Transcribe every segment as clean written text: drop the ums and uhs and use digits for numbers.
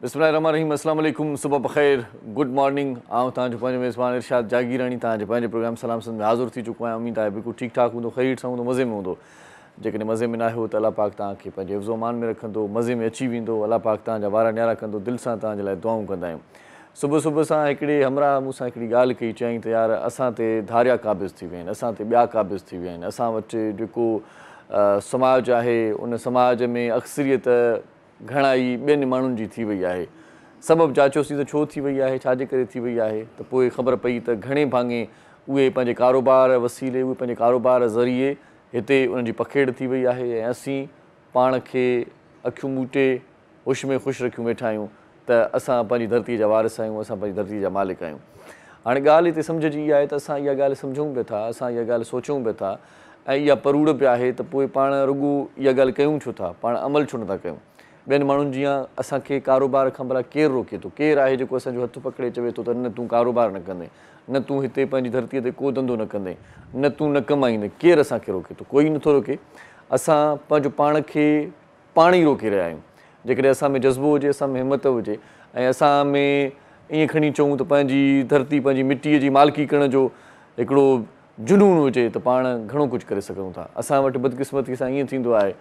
बिस्मिल्लाहिर्रहमानिर्रहीम अस्सलाम वालेकुम सुबह बख़ैर गुड मॉर्निंग आऊं तव्हांजो पंहिंजो मेज़बान इरशाद जागीरानी तव्हांजे पंहिंजे प्रोग्राम सलाम संद में हाज़िर थी चुको आहियां। उम्मीद आहे बिल्कुलु ठीकु ठाक हूंदो, ख़ैर सां हूंदो, मज़े में हूंदो। जेकॾहिं मज़े में न आहियो त अलाह पाक तव्हांखे पंहिंजे हिफ़्ज़ो अमान में रखंदो, मज़े में अची वेंदो। अलाह पाक तव्हांजा वार न्यारा कंदो। दिलि सां तव्हांजे लाइ दुआऊं कंदा आहियूं। सुबुह सुबुह सां हिकिड़े हमरा मूंसां हिकिड़ी ॻाल्हि कई, चयईं त यार असां ते धारिया क़ाबिज़ थी विया आहिनि, असां ते ॿिया क़ाबिज़ थी विया आहिनि। असां वटि जेको समाज आहे उन समाज में अक्सरियत घणाई ॿियनि माण्हुनि जी थी वई आहे। सबबु जाचियोसीं त छो थी वई आहे, छाजे करे थी वई आहे, त पोइ ख़बर पई त घणे भाङे उहे पंहिंजे कारोबार वसीले, उहे पंहिंजे कारोबार ज़रिए हिते उन्हनि जी पखेड़ थी वई आहे ऐं असीं पाण खे अखियूं ॿूटे हुश में ख़ुशि रखियूं वेठा आहियूं त असां पंहिंजी धरतीअ जा वारिस आहियूं, असां पंहिंजी धरतीअ जा मालिक आहियूं। हाणे ॻाल्हि हिते सम्झ जी इहा आहे त असां इहा ॻाल्हि सम्झूं पिया था, असां इहा ॻाल्हि सोचूं पिया था ऐं इहा परूड़ बि आहे त पोइ पाण रुॻो इहा ॻाल्हि कयूं छो था, पाण अमल छो नथा कयूं। ॿियनि माण्हुनि जीअं असांखे कारोबार खां भला केरु रोके थो, केरु आहे जेको असांजो हथु पकिड़े चवे थो त न तूं कारोबार न कंदे, न तूं हिते पंहिंजी धरतीअ ते को धंधो न कंदे, न तूं न कमाईंदे, केरु असांखे रोके थो? कोई नथो रोके। असां पंहिंजो पाण खे पाण ई रोके रहिया आहियूं। जेकॾहिं असां में जज़्बो हुजे, असां में हिमत हुजे ऐं असां में ईअं खणी चऊं त पंहिंजी धरती, पंहिंजी मिटीअ जी मालिकी करण जो हिकिड़ो जुनून हुजे त पाण घणो कुझु करे सघूं था। असां वटि बदकिस्मती सां ईअं थींदो आहे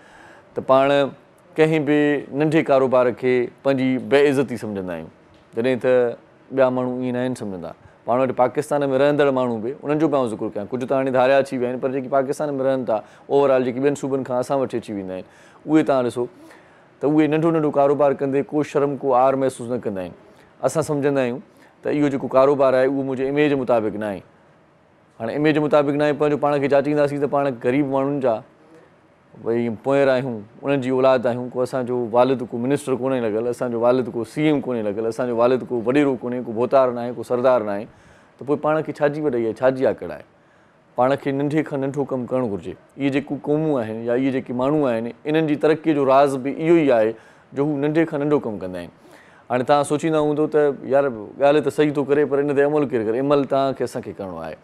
त पाण कंहिं बि नंढे कारोबार खे पंहिंजी बेइज़ती सम्झंदा आहियूं, जॾहिं त ॿिया माण्हू ईअं न आहिनि सम्झंदा। पाण वटि पाकिस्तान में रहंदड़ माण्हू बि, उन्हनि जो बि आउं ज़िक्र कयां, कुझु त हाणे धारिया अची विया आहिनि, पर जेकी पाकिस्तान में रहनि था ओवरऑल, जेकी ॿियनि सूबनि खां असां वटि अची वेंदा आहिनि, उहे तव्हां ॾिसो त उहे नंढो नंढो कारोबार कंदे को शर्म को आर महसूसु न कंदा आहिनि। असां सम्झंदा आहियूं त इहो जेको कारोबार आहे उहो मुंहिंजे इमेज मुताबिक़ न आहे। हाणे इमेज मुताबिक़ न आहे, पंहिंजो पाण खे जाचींदासीं त पाण ग़रीब माण्हुनि जा भई पोयर आहियूं, उन्हनि जी औलाद आहियूं, को असांजो वालिद को मिनिस्टर कोन्हे लॻल, असांजो वालिद को CM कोन्हे लॻल, असांजो वालिद को वॾेरो कोन्हे, को भोतार न आहे, को सरदार न आहे, त पोइ पाण खे छाजी वॾाई आहे, छाजी आकड़ आहे? पाण खे नंढे खां नंढो कमु करणु घुरिजे। इहे जेको क़ौमूं आहिनि या इहे जेके माण्हू आहिनि, इन्हनि जी तरक़ीअ जो राज़ बि इहो ई आहे जो हू नंढे खां नंढो कमु कंदा आहिनि। हाणे तव्हां सोचींदा हूंदो त यार ॻाल्हि त सही थो करे, पर इन ते अमल केरु करे? अमल तव्हांखे असांखे करिणो आहे।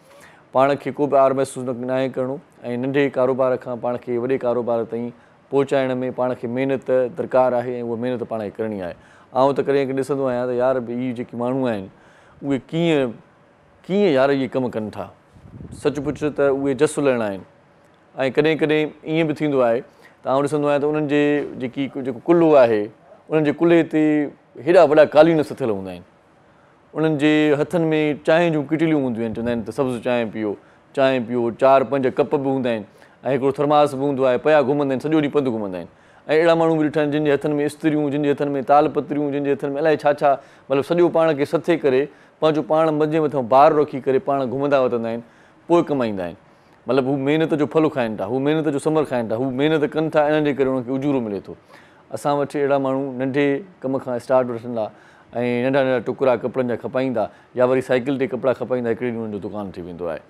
पाण खे को बि आर महसूसु न आहे करिणो ऐं नंढे कारोबार खां पाण खे वॾे कारोबार ताईं पहुचाइण में पाण खे महिनत दरकारु आहे ऐं उहा महिनत पाण खे करणी आहे। आउं त कॾहिं ॾिसंदो आहियां त यार इहे जेके माण्हू आहिनि उहे कीअं यार इहे कमु कनि था। सच पुछ त उहे जस लहणा आहिनि। ऐं कॾहिं कॾहिं ईअं बि थींदो आहे त आउं ॾिसंदो आहियां त उन्हनि जे जेको कुल्हो आहे, उन्हनि जे कुल्हे ते हेॾा वॾा कालीन सथियल हूंदा आहिनि। उन्हनि जे हथनि में चांहि जूं किटलियूं हूंदियूं आहिनि, चवंदा आहिनि त सब्ज़ चांहि पियो, 4-5 कप बि हूंदा आहिनि ऐं हिकिड़ो थर्मास बि हूंदो आहे। पिया घुमंदा आहिनि, सॼो ॾींहुं पंधु घुमंदा आहिनि। ऐं अहिड़ा माण्हू बि ॾिठा आहिनि जिन जे हथनि में इस्त्रियूं, जिन जे हथनि में तालपत्रियूं, जिन जे हथनि में अलाए छा छा, मतिलबु सॼो पाण खे सथे करे पंहिंजो पाण मथे मथां भार रखी करे पाण घुमंदा वठंदा आहिनि, पोइ कमाईंदा आहिनि। मतिलबु हू महिनत जो फल खाइनि था, हू महिनत जो समर खाइनि था, हू महिनत कनि था, इन्हनि जे करे उन्हनि खे उजूरो मिले थो। असां वटि अहिड़ा माण्हू नंढे कम खां स्टार्ट वठंदा ऐं नंढा नंढा टुकड़ा कपिड़नि जा खपाईंदा या वरी साइकिल ते कपिड़ा खपाईंदा, हिकिड़े ॾींहुं उन्हनि जो दुकानु थी वेंदो आहे।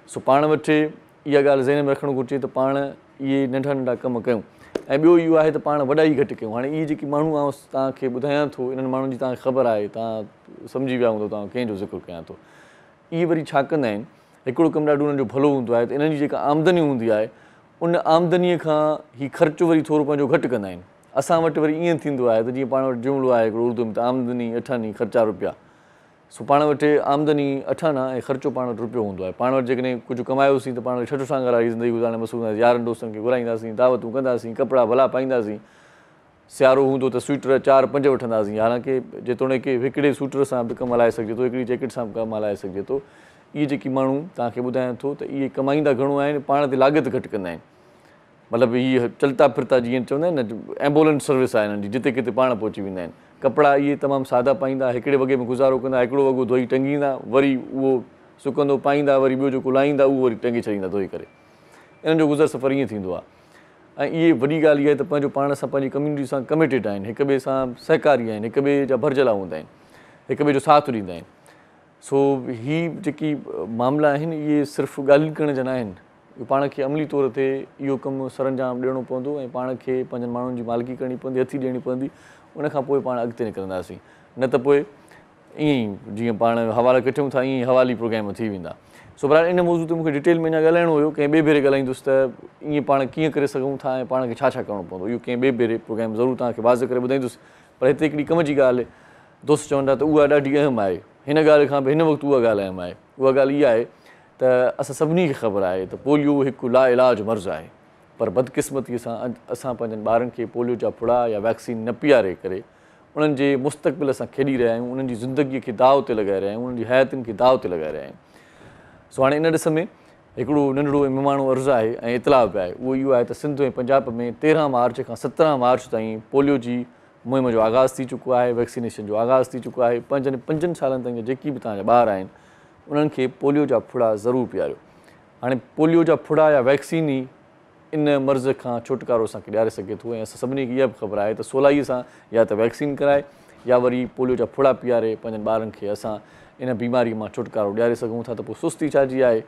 सो पाण वटि इहा ॻाल्हि ज़हन में रखणु घुरिजे त पाण इहे नंढा नंढा कम कयूं। ऐं ॿियो इहो आहे त पाण वॾाई घटि कयूं। हाणे इहे जेके माण्हू आउं तव्हांखे ॿुधायां थो, इन्हनि माण्हुनि जी तव्हांखे ख़बर आहे, तव्हां सम्झी विया हूंदो तव्हां कंहिंजो ज़िक्र कयां थो। इहे वरी छा कंदा आहिनि, हिकिड़ो कमु ॾाढो उन्हनि जो भलो हूंदो आहे त इन्हनि जी जेका आमदनी हूंदी आहे उन आमदनीअ खां हीउ ख़र्चो वरी थोरो पंहिंजो घटि कंदा आहिनि। असां वटि वरी ईअं थींदो आहे त जीअं पाण वटि जुमिलो आहे हिकिड़ो उर्दू में त आमदनी अठानी ख़र्चा रुपया। सो पाण वटि आमदनी 8 आना ऐं ख़र्चो पाण वटि रुपयो हूंदो आहे। पाण वटि जेकॾहिं कुझु कमायोसीं त पाण वटि छठो सांगर वारी ज़िंदगी गुज़ारणे मसूं यारनि दोस्तनि खे घुराईंदासीं, दावतूं कंदासीं, कपिड़ा भला पाईंदासीं। सियारो हूंदो त स्वेटर 4-5 वठंदासीं। हालांकि जेतोणीकि हिकिड़े स्वेटर सां बि कमु हलाए सघिजे थो, हिकिड़ी जैकेट सां बि कमु हलाए सघिजे थो। इहे जेके माण्हू तव्हांखे ॿुधायां थो त इहे कमाईंदा घणो आहिनि, पाण ते लागत घटि कंदा आहिनि। मतिलबु इहे चलता फिरता जीअं चवंदा आहिनि न, एम्बुलेंस सर्विस आहे हिननि जी, जिते किथे पाण पहुची वेंदा आहिनि। कपिड़ा इहे तमामु सादा पाईंदा, हिकिड़े वॻे में गुज़ारो कंदा, हिकिड़ो वॻो धोई टंगींदा, वरी उहो सुकंदो पाईंदा, वरी ॿियो जेको लाहींदा उहो वरी टंगे छॾींदा धोई करे। इन्हनि जो गुज़र सफ़र ईअं थींदो आहे। ऐं इहे वॾी ॻाल्हि इहा आहे त पंहिंजो पाण सां पंहिंजी कम्यूनिटी सां कमिटेड आहिनि, हिक ॿिए सां सहकारी आहिनि, हिक ॿिए जा भरिजला हूंदा आहिनि, हिक ॿिए जो साथ ॾींदा आहिनि। सो हीअ जेकी मामला आहिनि इहे सिर्फ़ु ॻाल्हियुनि करण जा न आहिनि, पाण खे अमली तौर ते इहो कमु सरंजाम ॾियणो पवंदो ऐं पाण खे पंहिंजनि माण्हुनि जी मालिकी करणी पवंदी, हथी ॾियणी पवंदी। उनखां पोइ पाण अॻिते निकिरंदासीं, न त पोइ ईअं ई जीअं पाण हवाला कठियूं था ईअं ई हवाली प्रोग्राम थी वेंदा। सो बहरहाल इन मौज़ूअ ते मूंखे डिटेल में अञा ॻाल्हाइणो हुयो, कंहिं ॿिए भेरे ॻाल्हाईंदुसि त ईअं पाण कीअं करे सघूं था ऐं पाण खे छा छा करिणो पवंदो, इहो कंहिं ॿिए भेरे प्रोग्राम ज़रूरु तव्हांखे वाज़ करे ॿुधाईंदुसि। पर हिते हिकिड़ी कम जी ॻाल्हि दोस्त चवंदा त उहा ॾाढी अहम आहे हिन ॻाल्हि खां बि हिन वक़्तु उहा ॻाल्हि अहम आहे। उहा ॻाल्हि इहा आहे त असां सभिनी खे ख़बर आहे त पोलियो हिकु लाइलाज मर्ज़ु आहे, पर बदकिस्मतीअ सां असां पंहिंजनि ॿारनि खे पोलियो जा फुड़ा या वैक्सीन न पीआरे करे उन्हनि जे मुस्तक़बिल सां खेॾी रहिया आहियूं, उन्हनि जी ज़िंदगीअ खे दाव ते लॻाए रहिया आहियूं, उन्हनि जी हयातियुनि खे दाव ते लॻाए रहिया आहियूं। सो हाणे इन ॾिस में हिकिड़ो नंढड़ो महिमाणो अर्ज़ु आहे ऐं इतलाउ बि आहे, उहो इहो आहे त सिंध ऐं पंजाब में 13 मार्च खां 17 मार्च ताईं पोलियो जी मुहिम जो आगाज़ थी चुको आहे, वैक्सीनेशन जो आगाज़ थी चुको आहे। पंजनि 5 सालनि ताईं जेकी बि तव्हांजा ॿार आहिनि उन्हनि खे पोलियो जा फुड़ा ज़रूरु पीआरियो। हाणे पोलियो जा फुड़ा या वैक्सीन ई इन मर्ज़ खां छुटकारो असांखे ॾियारे सघे थो ऐं असां सभिनी खे इहा बि ख़बर आहे त सवलाईअ सां या त वैक्सीन कराए या वरी पोलियो जा फुड़ा पीआरे पंहिंजनि ॿारनि खे असां इन बीमारीअ मां छुटकारो ॾियारे सघूं था। त पोइ सुस्ती छाजी आहे,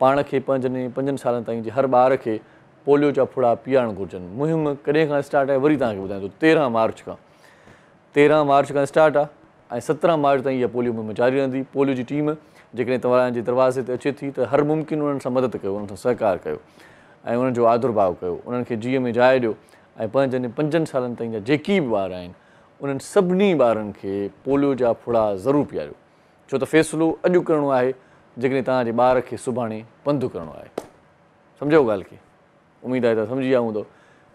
पाण खे 5 सालनि ताईं जे हर ॿार खे पोलियो जा फुड़ा पीआरणु घुरिजनि। मुहिम कॾहिं खां स्टार्ट आहे वरी तव्हांखे ॿुधायां थो, 13 मार्च खां स्टार्ट आहे ऐं 17 मार्च ताईं इहा पोलियो मुहिम जारी रहंदी। पोलियो जी टीम जेकॾहिं तव्हांजे दरवाज़े ते अचे थी त हर मुमकिन उन्हनि सां मदद कयो, उन्हनि सां सहकार कयो ऐं उन्हनि जो आदुर्भाव कयो, उन्हनि खे जीअ में जाइ ॾियो ऐं पंहिंजनि 5 सालनि ताईं जा जेकी बि ॿार आहिनि उन्हनि सभिनी ॿारनि खे पोलियो जा फुड़ा ज़रूरु पीआरियो, छो त फ़ैसिलो अॼु करिणो आहे जेकॾहिं तव्हांजे ॿार खे सुभाणे पंधु करिणो आहे। सम्झो ॻाल्हि खे, उमेदु आहे त सम्झी विया हूंदो।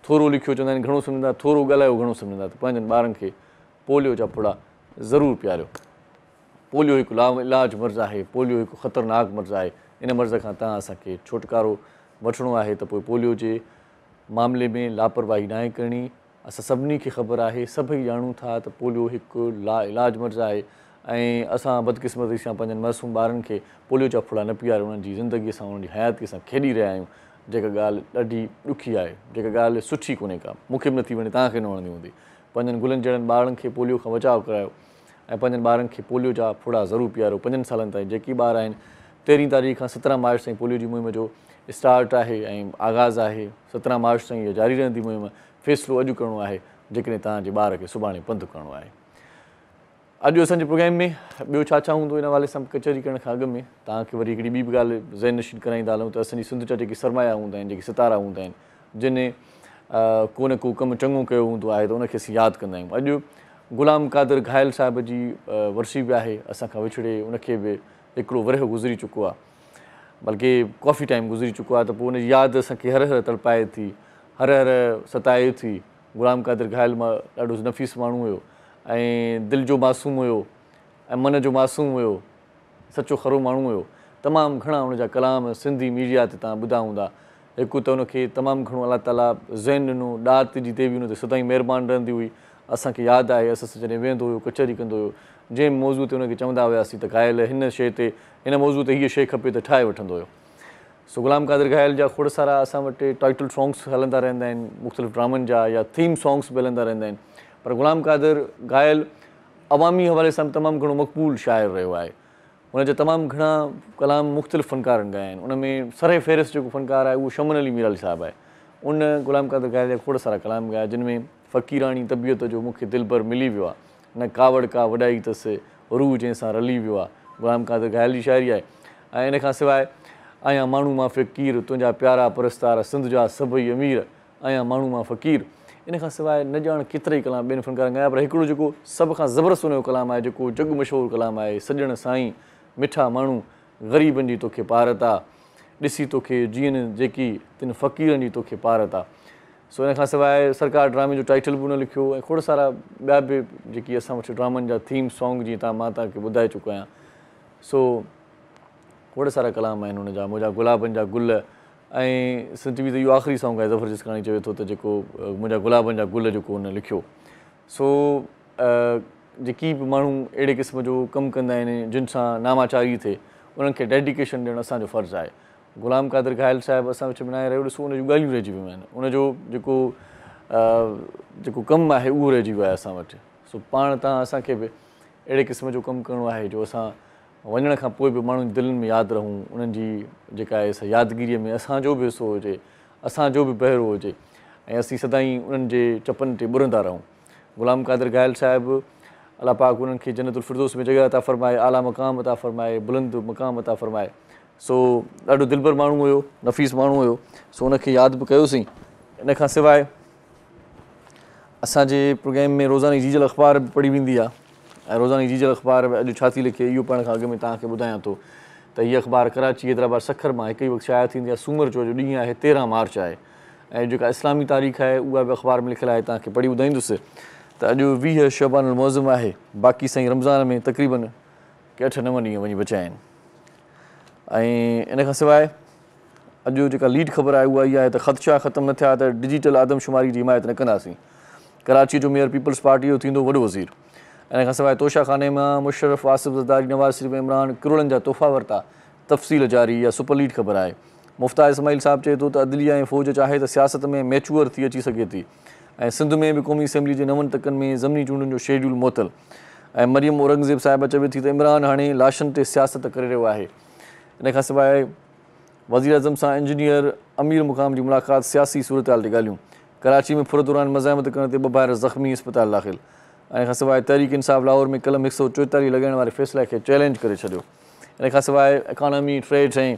थोरो लिखियो चवंदा आहिनि घणो सम्झंदा, थोरो ॻाल्हायो घणो सम्झंदा, त पंहिंजनि ॿारनि खे पोलियो जा फुड़ा ज़रूरु पीआरियो। पोलियो हिकु लाइलाज मर्ज़ु आहे, पोलियो हिकु ख़तरनाक मर्ज़ु आहे। इन मर्ज़ खां तव्हां असांखे छुटकारो वठिणो आहे त पोइ पोलियो जे मामले में लापरवाही न आहे करणी। असां सभिनी खे ख़बर आहे, सभई ॼाणूं था त पोलियो हिकु लाइलाज मर्ज़ु आहे ऐं असां बदकिस्मती सां पंहिंजनि मासूम ॿारनि खे पोलियो जा फुड़ा न पीआरे उन्हनि जी ज़िंदगीअ सां उन्हनि जी हयातीअ सां खेॾी रहिया आहियूं, जेका ॻाल्हि ॾाढी ॾुखी आहे, जेका ॻाल्हि सुठी कोन्हे का। मूंखे बि नथी वणे, तव्हांखे न वणंदी हूंदी। पंहिंजनि गुलनि जहिड़नि ॿारनि खे पोलियो खां बचाव करायो ऐं पंहिंजनि ॿारनि खे पोलियो जा फुड़ा ज़रूरु पीआरियो। 5 सालनि ताईं जेकी ॿार आहिनि 13 तारीख़ खां 17 मार्च ताईं पोलियो जी मुहिम जो स्टार्ट आहे ऐं आगाज़ आहे। 17 मार्च ताईं इहा जारी रहंदी मुहिम। फ़ैसिलो अॼु करिणो आहे जेकॾहिं तव्हांजे ॿार खे सुभाणे पंधु करिणो आहे। अॼु असांजे प्रोग्राम में ॿियो छा हूंदो इन हवाले सां कचहरी करण खां अॻु में तव्हांखे वरी हिकिड़ी ॿी बि ॻाल्हि ज़हन नशीन कराईंदा हलूं त असांजी सिंध जा जेके सरमाया हूंदा आहिनि, जेके सितारा हूंदा आहिनि, जिन को न को कमु चङो कयो हूंदो आहे त उनखे असीं यादि कंदा आहियूं। अॼु ग़ुलाम क़ादिर घायल साहिब जी वर्सी बि आहे, असांखां विछड़े उनखे बि हिकिड़ो वरह गुज़री चुको आहे, बल्कि कॉफ़ी टाइम गुज़री चुको आहे। त पोइ उनजी यादि असांखे हर हर तड़पाए थी, हर हर सताए थी। ग़ुलाम क़ादिर घायल मां ॾाढो नफ़ीस माण्हू हुयो ऐं दिलि जो मासूम हुयो ऐं मन जो मासूम हुयो, सचो खरो माण्हू हुयो। तमामु घणा हुनजा कलाम सिंधी मीडिया ते तव्हां ॿुधा हूंदा। हिकु त हुनखे तमामु घणो अलाह ताला ज़हन ॾिनो, ॾात जी देवी हुन ते सदाईं महिरबानी रहंदी हुई। असांखे यादि आहे असां जॾहिं वेंदो हुयो, कचहरी कंदो हुयो, जंहिं मौज़ू ते हुनखे चवंदा हुआसीं त घायल हिन शइ ते, हिन मौज़ू ते हीअ शइ खपे त ठाहे वठंदो हुयो। सो ग़ुलाम क़ादिर घायल जा खोड़ सारा असां वटि टाइटल सॉन्ग्स हलंदा रहंदा आहिनि, मुख़्तलिफ़ ड्रामनि जा या थीम सॉन्ग्स बि हलंदा रहंदा आहिनि। पर ग़ुलाम क़ादिर घायल अवामी हवाले सां तमामु घणो मक़बूल शाइर रहियो आहे। हुनजा तमामु घणा कलाम मुख़्तलिफ़ फ़नकारनि ॻाया आहिनि। उन में सरे फ़हिरिस्त जेको फ़नकार आहे उहो शमन अली मीराली साहिबु आहे। उन ग़ुलाम क़ादिर घायल जा खोड़ सारा कलाम ॻाया, जिन में फ़क़ीराणी तबियत जो मूंखे दिलि भर मिली वियो आहे, न कावड़ का वॾाई अथसि रूह जंहिंसां रली वियो आहे, ग़ुलाम क़ादिर घायल जी शाइरी आहे। ऐं इन खां सवाइ आहियां माण्हू मां फ़क़ीर, तुंहिंजा प्यारा परस्तार सिंध जा सभई अमीर, आहियां माण्हू मां फ़क़ीर। इन खां सवाइ न ॼाण केतिरा ई कलाम ॿियनि फ़नकारनि ॻाया, पर हिकिड़ो जेको सभ खां ज़बरदस्त हुनजो कलाम आहे, जेको जग मशहूरु कलाम आहे, सॼण साईं मिठा माण्हू ग़रीबनि जी तोखे पारत आहे, ॾिसी तोखे जीअनि जेकी तिन फ़क़ीरनि जी तोखे पारत आहे। सो इन खां सवाइ सरकार ड्रामे जो टाइटल बि हुन लिखियो ऐं खोड़ सारा ॿिया बि जेकी असां वटि ड्रामनि जा थीम सॉन्ग जीअं मां तव्हांखे ॿुधाए चुको आहियां। सो खोड़ सारा कलाम आहिनि हुनजा, मुंहिंजा गुलाबनि जा गुल, ऐं चवी त इहो आख़िरी सॉन्ग आहे, ज़फ़र जिस्कानी चवे थो त जेको मुंहिंजा गुलाबनि जा गुल जेको हुन लिखियो। सो जेकी बि माण्हू अहिड़े क़िस्म जो कमु कंदा आहिनि जिन सां नामाचारी थिए, उन्हनि खे डेडिकेशन ॾियणु असांजो फ़र्ज़ु आहे। ग़ुलाम क़ादिर घायल साहिबु असां विच में न आहे रहियो, ॾिसो उनजूं ॻाल्हियूं रहिजी वियूं आहिनि, उनजो जेको कमु आहे उहो रहिजी वियो आहे असां वटि। सो पाण तव्हां असांखे बि अहिड़े क़िस्म जो कमु करिणो आहे जो असां वञण खां पोइ बि माण्हुनि जी दिलनि में यादि रहूं, उन्हनि जी जेका आहे सा यादगिरीअ में असांजो बि हिसो हुजे, असांजो बि पहिरो हुजे ऐं असीं सदाईं उन्हनि जे चपनि ते ॿुरंदा रहूं। ग़ुलाम क़ादिर घायल साहिबु अलाह पाक उन्हनि खे जन्नतुल फिरदौस में जॻह अता फ़रमाए, आला मक़ाम अता फ़रमाए, बुलंद मक़ाम अता फ़रमाए। सो ॾाढो दिलबर माण्हू हुयो, नफ़ीस माण्हू हुयो, सो उनखे यादि बि कयोसीं। इन खां सवाइ असांजे प्रोग्राम में रोज़ानी जीजल अख़बार बि पढ़ी वेंदी आहे ऐं रोज़ानी जीजल अख़बार बि अॼु छा थी लिखे इहो पढ़ण खां अॻु में तव्हांखे ॿुधायां थो त हीअ अख़बार कराची हैदराबाद सखर मां हिकु ई वक़्तु शाया थींदी आहे। सूमर जो अॼु ॾींहुं आहे 13 मार्च आहे ऐं जेका इस्लामी तारीख़ आहे उहा बि अख़बार में लिखियलु आहे, तव्हांखे पढ़ी ॿुधाईंदुसि त अॼु 20 शबानुल मुअज़्ज़म आहे। बाक़ी साईं रमज़ान में तक़रीबन 8-9 ॾींहं वञी बचिया आहिनि। ऐं इन खां सवाइ अॼु जेका लीड ख़बर आहे उहा इहा आहे त ख़दशा ख़तमु न थिया त डिजिटल आदमशुमारी जी हिमायत न कंदासीं। कराची जो मेयर पीपल्स पार्टी जो थींदो वॾो वज़ीर। इन खां सवाइ तोशाखाने मां मुशर्रफ आसिफ ज़रदारी नवाज़ शरीफ़ इमरान किरोड़नि जा तोहफ़ा वरिता, तफ़सील जारी। इहा सुपर लीड ख़बर आहे। मुफ्ता इस्माइल साहब चए थो त अदलिया ऐं फ़ौज चाहे त सियासत में मैच्योर थी अची सघे थी ऐं सिंध में बि क़ौमी असेंबली जे 9 तकनि में ज़मनी चूंडुनि जो शेड्यूल मुअतल। ऐं मरियम औरंगज़ेब साहिबा चवे थी त इमरान हाणे लाशनि ते सियासत करे रहियो आहे। इन खां सवाइ वज़ीर अज़म सां इंजीनियर अमीर मुक़ाम जी मुलाक़ात, सियासी सूरत हाल ते ॻाल्हियूं। कराची में फुर दौरान मज़ामत करण ते 2 ॿार ज़ख़्मी, इस्पताल दाख़िल। इन खां सवाइ तहरीक इंसाफ़ लाहौर में कलम 144 लॻाइण वारे फ़ैसिले खे चैलेंज करे छॾियो। इन खां सवाइ इकॉनमी, ट्रेड्स ऐं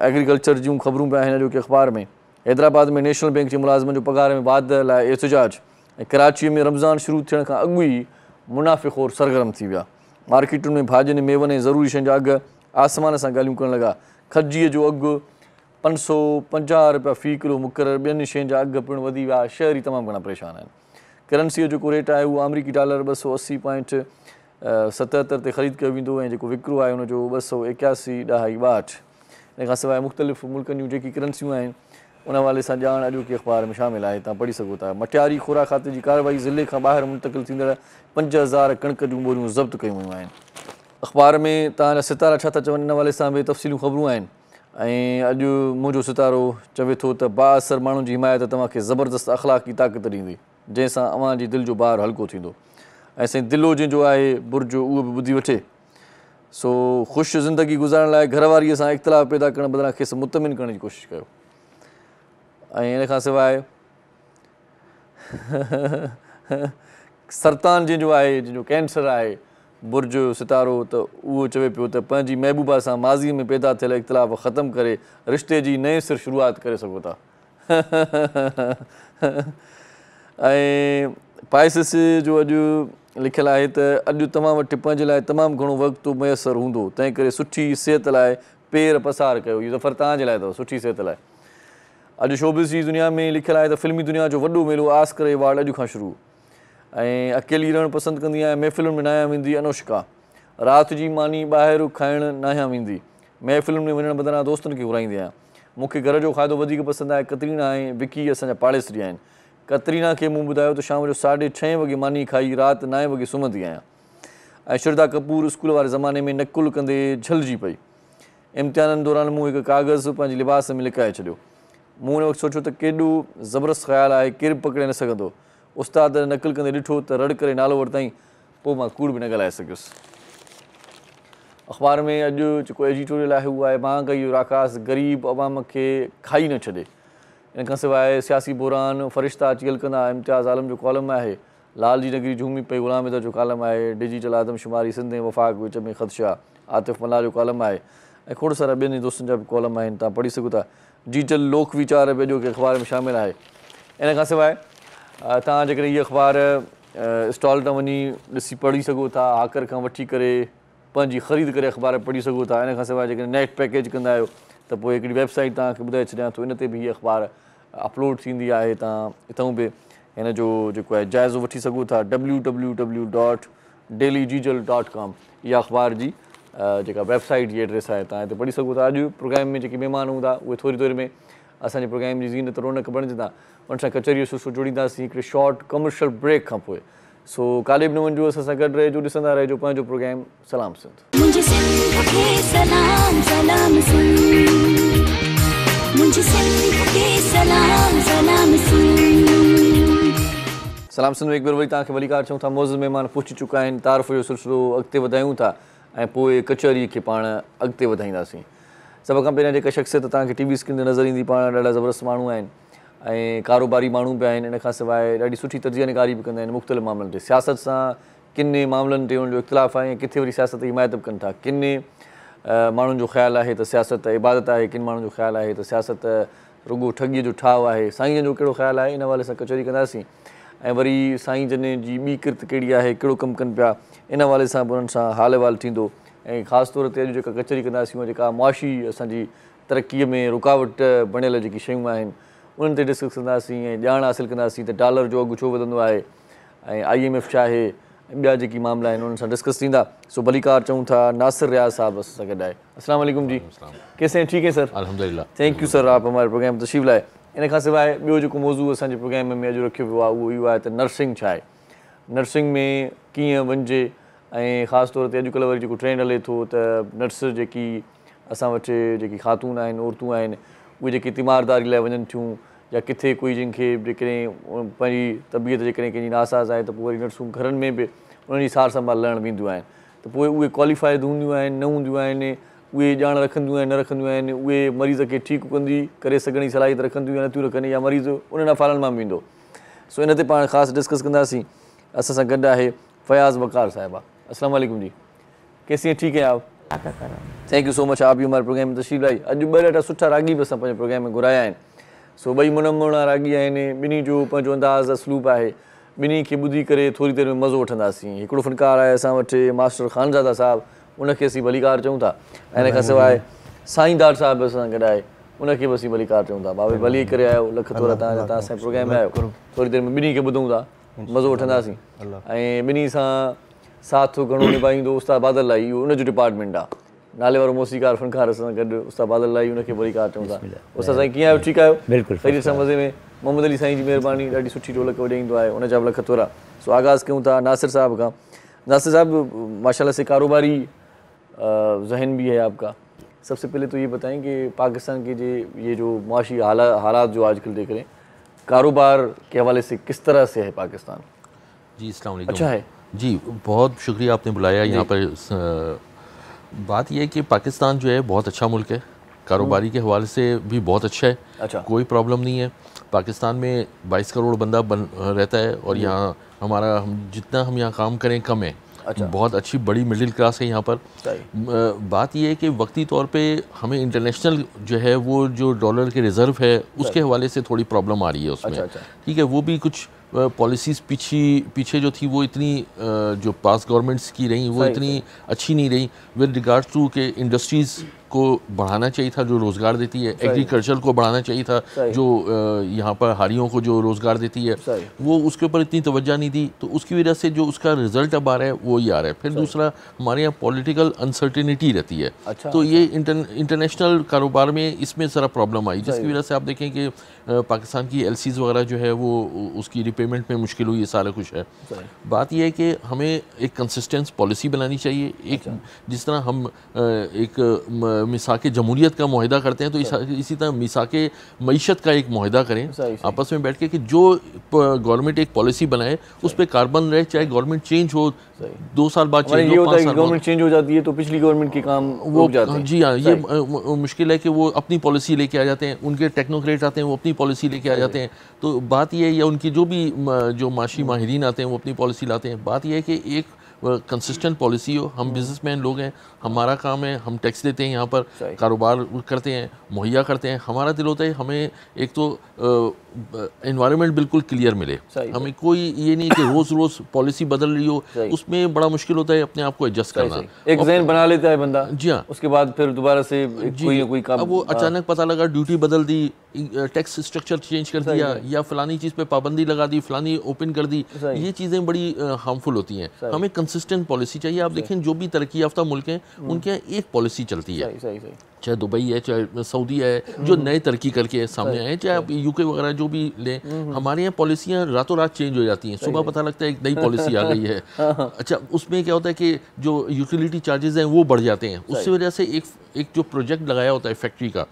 एग्रीकल्चर जूं ख़बरूं पिया आहिनि अॼोके अख़बार में। हैदराबाद में नेशनल बैंक जे मुलाज़िमनि जो पघार में वाधि लाइ एहतिजाज ऐं कराची में रमज़ान शुरू थियण खां अॻु ई मुनाफ़िक़ोर सरगर्म थी विया। मार्केटुनि में भाॼियुनि, मेवनि ऐं ज़रूरी शयुनि जा अघु आसमान सां ॻाल्हियूं करणु लॻा। खजीअ जो अघु 550 रुपया फ़ी किलो मुक़ररु, ॿियनि शयुनि जा अघु पिणु वधी विया। शहरी तमामु घणा परेशान आहिनि। करंसीअ जो जेको रेट आहे उहो अमरीकी डॉलर 280.77 ते ख़रीद कयो वेंदो ऐं जेको विकिरो आहे हुनजो 281.62। इन खां सवाइ मुख़्तलिफ़ मुल्कनि जूं जेकी करंसियूं आहिनि उन हवाले सां ॼाण अॼोके अख़बार में शामिल आहे, तव्हां पढ़ी सघो था। मटियारी ख़ुराक खाते जी कार्रवाई, ज़िले खां ॿाहिरि मुंतक़िल थींदड़ 5000 कणिक जूं बोरियूं ज़ब्त कयूं वियूं आहिनि। अख़बार में तव्हांजा सितारा छा था चवनि इन हवाले सां बि तफ़सीलूं ख़बरूं आहिनि। ऐं अॼु मुंहिंजो सितारो चवे थो त बाअसर माण्हुनि जी हिमायत तव्हांखे ज़बरदस्त अख़लाक़ी ताक़त ॾींदी, जंहिंसां अव्हांजी दिलि जो भार हल्को थींदो। ऐं साईं दिलो जंहिंजो आहे बुर्जो उहो बि ॿुधी वठे। सो ख़ुशि ज़िंदगी गुज़ारण लाइ घरवारीअ सां इख़्तिलाफ़ पैदा करण बदिरां खेसि मुतमिन करण जी कोशिशि कयो। ऐं इन खां सवाइ सरतान जंहिंजो आहे, जंहिंजो कैंसर आहे, बुर्ज जो सितारो, त उहो चवे पियो त पंहिंजी महबूबा सां माज़ी में पैदा थियल इख़्तिलाफ़ ख़तमु करे रिश्ते जी नए सिर शुरूआति करे सघो था। ऐं पाइसिस जो अॼु लिखियलु आहे त अॼु तव्हां वटि पंहिंजे लाइ तमामु घणो वक़्तु मुयसरु हूंदो, तंहिं करे सुठी सिहत लाइ पेर पसार कयो। इहो ज़फ़र तव्हांजे लाइ अथव, सुठी सिहत लाइ। अॼु शोबिज़ जी दुनिया में लिखियलु आहे त फ़िल्मी दुनिया जो वॾो मेलो ऑस्कर अवार्ड अॼु खां शुरू। ऐं अकेली रहणु पसंदि कंदी आहियां, महफ़िलुनि में न आहियां वेंदी अनुष्का। राति जी मानी ॿाहिरि खाइणु न आहियां वेंदी, महफ़िलुनि में वञण बदिरां दोस्तनि खे घुराईंदी आहियां। मूंखे घर जो खाधो वधीक पसंदि आहे। कतरीना ऐं विकी असांजा पाड़ेसरी आहिनि। कतरीना खे मूं ॿुधायो त शाम जो 6:30 वॻे मानी खाई राति 9 वॻे सुम्हंदी आहियां। ऐं श्रद्धा कपूर स्कूल वारे ज़माने में नकुल कंदे झलिजी पई। इम्तिहाननि दौरान मूं हिकु काग़ज़ पंहिंजे लिबास में लिकाए छॾियो। मूं हुन वक़्तु सोचियो त केॾो ज़बरदस्त ख़्यालु आहे, केरु बि पकिड़े न सघंदो। उस्ताद नकुल कंदे ॾिठो त रड़ करे नालो वरितईं, पोइ मां कूड़ बि न ॻाल्हाए सघियुसि। अख़बार में अॼु जेको एडिटोरियल आहे उहो आहे महांगाई राकास ग़रीब अवाम खे खाई न छॾे। इन खां सवाइ सियासी बुरान फ़रिश्ता अची हलकंदा, इम्तियाज़ आलम जो कॉलम आहे। लाल जी नगरी झूमी पई ग़ुलाम जो कॉलम आहे। डिजिटल आदमशुमारी, सिंध ऐं वफ़ाक़ विच में ख़दशा, आतिफ़ मल्ला जो कॉलम आहे। ऐं खोड़ सारा ॿियनि दोस्तनि जा बि कॉलम आहिनि, तव्हां पढ़ी सघो था। डिजिटल लोक वीचार बि अॼोके अख़बार में शामिलु आहे। इन खां सवाइ तव्हां जेकॾहिं हीअ अख़बार स्टॉल तां वञी ॾिसी पढ़ी सघो था, हाकर खां वठी करे पंहिंजी ख़रीद करे अख़बार पढ़ी सघो था। इन खां सवाइ जेकॾहिं नेट पैकेज कंदा आहियो त पोइ हिकिड़ी वेबसाइट तव्हांखे ॿुधाए छॾियां थो, इन ते बि हीअ अख़बार अपलोड थींदी आहे। तव्हां हितां बि हिन जो जेको आहे जाइज़ो वठी सघो था। www.dailyjijal.com इहा अख़बार जी जेका वेबसाइट जी एड्रेस आहे, तव्हां हिते पढ़ी सघो था। अॼु प्रोग्राम में जेके महिमान हूंदा उहे थोरी देरि में असांजे प्रोग्राम जी ज़ीनत रौनक बणिजंदा। उन सां कचहरी जो सिलसिलो जोड़ींदासीं हिकिड़े शॉर्ट कमर्शियल ब्रेक खां पोइ। सो काले बि न वञिजो, असां सां गॾु रहिजो, ॾिसंदा रहिजो पंहिंजो प्रोग्राम सलाम सिंध। सलाम सिंध में हिकु बार वरी तव्हांखे वलीकार चऊं था। मौज़ महिमान पहुची चुका आहिनि। तारीफ़ जो सिलसिलो अॻिते वधायूं था ऐं पोइ कचहरीअ खे पाण अॻिते वधाईंदासीं। सभ खां पहिरियां जेका शख़्सियत तव्हांखे टीवी स्क्रीन ते नज़र ईंदी, पाण ॾाढा ज़बरदस्त माण्हू आहिनि ऐं कारोबारी माण्हू बि आहिनि। इन खां सवाइ ॾाढी सुठी तर्जीह निगारी बि कंदा आहिनि मुख़्तलिफ़ मामलनि ते। सियासत सां किने मामलनि ते उनजो इख़्तिलाफ़ आहे ऐं किथे वरी सियासत जी हिमायत बि कनि था। किने माण्हुनि जो ख़्यालु आहे त सियासत इबादत आहे, किन माण्हुनि जो ख़्यालु आहे त सियासत रुॻो ठॻीअ जो ठाव आहे। साईं जो कहिड़ो ख़्यालु आहे, इन हवाले सां कचहरी कंदासीं। ऐं वरी साईं जन जी ॿी किरत कहिड़ी आहे, कहिड़ो कमु कनि पिया, इन हवाले सां बि उन्हनि सां हाल अहिवाल थींदो। ऐं ख़ासि तौर ते अॼु जेका कचहरी कंदासीं उहा जेका मुआशी असांजी तरक़ीअ में रुकावट बणियल जेकी शयूं आहिनि उन्हनि ते डिस्कस कंदासीं ऐं ॼाण हासिलु कंदासीं त डॉलर जो अघु छो वधंदो आहे ऐं IMF छा आहे, ऐं ॿिया जेकी मामला आहिनि उन्हनि सां डिस्कस थींदा। सो भलीकार चऊं था नासिर रियाज़ साहब असां सां गॾु आहे। अस्सलाम वालेकुम जी, कैसे हैं? ठीक है सर, अल्हम्दुलिल्लाह। थैंक यू सर आप हमारे प्रोग्राम तशरीफ़ लाए। इन खां सवाइ ॿियो जेको मौज़ू असांजे प्रोग्राम में अॼु रखियो वियो आहे उहो इहो आहे त नर्सिंग छा आहे, नर्सिंग में कीअं वञिजे, ऐं ख़ासि तौर ते अॼुकल्ह वरी जेको ट्रेंड हले थो त नर्स जेकी असां वटि जेकी ख़ातून आहिनि, औरतूं आहिनि, उहे जेकी तीमारदारी लाइ वञनि थियूं या किथे कोई जिनखे जेकॾहिं पंहिंजी तबियत जेकॾहिं कंहिंजी नासाज़ आहे त पोइ वरी नर्सूं घरनि में बि उन्हनि जी सार संभाल लहण वेंदियूं आहिनि। त पोइ उहे क्वालिफाइड हूंदियूं आहिनि न हूंदियूं आहिनि, उहे ॼाण रखंदियूं आहिनि न रखंदियूं आहिनि, उहे मरीज़ खे ठीकु कंदी करे सघण जी सलाहियत रखंदियूं या नथियूं रखनि, या मरीज़ उन्हनि अफ़ालनि मां वेंदो। सो इन ते पाण ख़ासि डिस्कस कंदासीं। असां सां गॾु आहे फयाज़ वकार साहिबा। अस्सलाम वालेकुम जी, कैसी हैं? ठीक है आप? थैंक यू सो मच, आप भी हमारे प्रोग्राम में तशरीफ़ लाई। अॼु ॿ ॾाढा सुठा रागी बि असां पंहिंजे प्रोग्राम में घुराया आहिनि। सो ॿई मुनमुना रागी आहिनि, ॿिन्ही जो पंहिंजो अंदाज़ असलूब आहे, ॿिन्ही खे ॿुधी करे थोरी देरि में मज़ो वठंदासीं। हिकिड़ो फ़नकार आहे असां वटि मास्टर ख़ानज़ादा साहिबु, उनखे असीं भलीकार चऊं था। ऐं इन खां सवाइ साईंदार साहिबु असां गॾु आहे, उनखे बि असीं भलीकार चऊं था। भाभी भली करे आयो, लख थोरा तव्हां असांजे प्रोग्राम में आयो। थोरी देरि में ॿिन्ही खे ॿुधूं था, मज़ो वठंदासीं। ऐं ॿिन्ही सां साथ घणो निभाईंदो उस्ताद बादल लाई, इहो उनजो डिपार्टमेंट आहे। नाले वारो मौसीकार फ़नकार असां सां गॾु उस्ताद बादल लाई, उनखे भलीकार चऊं था। उस्ताद साईं कीअं आहियो? ठीकु आहियो? बिल्कुलु ख़ैरियत सां मज़े में? मोहम्मद अली साईं जी महिरबानी, ॾाढी सुठी ढोलक वॼाईंदो आहे, उनजा बि लख थोरा। सो आगाज़ कयूं था नासिर साहब खां। नासिर साहब माशाल्लाह से कारोबारी जहन भी है आपका। सबसे पहले तो ये बताएं कि पाकिस्तान के ये जो मुआशी हालात जो आजकल देख रहे हैं, कारोबार के हवाले से किस तरह से है पाकिस्तान? जी अस्सलाम वालेकुम। अच्छा है जी, बहुत शुक्रिया आपने बुलाया यहाँ पर। बात यह है कि पाकिस्तान जो है बहुत अच्छा मुल्क है, कारोबारी के हवाले से भी बहुत अच्छा है। अच्छा, कोई प्रॉब्लम नहीं है। पाकिस्तान में 22 करोड़ बंदा रहता है और यहाँ हमारा जितना हम यहाँ काम करें कम है। अच्छा, बहुत अच्छी बड़ी मिडिल क्लास है यहाँ पर। बात यह है कि वक्ती तौर पे हमें इंटरनेशनल जो है वो जो डॉलर के रिज़र्व है उसके हवाले से थोड़ी प्रॉब्लम आ रही है उसमें। अच्छा, ठीक है, वो भी कुछ पॉलिसीज़ पीछे जो थी वो इतनी जो पास गवर्नमेंट्स की रही वो इतनी अच्छी नहीं रही विद रिगार्ड्स टू के इंडस्ट्रीज़ को बढ़ाना चाहिए था जो रोज़गार देती है, एग्रीकल्चर को बढ़ाना चाहिए था जो यहाँ पर हारियों को जो रोज़गार देती है, वो उसके ऊपर इतनी तवज्जो नहीं दी, तो उसकी वजह से जो उसका रिज़ल्ट अब आ रहा है वो ही आ रहा है। फिर दूसरा हमारे यहाँ पॉलिटिकल अनसर्टिनिटी रहती है। तो ये इंटरनेशनल कारोबार में इसमें ज़रा प्रॉब्लम आई, जिसकी वजह से आप देखें कि पाकिस्तान की LCs वगैरह जो है वो उसकी रिपेमेंट में मुश्किल हुई, ये सारा कुछ है। बात यह है कि हमें एक कंसिस्टेंस पॉलिसी बनानी चाहिए। एक जिस तरह हम एक मिसाक जमहूरियत का मुआहिदा करते हैं, तो इसी तरह मिसाक मईशत का एक मुआहिदा करें आपस में बैठ के कि जो गवर्नमेंट एक पॉलिसी बनाए उस पर कार्बन रहे, चाहे गवर्नमेंट चेंज हो, 2 साल बाद चेंज हो, 5 साल गवर्नमेंट चेंज हो जाती है तो पिछली गवर्नमेंट के काम रुक जाते हैं। जी हाँ, ये मुश्किल है कि वो अपनी पॉलिसी लेके आ जाते हैं, उनके टेक्नोक्रेट आते हैं वो अपनी पॉलिसी लेके आ जाते हैं। तो बात ये है, या उनकी जो भी जो माशी माहिरीन आते हैं वो अपनी पॉलिसी लाते हैं। बात यह है कि एक कंसिस्टेंट पॉलिसी हो। हम बिजनेसमैन लोग हैं, हमारा काम है, हम टैक्स देते हैं, यहाँ पर कारोबार करते हैं, मुहैया करते हैं। हमारा दिल होता है हमें एक तो एनवायरनमेंट बिल्कुल क्लियर मिले, हमें कोई ये नहीं कि रोज़ रोज़ पॉलिसी बदल रही हो, उसमें बड़ा मुश्किल होता है अपने आप को एडजस्ट करना। एक ज़हन बना लेता है बंदा, जी हाँ, उसके बाद फिर दोबारा से कोई काम। अब वो अचानक पता लगा ड्यूटी बदल दी, टैक्स स्ट्रक्चर चेंज कर दिया, या फलानी चीज़ पे पाबंदी लगा दी, फलानी ओपन कर दी, ये चीज़ें बड़ी हार्मफुल होती हैं। हमें कंसिस्टेंट पॉलिसी चाहिए। आप देखें जो भी तरक्की याफ्ता मुल्क हैं उनके यहाँ एक पॉलिसी चलती है, चाहे दुबई है, चाहे सऊदी है, जो नए तरक्की करके सामने आए, चाहे आप UK वगैरह जो भी लें, हमारे यहाँ पॉलिसियाँ रातों रात चेंज हो जाती हैं। सुबह पता लगता है एक नई पॉलिसी आ गई है। अच्छा, उसमें क्या होता है कि जो यूटिलिटी चार्जेस हैं वो बढ़ जाते हैं, उसकी वजह से एक जो प्रोजेक्ट लगाया होता है फैक्ट्री का,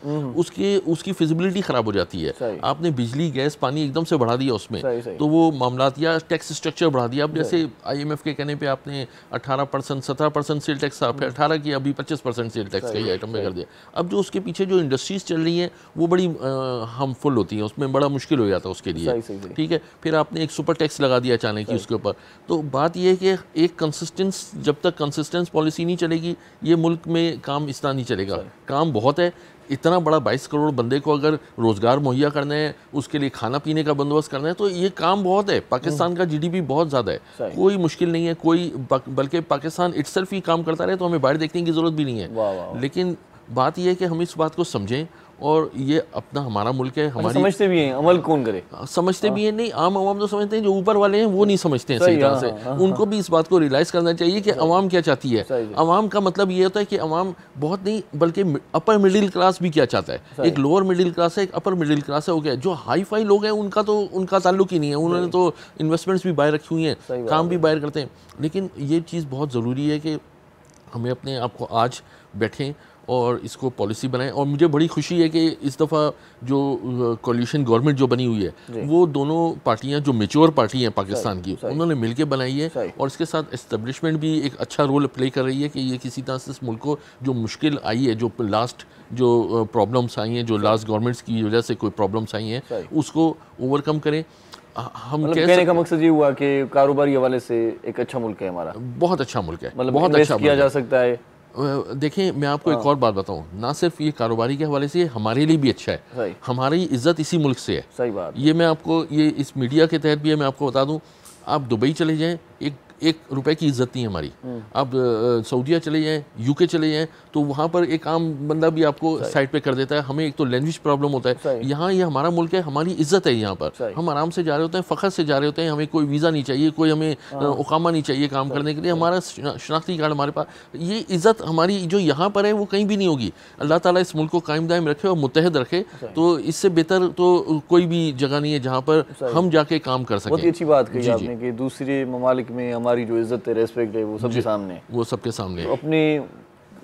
उसकी फिजिबिलिटी ख़राब हो जाती है। आपने बिजली गैस पानी एकदम से बढ़ा दिया उसमें, तो वो मामलात, या टैक्स स्ट्रक्चर बढ़ा दिया। अब जैसे IMF के कहने पे आपने 18% 17% सेल टैक्स था, फिर 18 की, अभी 25% सेल टैक्स का आइटम में कर दिया। अब जो उसके पीछे जो इंडस्ट्रीज़ चल रही हैं वो बड़ी हार्मफुल होती हैं, उसमें बड़ा मुश्किल हो जाता है उसके लिए, ठीक है। फिर आपने एक सुपर टैक्स लगा दिया अचानक ही उसके ऊपर। तो बात ये है कि एक कंसिस्टेंस, जब तक कंसिस्टेंस पॉलिसी नहीं चलेगी ये मुल्क में काम इस तरह नहीं चलेगा। काम बहुत है, इतना बड़ा 22 करोड़ बंदे को अगर रोज़गार मुहैया करना है, उसके लिए खाना पीने का बंदोबस्त करना है, तो ये काम बहुत है। पाकिस्तान का जीडीपी बहुत ज़्यादा है, कोई मुश्किल नहीं है, कोई बल्कि पाकिस्तान इटसेल्फ ही काम करता रहे तो हमें बाहर देखने की ज़रूरत भी नहीं है। लेकिन बात यह है कि हम इस बात को समझें और ये अपना हमारा मुल्क है, हमारी समझते भी हैं, अमल कौन करे? समझते भी हैं नहीं, आम आवाम तो समझते हैं, जो ऊपर वाले हैं वो नहीं समझते हैं सही तरह से। उनको भी इस बात को रियलाइज़ करना चाहिए कि अवाम क्या चाहती है। अवाम का मतलब ये होता है कि अवाम बहुत नहीं बल्कि अपर मिडिल क्लास भी क्या चाहता है। एक लोअर मिडिल क्लास है, एक अपर मिडिल क्लास है, हो गया। जो हाई फाई लोग हैं उनका ताल्लुक ही नहीं है, उन्होंने तो इन्वेस्टमेंट्स भी बाहर रखी हुई हैं, काम भी बाहर करते हैं। लेकिन ये चीज़ बहुत ज़रूरी है कि हमें अपने आप को आज बैठें और इसको पॉलिसी बनाएं। और मुझे बड़ी खुशी है कि इस दफ़ा जो कोलिशन गवर्नमेंट जो बनी हुई है वो दोनों पार्टियां जो मेच्योर पार्टी हैं पाकिस्तान की, उन्होंने मिलकर बनाई है और इसके साथ एस्टेब्लिशमेंट भी एक अच्छा रोल प्ले कर रही है कि ये किसी तरह से इस मुल्क को जो मुश्किल आई है, जो लास्ट जो प्रॉब्लम्स आई हैं, जो लास्ट गवर्नमेंट्स की वजह से कोई प्रॉब्लम्स आई हैं, उसको ओवरकम करें। हम कहने का मकसद ये हुआ कि कारोबारी हवाले से एक अच्छा मुल्क है हमारा, बहुत अच्छा मुल्क है, मतलब बहुत अच्छा किया जा सकता है। देखें मैं आपको एक और बात बताऊं, ना सिर्फ ये कारोबारी के हवाले से हमारे लिए भी अच्छा है, हमारी इज्जत इसी मुल्क से है। सही बात। ये मैं आपको ये इस मीडिया के तहत भी है, मैं आपको बता दूं, आप दुबई चले जाएं, एक रुपए की इज्जत नहीं हमारी। आप सऊदीया चले जाएं, यूके चले जाएं, तो वहाँ पर एक आम बंदा भी आपको साइड पे कर देता है। हमें एक तो लैंग्वेज प्रॉब्लम होता है, यहाँ ये हमारा मुल्क है, हमारी इज्जत है यहाँ पर, हम आराम से जा रहे होते हैं, फ़ख्र से जा रहे होते हैं, हमें कोई वीज़ा नहीं चाहिए, कोई हमें उकामा नहीं चाहिए काम करने के लिए, हमारा शनाख्ती कार्ड हमारे पास। ये इज़्ज़त हमारी जो यहाँ पर है वो कहीं भी नहीं होगी। अल्लाह ताला इस मुल्क को कायम दायम रखे और मुत्तहद रखे, तो इससे बेहतर तो कोई भी जगह नहीं है जहाँ पर हम जाके काम कर सकें। बहुत ही अच्छी बात कही आपने कि दूसरे ममालिक में हमारी जो इज्जत है, रेस्पेक्ट है, वो सबके सामने, वो सबके सामने। अपने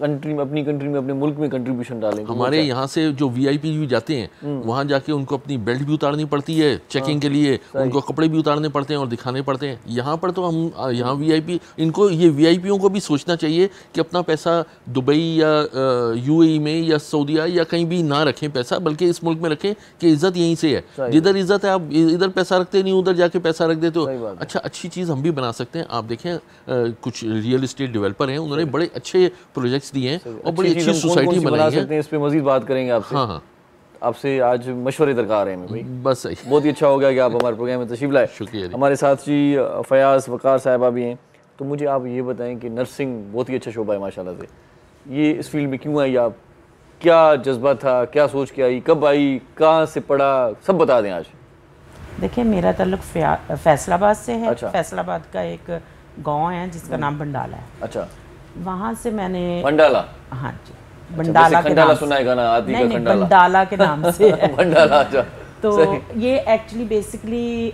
कंट्री में, अपनी कंट्री में, अपने मुल्क में कंट्रीब्यूशन डालें। हमारे यहाँ से जो वीआईपी भी जाते हैं वहाँ जाके उनको अपनी बेल्ट भी उतारनी पड़ती है चेकिंग के लिए, उनको कपड़े भी उतारने पड़ते हैं और दिखाने पड़ते हैं। यहाँ पर तो हम यहाँ वीआईपी, इनको ये वीआईपीओं को भी सोचना चाहिए कि अपना पैसा दुबई या यूएई में या सऊदीया या कहीं भी ना रखें पैसा, बल्कि इस मुल्क में रखें कि इज्जत यहीं से है। जिधर इज्जत है आप इधर पैसा रखते नहीं, उधर जाके पैसा रख देते हो। अच्छा, अच्छी चीज़ हम भी बना सकते हैं। आप देखें कुछ रियल इस्टेट डेवलपर हैं, उन्होंने बड़े अच्छे प्रोजेक्ट्स दिए हैं और बड़ी अच्छी सोसाइटी बनाई है। इस पे मजीद बात करेंगे आपसे। हाँ, आपसे आज मशवरे दरकार है हमें भाई। बस सही, बहुत ही अच्छा हो गया कि आप हमारे प्रोग्राम में तशरीफ लाए। शुक्रिया। हमारे साथ जी फयाज वकार साहिबा भी हैं। तो मुझे आप ये बताएं कि नर्सिंग बहुत ही अच्छा शोबा है माशाल्लाह से, ये इस फील्ड में क्यों आई आप, क्या जज्बा था, क्या सोच के आई, कब आई, कहाँ से पढ़ा, सब बता दें आज। देखिए मेरा ताल्लुक फैसलाबाद से है। अच्छा। फैसलाबाद का एक गांव है जिसका नाम बंडाला है। अच्छा, वहाँ से मैंने बंडाला, हाँ जी, बंडाला के नाम सुना है गाना, आदि का नहीं, खंडाला। बंडाला के नाम से है। बंडाला, अच्छा। तो ये एक्चुअली बेसिकली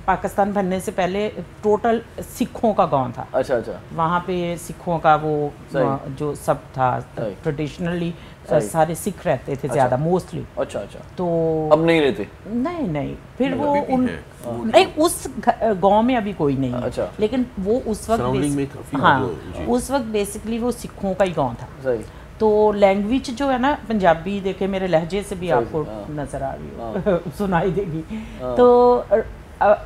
पाकिस्तान बनने से पहले टोटल सिखों का गांव था। अच्छा अच्छा। वहाँ पे सिखों का वो जो सब था, ट्रेडिशनली सारे सिख रहते थे ज़्यादा, मोस्टली। अच्छा अच्छा। तो अब नहीं रहते? नहीं, फिर वो नहीं, उस गांव में अभी कोई नहीं है। अच्छा। लेकिन वो उस वक्त हाँ, उस वक्त बेसिकली वो सिखों का ही गांव था। सही। तो लैंग्वेज जो है ना पंजाबी, देखे मेरे लहजे से भी आपको नजर आ रही हो सुनाई देगी। तो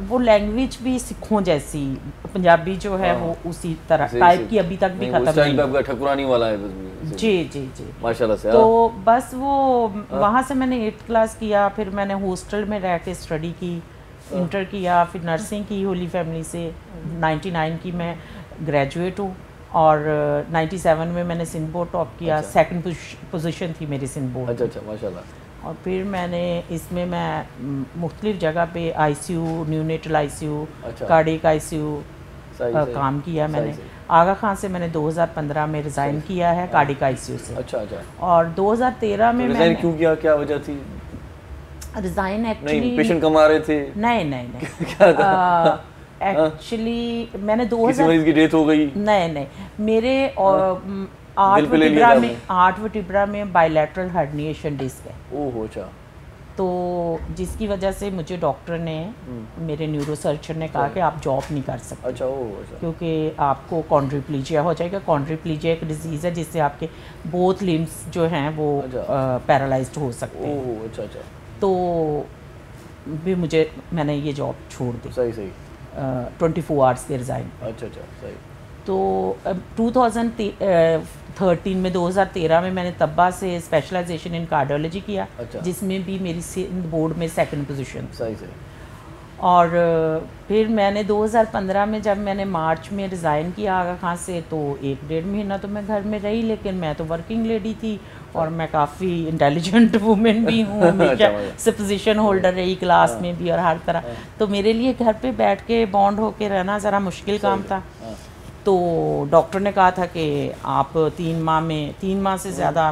वो लैंग्वेज भी सिखों जैसी, पंजाबी जो है वो उसी तरह टाइप की अभी तक भी खत्म नहीं। ठकुरानी वाला है जी जी जी, माशाल्लाह से। तो बस वो वहाँ से मैंने 8th क्लास किया, फिर मैंने हॉस्टल में रह के स्टडी की, इंटर किया, फिर नर्सिंग की होली फैमिली से। 99 की मैं ग्रेजुएट हूँ और 97 में मैंने सिंध बोर्ड टॉप किया। सेकंड पोजीशन थी मेरी सिंध बोर्ड। अच्छा अच्छा, माशाल्लाह। और फिर मैंने इसमें मैं मुख्तलिफ जगह पे ICU, neonatal ICU, cardiac ICU काम किया मैंने। आगा खान से मैंने 2015 में रिज़ाइन किया है कार्डियक आईसीयू से। अच्छा अच्छा। और 2013 में मैंने क्यों किया, क्या वजह थी? रिज़ाइन एक्चुअली नहीं, पेशेंट कम आ रहे थे? नहीं क्या था? एक्चुअली मैंने 2000 किसी मरीज की डेथ हो गई? नहीं, मेरे 8 वर्टिब्रा में बायलैटरल हर्निएशन डिस्क है। ओह अच्छा। तो जिसकी वजह से मुझे डॉक्टर ने, मेरे न्यूरोसर्जन ने कहा कि आप जॉब नहीं कर सकते। अच्छा, अच्छा। क्योंकि आपको कॉन्ड्रिप्लीजिया हो जाएगा। कॉन्ड्रिप्लीजिया एक डिजीज़ है जिससे आपके बोथ लिम्स जो हैं वो पैरालाइज्ड हो सकते हैं। अच्छा अच्छा। तो भी मैंने ये जॉब छोड़ दी। सही सही। 24 आवर्स के रिज़ाइन। अच्छा अच्छा, सही। तो 2013 में 2013 में मैंने तब्बा से स्पेशलाइजेशन इन कार्डियोलॉजी किया। अच्छा। जिसमें भी मेरी सिंध बोर्ड में 2nd पोजीशन। सही सही। और फिर मैंने 2015 में जब मैंने मार्च में रिज़ाइन किया आगा खां से, तो 1-1.5 महीना तो मैं घर में रही, लेकिन मैं तो वर्किंग लेडी थी और मैं काफ़ी इंटेलिजेंट वुमेन भी हूँ, हमेशा से पोजीशन होल्डर रही क्लास में भी और हर तरह। तो मेरे लिए घर पे बैठ के बॉन्ड होके रहना ज़रा मुश्किल काम था। तो डॉक्टर ने कहा था कि आप 3 माह से ज़्यादा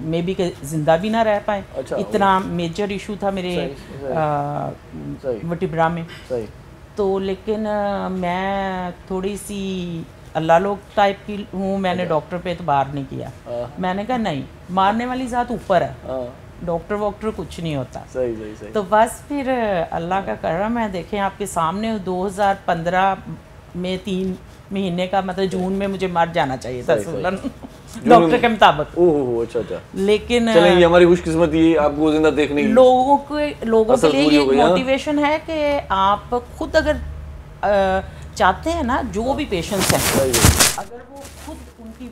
मे बी के ज़िंदा भी ना रह पाए। अच्छा, इतना मेजर इशू था मेरे वर्टिब्रा में। सही। तो लेकिन मैं थोड़ी सी अल्लाह लोग टाइप की हूँ, मैंने डॉक्टर पे एतबार नहीं किया। मैंने कहा नहीं, मारने वाली ज़ात ऊपर है, डॉक्टर वॉक्टर कुछ नहीं होता। सही सही सही। तो बस फिर अल्लाह का करम है। देखें आपके सामने 2015 में 3 महीने का मतलब जून में मुझे मर जाना चाहिए था डॉक्टर के मुताबिक। ओह अच्छा अच्छा। लेकिन चलें, ये हमारी खुशकिस्मती है आपको जिंदा देखने की। लोगों के लिए ये मोटिवेशन है कि आप खुद अगर चाहते हैं ना, जो भी पेशेंट्स हैं, अगर वो खुद उनकी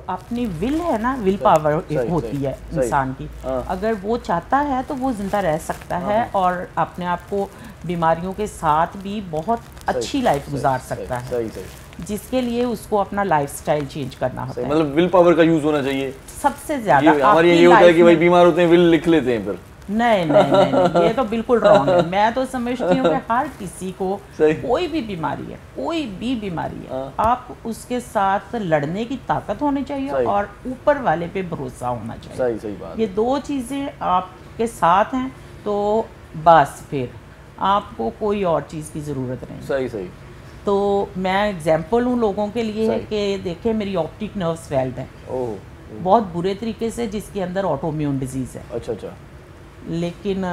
अपनी विल है ना, विल पावर होती है इंसान की, अगर वो चाहता है तो वो जिंदा रह सकता है और अपने आप को बीमारियों के साथ भी बहुत अच्छी लाइफ गुजार सकता है। सही सही। जिसके लिए उसको अपना लाइफस्टाइल चेंज करना होता है। मतलब विल पावर का यूज होना चाहिए सबसे ज्यादा। हमारे ये होता है कि भाई बीमार होते हैं विल लिख लेते हैं, फिर नहीं नहीं नहीं, नहीं ये तो बिल्कुल रॉन्ग है। मैं तो समझती हूँ कि हर किसी को कोई भी बीमारी है, कोई भी बीमारी है, आप उसके साथ लड़ने की ताकत होनी चाहिए और ऊपर वाले पे भरोसा होना चाहिए। सही सही बात। ये 2 चीज़ें आपके साथ हैं तो बस फिर आपको कोई और चीज़ की ज़रूरत नहीं। सही सही। तो मैं एग्जाम्पल हूँ लोगों के लिए है कि देखें मेरी ऑप्टिक नर्व स्वेल्ड है बहुत बुरे तरीके से, जिसके अंदर ऑटोम्यून डिजीज़ है। अच्छा अच्छा। लेकिन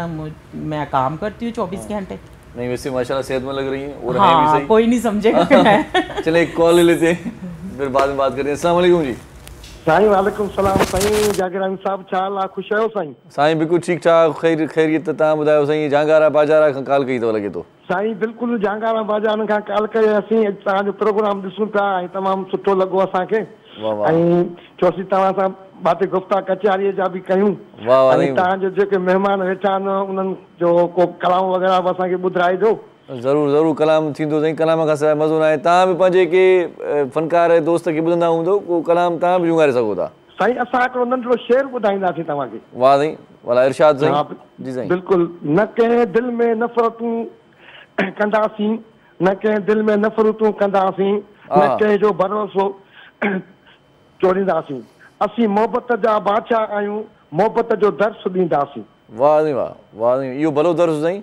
मैं काम करती हूँ 24 घंटे। नहीं वैसे माशाल्लाह सेहतमंद लग रही हैं और हाँ, हैं भी सही। कोई नहीं समझेगा कि मैं चले एक कॉल ले लेते हैं, फिर बाद में बात करते हैं। अस्सलाम वालेकुम जी। साईं वालेकुम सलाम। साईं जागीरानी साहब छा हाल आहे? ख़ुशि आहियो साईं? साईं बिल्कुलु ठीकु ठाक, खैरियत। तव्हां ॿुधायो साईं, जांगारा बाजारा खां कॉल कई अथव लॻे थो। साईं बिल्कुलु जांगारा बाजार खां कॉल कई। असीं तव्हांजो प्रोग्राम ॾिसूं पिया ऐं तमामु सुठो लॻो असांखे। ऐं चोसी तव्हां सां बात गुफ़्ता कचहरीअ जा बि कयूं। ऐं तव्हांजो जेके महिमान वेठा आहिनि उन्हनि जो को कलाम वग़ैरह बि असांखे ॿुधाइजो। ज़रूरु ज़रूरु, कलाम थींदो साईं। कलाम खां सवाइ मज़ो न आहे। तव्हां बि पंहिंजे के फ़नकार दोस्त खे ॿुधंदा हूंदो, को कलाम तव्हां बि जुंगारे सघो था। साईं असां हिकिड़ो नंढिड़ो शेर ॿुधाईंदासीं तव्हांखे। वाह साईं, वाला इरशाद साईं। जी साईं। बिल्कुलु। न कंहिं दिलि में नफ़रतूं कंदासीं, न कंहिं दिलि में नफ़रतूं कंदासीं, न कंहिंजो भरोसो तोड़ींदासीं। असीं मोहबत जा बादशाह आहियूं, मोहबत जो दर्स ॾींदासीं। वाह साईं वाह, वाह साईं। इहो भलो दर्स साईं,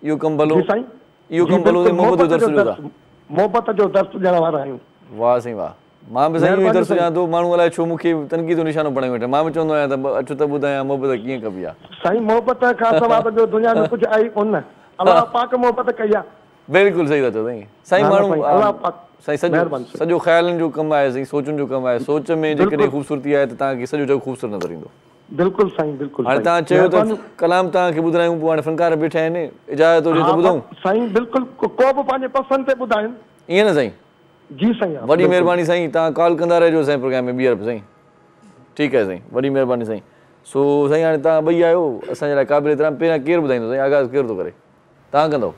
इहो कमु भलो। साईं इहो कमु भलो, मोहबत जो दर्स ॾियो था। मोहबत जो दर्स ॾियण वारा आहियूं। वाह साईं वाह। मां बि साईं इहो दर्स ॾियां थो। माण्हू अलाए छो मूंखे तनक़ीद जो निशानो बणाए वेठा। मां बि चवंदो आहियां त अचो त ॿुधायां मोहबत कीअं कबी आहे। साईं मोहबत खां सवाइ त दुनिया में कुझु आहे कोन। अलाह पाक मोहबत कई आहे। बिल्कुलु सही था चओ साईं। साईं माण्हू साईं सॼो ख़्यालनि जो कमु आहे साईं, सोचुनि जो कमु आहे। सोच में जेकॾहिं ख़ूबसूरती आहे त तव्हांखे सॼो जॻह ख़ूबसूरत नज़र ईंदो। बिल्कुलु साईं बिल्कुलु। हाणे तव्हां चयो त कलाम तव्हांखे ॿुधायूं, पोइ हाणे फ़नकार वेठा आहिनि, इजाज़त हुजे त ॿुधूं। साईं बिल्कुलु, को बि पंहिंजे पसंदि ते ॿुधाइनि। ईअं न साईं? जी साईं। वॾी महिरबानी साईं। तव्हां कॉल कंदा रहिजो असांजे प्रोग्राम में ॿीहर बि साईं। ठीकु आहे साईं, वॾी महिरबानी साईं। सो साईं हाणे तव्हां ॿई आहियो असांजे लाइ क़ाबिल एतिराम। पहिरियां केरु ॿुधाईंदो साईं? आगाज़ केरु थो करे? तव्हां कंदव?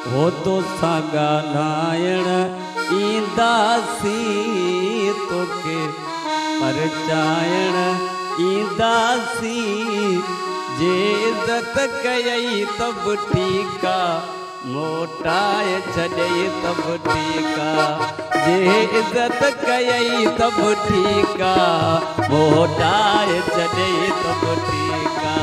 हो तो सागा नायण ईंदासी तोके परचायण ईंदासी। जे इज़त कयई तब ठीका, मोटाए छॾई तब ठीका। जे इज़त कयई तब ठीका, मोटाए छॾई तब ठीका।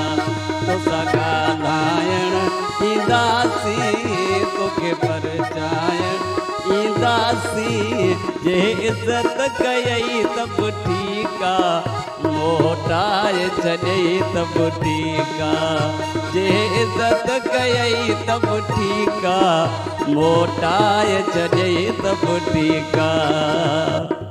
जे इज़त कयई त बि ठीकु आहे मोटाए छॾई त बि ठीकु आहे जे इज़त कयई त बि ठीकु आहे मोटाए छॾई त बि ठीकु आहे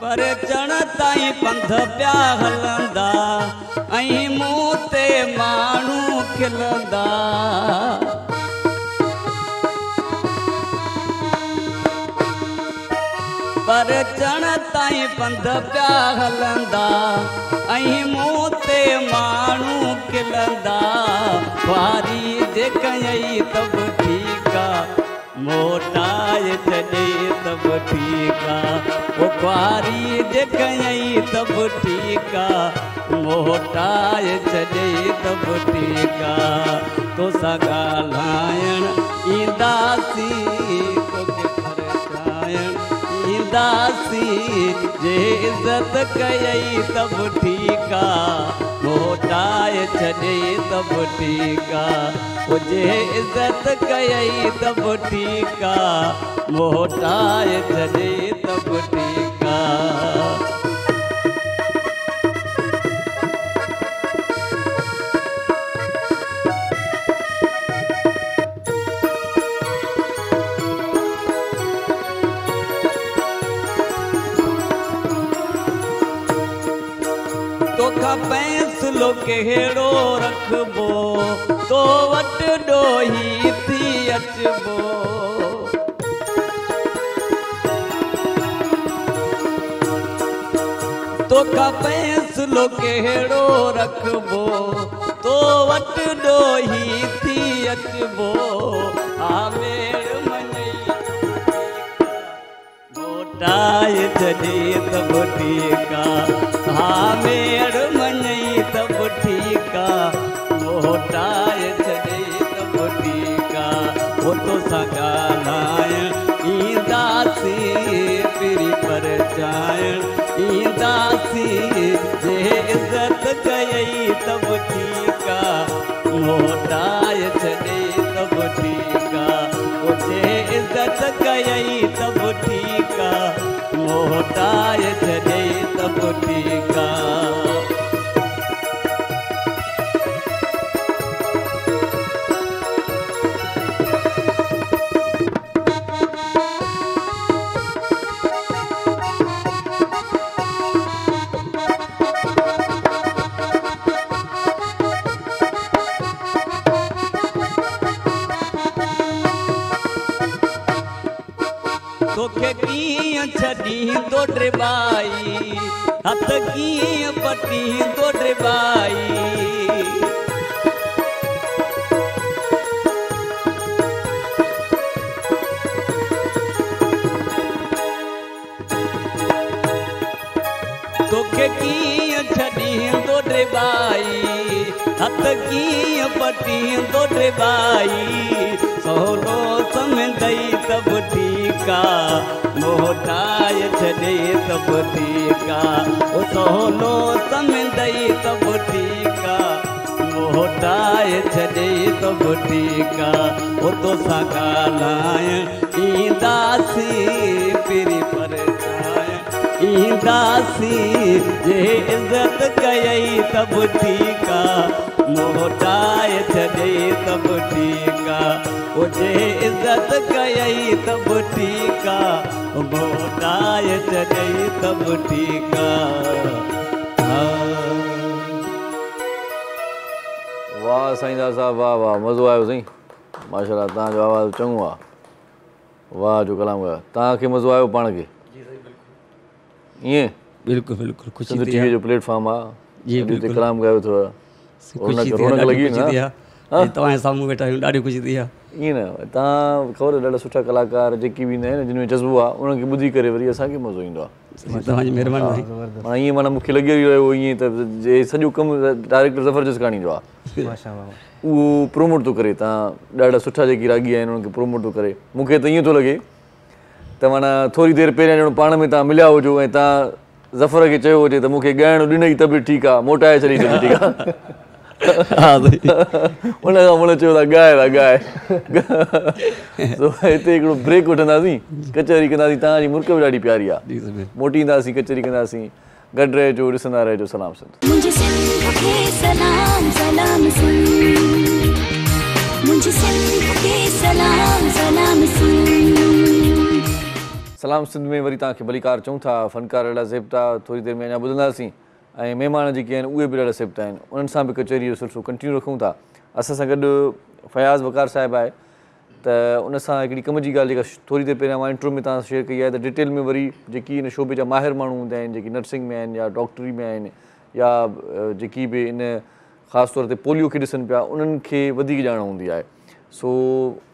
पर चण ताईं पंध पिया हलंदा ऐं मूं ते माण्हू खिलंदा पर चण ताईं पंध पिया हलंदा ऐं मूं ते माण्हू खिलंदा वारी जे कयई त बि ठीकु आहे मोटाए छॾई त बि ठीकु आहे ओ कुआरी जे कयई त बि ठीकु आहे मोटाए छॾई त बि ठीकु आहे तोसां ॻाल्हाइण ईंदासीं तोखे परचाइण ईंदासीं जे इज़त कयई त बि ठीकु आहे मोटाए छॾई त बि ठीकु आहे ओ जे इज़त कयई त बि ठीकु आहे मोटाए छॾई त बि ठीकु आहे तोखां फ़ैसिलो कहिड़ो रखबो तो वटि ॾोही थी अचबो तोखां फ़ैसिलो कहिड़ो रखबो तो वटि ॾोही थी अचबो आमेर मञई मोटाए छॾई त बि ठीकु आहे आमेर मञई त बि ठीकु आहे मोटाए छॾई त बि ठीकु आहे ओ तोसां ॻाल्हाइण ईंदासीं पिरी परचाइण ईंदासीं जे इज़त कयई त बि ठीकु आहे मोटाए छॾई त बि ठीकु आहे ओ जे इज़त कयई त बि ठीकु आहे मोटाए छॾई त बि ठीकु आहे तोखे कीअं छॾींदो ड्रिबाई हथ कीअं पटींदो ड्रिबाई तोखे कीअं छॾींदो ड्रिबाई हथ कीअं पटींदो ड्रिबाई सहुलो सम्झंदई त बि ठीकु आहे मोटाए छॾई त बि ठीकु आहे ओ सहुलो सम्झंदई त बि ठीकु आहे मोटाए छॾई त बि ठीकु आहे ओ तोसां ॻाल्हाइण ईंदासीं पिरी परचाइण ईंदासीं जे इज़त कयई त बि ठीकु आहे मोटाए छॾई त बि ठीकु आहे ओ जे इज़त कयई त बि ठीकु आहे मोटाए छॾई त बि ठीकु आहे वाह साईं दादा साहब वाह वाह मज़ो आयो साईं माशाल्लाह तव्हांजो आवाज़ु चङो आहे वाह जो कलाम ॻायो तव्हांखे मज़ो आयो पाण खे ईअं बिल्कुलु बिल्कुलु ख़ुशी सिंध टीवी जो प्लेटफॉर्म आहे जी बिल्कुलु कलाम ॻायो अथव ख़ुशी थी रौनक लॻी थी आहे तव्हांजे साम्हूं वेठा आहियूं ॾाढी ख़ुशी थी आहे ईअं न तव्हां ख़बर ॾाढा सुठा कलाकार जेके बि ईंदा आहिनि जिन में जज़्बो आहे उन्हनि खे ॿुधी करे वरी असांखे मज़ो ईंदो आहे तव्हांजी महिरबानी माना ईअं माना मूंखे लॻी रहियो ईअं त जे सॼो कमु डायरेक्टर ज़फर जसकानी जो आहे, उहो प्रोमोट थो करे, तव्हां ॾाढा सुठा जेकी रागी आहिनि उन्हनि खे प्रोमोट थो करे। मूंखे त ईअं थो लॻे त माना थोरी देरि पहिरियां ॼणो पाण में तव्हां मिलिया हुजो ऐं तव्हां ज़फर खे चयो हुजे त मूंखे ॻाइणु ॾिनई त बि ठीकु आहे, मोटाए छॾी त बि ठीकु आहे। उन खां पोइ चयो था ॻाए हिते हिकिड़ो ब्रेक वठंदासीं, कचहरी कंदासीं। तव्हांजी मुल्क बि ॾाढी प्यारी आहे, मोटींदासीं, कचहरी कंदासीं। गॾु रहिजो, ॾिसंदा रहिजो सलाम सिंध। सलाम सिंध में वरी तव्हांखे भलीकार चऊं था। फ़नकार ॾाढा ज़ेबता, थोरी देरि में अञा ॿुधंदासीं ऐं महिमान जेके आहिनि उहे बि ॾाढा ज़ेबता आहिनि, उन्हनि सां बि कचहरी जो सिलसिलो कंटिन्यू रखूं था। असां सां गॾु फयाज़ वकार साहिबु आहे, त उन सां हिकिड़ी कम जी ॻाल्हि जेका थोरी देरि पहिरियां मां इंट्रो में तव्हां शेयर कई आहे, त डिटेल में वरी जेकी इन शोबे जा माहिर माण्हू हूंदा आहिनि, जेकी नर्सिंग में आहिनि या डॉक्टरी में आहिनि या जेकी बि इन ख़ासि तौर ते पोलियो खे ॾिसनि पिया, उन्हनि खे वधीक ॼाण हूंदी आहे। सो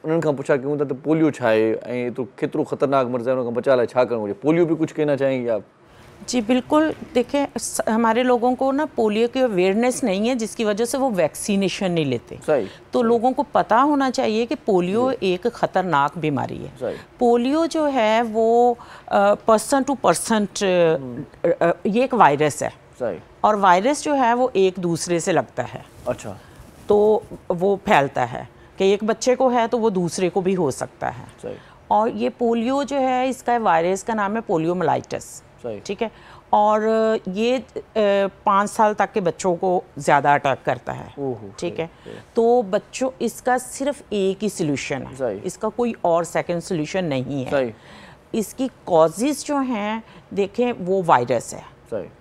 उन्हनि खां पुछा कयूं था त पोलियो छा आहे ऐं एतिरो केतिरो ख़तरनाक मर्ज़ आहे, उन खां बचाव लाइ छा करणु घुरिजे। पोलियो बि कुछ कहना चाहेंगे आप? जी बिल्कुल, देखिए हमारे लोगों को ना पोलियो की अवेयरनेस नहीं है, जिसकी वजह से वो वैक्सीनेशन नहीं लेते। सही। तो लोगों को पता होना चाहिए कि पोलियो एक ख़तरनाक बीमारी है। सही। पोलियो जो है वो पर्सन टू पर्सन ये एक वायरस है। सही। और वायरस जो है वो एक दूसरे से लगता है। अच्छा। तो वो फैलता है कि एक बच्चे को है तो वो दूसरे को भी हो सकता है। सही। और ये पोलियो जो है, इसका वायरस का नाम है पोलियोमाइलाइटिस। ठीक है। और ये 5 साल तक के बच्चों को ज़्यादा अटैक करता है। ठीक है। तो बच्चों, इसका सिर्फ एक ही सोल्यूशन है, इसका कोई और सेकंड सोल्यूशन नहीं है। इसकी कॉजेज़ जो हैं देखें, वो वायरस है।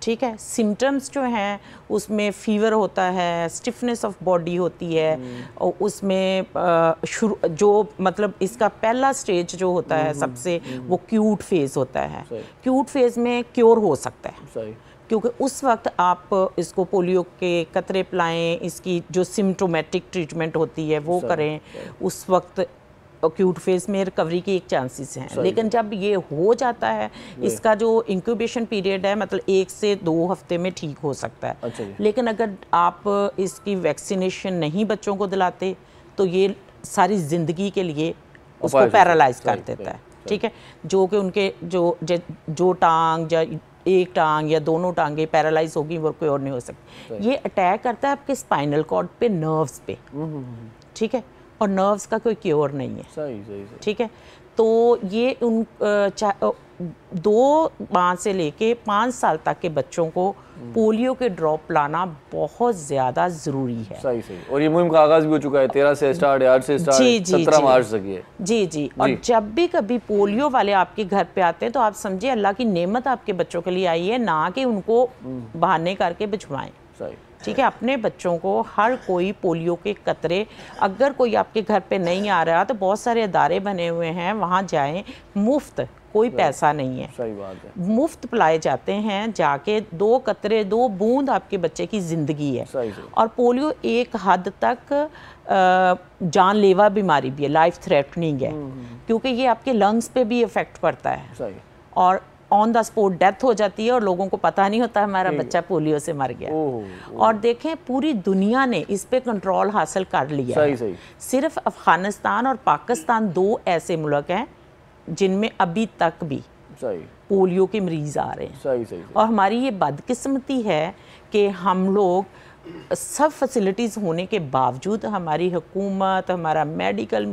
ठीक है। सिम्टम्स जो हैं उसमें फीवर होता है, स्टिफनेस ऑफ बॉडी होती है, और उसमें जो मतलब इसका पहला स्टेज जो होता है सबसे, वो क्यूट फेज़ होता है। क्यूट फेज़ में क्योर हो सकता है, क्योंकि उस वक्त आप इसको पोलियो के कतरे पिलाएं, इसकी जो सिम्टोमेटिक ट्रीटमेंट होती है वो करें, उस वक्त एक्यूट फेज में रिकवरी की एक चांसेस हैं। लेकिन जब ये हो जाता है, इसका जो इंक्यूबेशन पीरियड है, मतलब 1 से 2 हफ्ते में ठीक हो सकता है। अच्छा। लेकिन अगर आप इसकी वैक्सीनेशन नहीं बच्चों को दिलाते तो ये सारी ज़िंदगी के लिए उसको पैरालाइज कर देता है। ठीक है। जो कि उनके जो टांग या एक टांग या दोनों टांगें पैरालाइज होगी, वो कोई और नहीं हो सकती। ये अटैक करता है आपके स्पाइनल कॉर्ड पे, नर्व्स पे। ठीक है। और नर्व्स का कोई क्योर नहीं है। सही। ठीक है। तो ये 2 माह से लेके 5 साल तक के बच्चों को पोलियो के ड्रॉप लाना बहुत ज़्यादा ज़रूरी है। सही। और ये मुहिम का आगाज़ भी हो चुका है, 13 से स्टार्ट है, 8 से स्टार्ट है, 17 मार्च तक है। जी। और जब भी कभी पोलियो वाले आपके घर पे आते हैं तो आप समझिए अल्लाह की नेमत आपके बच्चों के लिए आई है, ना कि उनको बहाने करके भिजवाएं। सही। ठीक है। अपने बच्चों को हर कोई पोलियो के कतरे, अगर कोई आपके घर पे नहीं आ रहा तो बहुत सारे अदारे बने हुए हैं, वहाँ जाएं, मुफ्त, कोई पैसा नहीं है। सही बात है। मुफ्त पिलाए जाते हैं, जाके 2 कतरे 2 बूंद आपके बच्चे की ज़िंदगी है। सही। और पोलियो एक हद तक जानलेवा बीमारी भी है, लाइफ थ्रेटनिंग है, क्योंकि ये आपके लंग्स पे भी इफ़ेक्ट पड़ता है। सही। और ऑन द स्पॉट डेथ हो जाती है और लोगों को पता नहीं होता हमारा बच्चा पोलियो से मर गया। और देखें, पूरी दुनिया ने इस पे कंट्रोल हासिल कर लिया है। सिर्फ अफगानिस्तान और पाकिस्तान 2 ऐसे मुल्क हैं जिनमें अभी तक भी पोलियो के मरीज आ रहे हैं। सही। और हमारी ये बदकिस्मती है कि हम लोग सब फैसिलिटीज़ होने के बावजूद, हमारी हुकूमत, हमारा मेडिकल,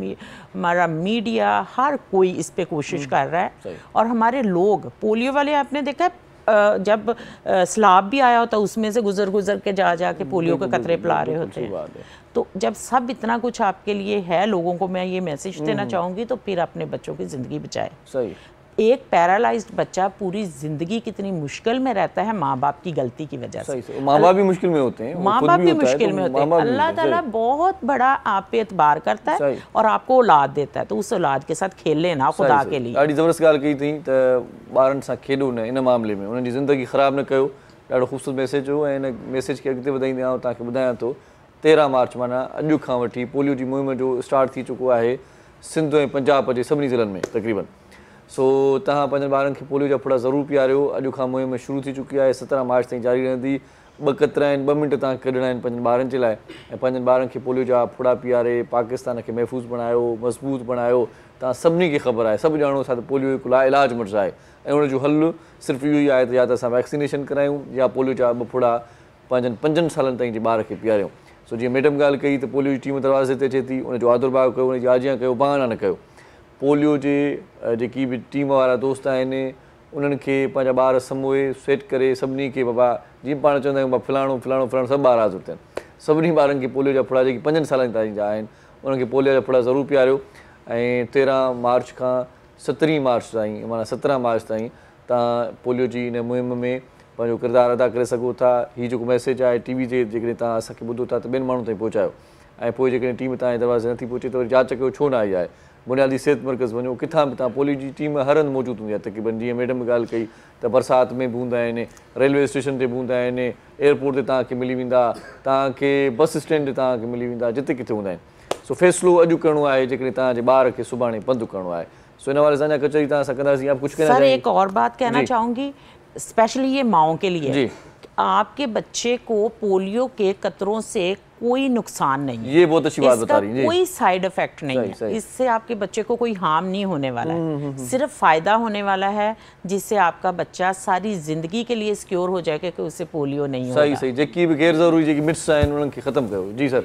हमारा मीडिया, हर कोई इस पे कोशिश कर रहा है। और हमारे लोग, पोलियो वाले आपने देखा है, जब सैलाब भी आया होता उसमें से गुजर के जा के पोलियो के कतरे पिला रहे होते हैं। तो जब सब इतना कुछ आपके लिए है, लोगों को मैं ये मैसेज देना चाहूँगी, तो फिर अपने बच्चों की ज़िंदगी बचाए। सही। एक पैरालाइज्ड बच्चा पूरी जिंदगी कितनी मुश्किल में रहता है माँ बाप की गलती की वजह से। माँ बाप भी मुश्किल में होते हैं, माँ बाप भी मुश्किल में होते हैं। अल्लाह ताला बहुत बड़ा आप पे एतबार करता है और आपको औलाद देता है, तो उस औलाद के साथ खेले ना खुदा के लिए। ॾाढी ज़बरदस्त ॻाल्हि कई अथई त ॿारनि सां खेॾो न, इन मामले में उन्हनि जी ज़िंदगी ख़राब न कयो। ॾाढो ख़ूबसूरत मैसेज हो ऐं इन मैसेज खे अॻिते वधाईंदे आउं तव्हांखे ॿुधायां थो, 13 मार्च माना अॼु खां वठी पोलियो जी मुहिम जो स्टार्ट थी चुको आहे सिंध ऐं पंजाब जे सभिनी ज़िलनि में तक़रीबन। सो तव्हां पंहिंजनि ॿारनि खे पोलियो जा फुड़ा ज़रूरु पीआरियो। अॼु खां मुहिम शुरू थी चुकी आहे, 17 मार्च ताईं जारी रहंदी। 2 क़तरा आहिनि, 2 मिंट तव्हां कढणा आहिनि पंहिंजनि ॿारनि जे लाइ ऐं पंहिंजनि ॿारनि खे पोलियो जा फुड़ा पीआरे पाकिस्तान खे महफ़ूज़ बणायो, मज़बूत बणायो। तव्हां सभिनी खे ख़बर आहे, सभु ॼाणो था त पोलियो हिकु लाइलाज मर्ज़ आहे ऐं उनजो हल सिर्फ़ु इहो ई आहे त या त असां वैक्सीनेशन करायूं या पोलियो जा 2 फुड़ा पंहिंजनि 5 सालनि ताईं जे ॿार खे पीआरियूं। सो जीअं मैडम ॻाल्हि कई त पोलियो जी टीम दरवाज़े ते अचे थी, उनजो आदुरभाव कयो, उनजी आजियां कयो, बहाना न कयो। पोलियो जे जेकी बि टीम वारा दोस्त आहिनि उन्हनि खे पंहिंजा ॿार समूहे सेट करे सभिनी खे बाबा जीअं पाण चवंदा आहियूं फलाणो फलाणो फलाणो सभु ॿार हाज़िर थियनि। सभिनी ॿारनि खे पोलियो जा फुड़ा जेके 5 सालनि ताईं जा आहिनि उन्हनि खे पोलियो जा फुड़ा ज़रूरु पीआरियो ऐं 13 मार्च खां 17 मार्च ताईं माना 17 मार्च ताईं तव्हां पोलियो जी इन मुहिम में पंहिंजो किरदारु अदा करे सघो था। हीउ जेको मैसेज आहे टीवी ते जेकॾहिं तव्हां असांखे ॿुधो था त ॿियनि माण्हुनि ताईं पहुचायो ऐं पोइ जेकॾहिं टीम तव्हांजे दरवाज़े नथी पहुचे त वरी जांच कयो छो न आई आहे। बुनियादी सिहत मर्कज़ वञो, किथां बि तव्हां पोलियो जी टीम हर हंधि मौजूदु हूंदी आहे तक़रीबन। जीअं मैडम ॻाल्हि कई त बरसाति में बि हूंदा आहिनि, रेलवे स्टेशन ते बि हूंदा आहिनि, एयरपोर्ट ते तव्हांखे मिली वेंदा, तव्हांखे बस स्टैंड ते तव्हांखे मिली वेंदा, जिते किथे हूंदा आहिनि। सो फ़ैसिलो अॼु करिणो आहे जेकॾहिं तव्हांजे ॿार खे सुभाणे बंदि करिणो आहे। सो इन वारे असांजा कचहरी तव्हां सां कंदासीं। आप कुछ कहना सर चाहेंगे? एक और बात कहना चाहूँगी, स्पेशली ये माओं के लिए जी। आपके बच्चे को पोलियो के कतरों से कोई नुकसान नहीं है, ये बहुत अच्छी बात बता रही हैं। कोई साइड इफेक्ट नहीं सही, है, सही। इससे आपके बच्चे को कोई हार्म नहीं होने वाला है, सिर्फ फायदा होने वाला है जिससे आपका बच्चा सारी जिंदगी के लिए सिक्योर हो जाएगा कि उसे पोलियो नहीं होगा। सही सही जेकी भी गैर ज़रूरी जेकी मिथ्स आहिनि उन्हनि खे ख़त्म कयो। जी सर,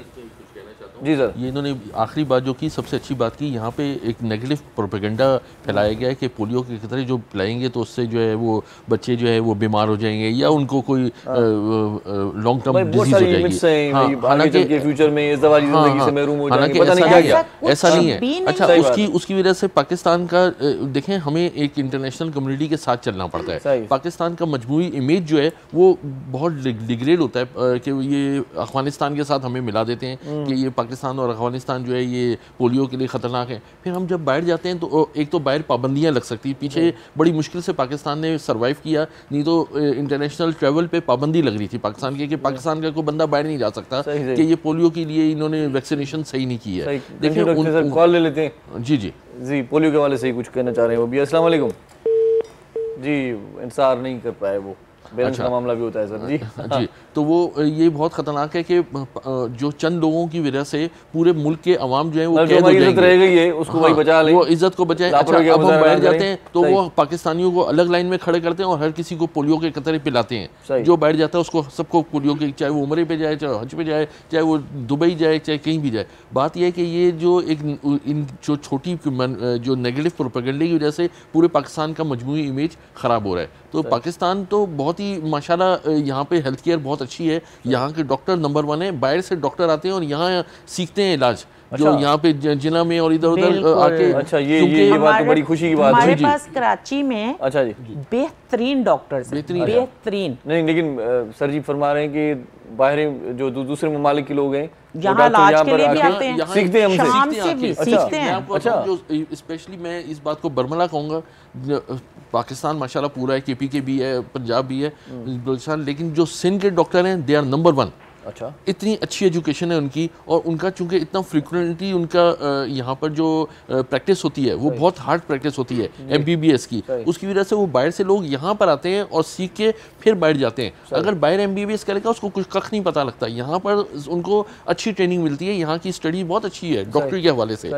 जी सर। ये इन्होंने आखिरी बात जो की सबसे अच्छी बात की, यहाँ पे एक नेगेटिव प्रोपेगेंडा फैलाया गया है कि पोलियो के कतरे जो पिलाएंगे तो उससे जो है वो बच्चे जो है वो बीमार हो जाएंगे या उनको कोई लॉन्ग टर्म डिजीज हो जाएगी। हालांकि फ्यूचर में इस दवा की जिंदगी से महरूम हो जाएंगे, पता नहीं क्या क्या। ऐसा नहीं है। अच्छा, उसकी वजह से पाकिस्तान का देखें, हमें एक इंटरनेशनल कम्युनिटी के साथ चलना पड़ता है। पाकिस्तान का मजमूई इमेज जो है वो बहुत डिग्रेड होता है कि ये अफगानिस्तान के साथ हमें मिला देते हैं कि ये पाकिस्तान और अफगानिस्तान जो है ये पोलियो के लिए ख़तरनाक है। फिर हम जब बाहर जाते हैं तो एक तो बाहर पाबंदियां लग सकती हैं, पीछे बड़ी मुश्किल से पाकिस्तान ने सर्वाइव किया, नहीं तो इंटरनेशनल ट्रैवल पे पाबंदी लग रही थी पाकिस्तान की कि पाकिस्तान का कोई बंदा बाहर नहीं जा सकता कि ये पोलियो के लिए इन्होंने वैक्सीनेशन सही नहीं की है। देखिए कॉल ले लेते हैं। जी जी जी, पोलियो के वाले से ही कुछ कहना चाह रहे हैं वो भी। अस्सलाम वालेकुम जी, इंतजार नहीं कर पाए वो, बैलेंस का मामला भी होता है सर। जी जी, तो वो ये बहुत खतरनाक है कि जो चंद लोगों की वजह से पूरे मुल्क के अवाम जो है वो कैद हो जाएंगे। रह गई है उसको वही बचा लें, वो इज्जत को बचाएं। अच्छा, अब हम बाहर जाते हैं तो वो पाकिस्तानियों को अलग लाइन में खड़े करते हैं और हर किसी को पोलियो के कतरे पिलाते हैं। जो बाहर जाता है उसको सबको पोलियो के, चाहे वो उम्रे पे जाए, चाहे हज पे जाए, चाहे वो दुबई जाए, चाहे कहीं भी जाए। बात यह है कि ये जो इन जो छोटी जो नेगेटिव प्रोपेगेंडे की वजह से पूरे पाकिस्तान का मजमूई इमेज ख़राब हो रहा है। तो पाकिस्तान तो बहुत ही माशाल्लाह यहाँ पे हेल्थ केयर बहुत अच्छी है, यहाँ के डॉक्टर नंबर 1 है। बाहर से डॉक्टर आते हैं और यहाँ सीखते हैं इलाज, जो यहाँ पे जिला में और इधर उधर आके। अच्छा, ये बात तो बड़ी खुशी की बात है। हमारे पास कराची में अच्छा जी बेहतरीन डॉक्टर्स हैं, बेहतरीन। नहीं, लेकिन सर जी फरमा रहे हैं कि बाहर जो दूसरे ममालिक के लोग हैं यहाँ इलाज के लिए भी आते हैं, सीखते हैं हमसे, शाम से भी सीखते हैं। अच्छा, जो स्पेशली मैं इस बात को बर्मला कहूँगा, पाकिस्तान माशाल्लाह पूरा है, केपी के भी है, पंजाब भी है, बलूचिस्तान, लेकिन जो सिंध के डॉक्टर हैं दे आर नंबर 1। अच्छा, इतनी अच्छी एजुकेशन है उनकी और उनका चूंकि इतना फ्रिक्वेंटली उनका यहाँ पर जो प्रैक्टिस होती है वो बहुत हार्ड प्रैक्टिस होती है MBBS की, उसकी वजह से वो बाहर से लोग यहाँ पर आते हैं और सीख के फिर बाहर जाते हैं। अगर बाहर MBBS करेगा उसको कुछ कख नहीं पता लगता, यहाँ पर उनको अच्छी ट्रेनिंग मिलती है। यहाँ की स्टडी बहुत अच्छी है डॉक्टर के हवाले से।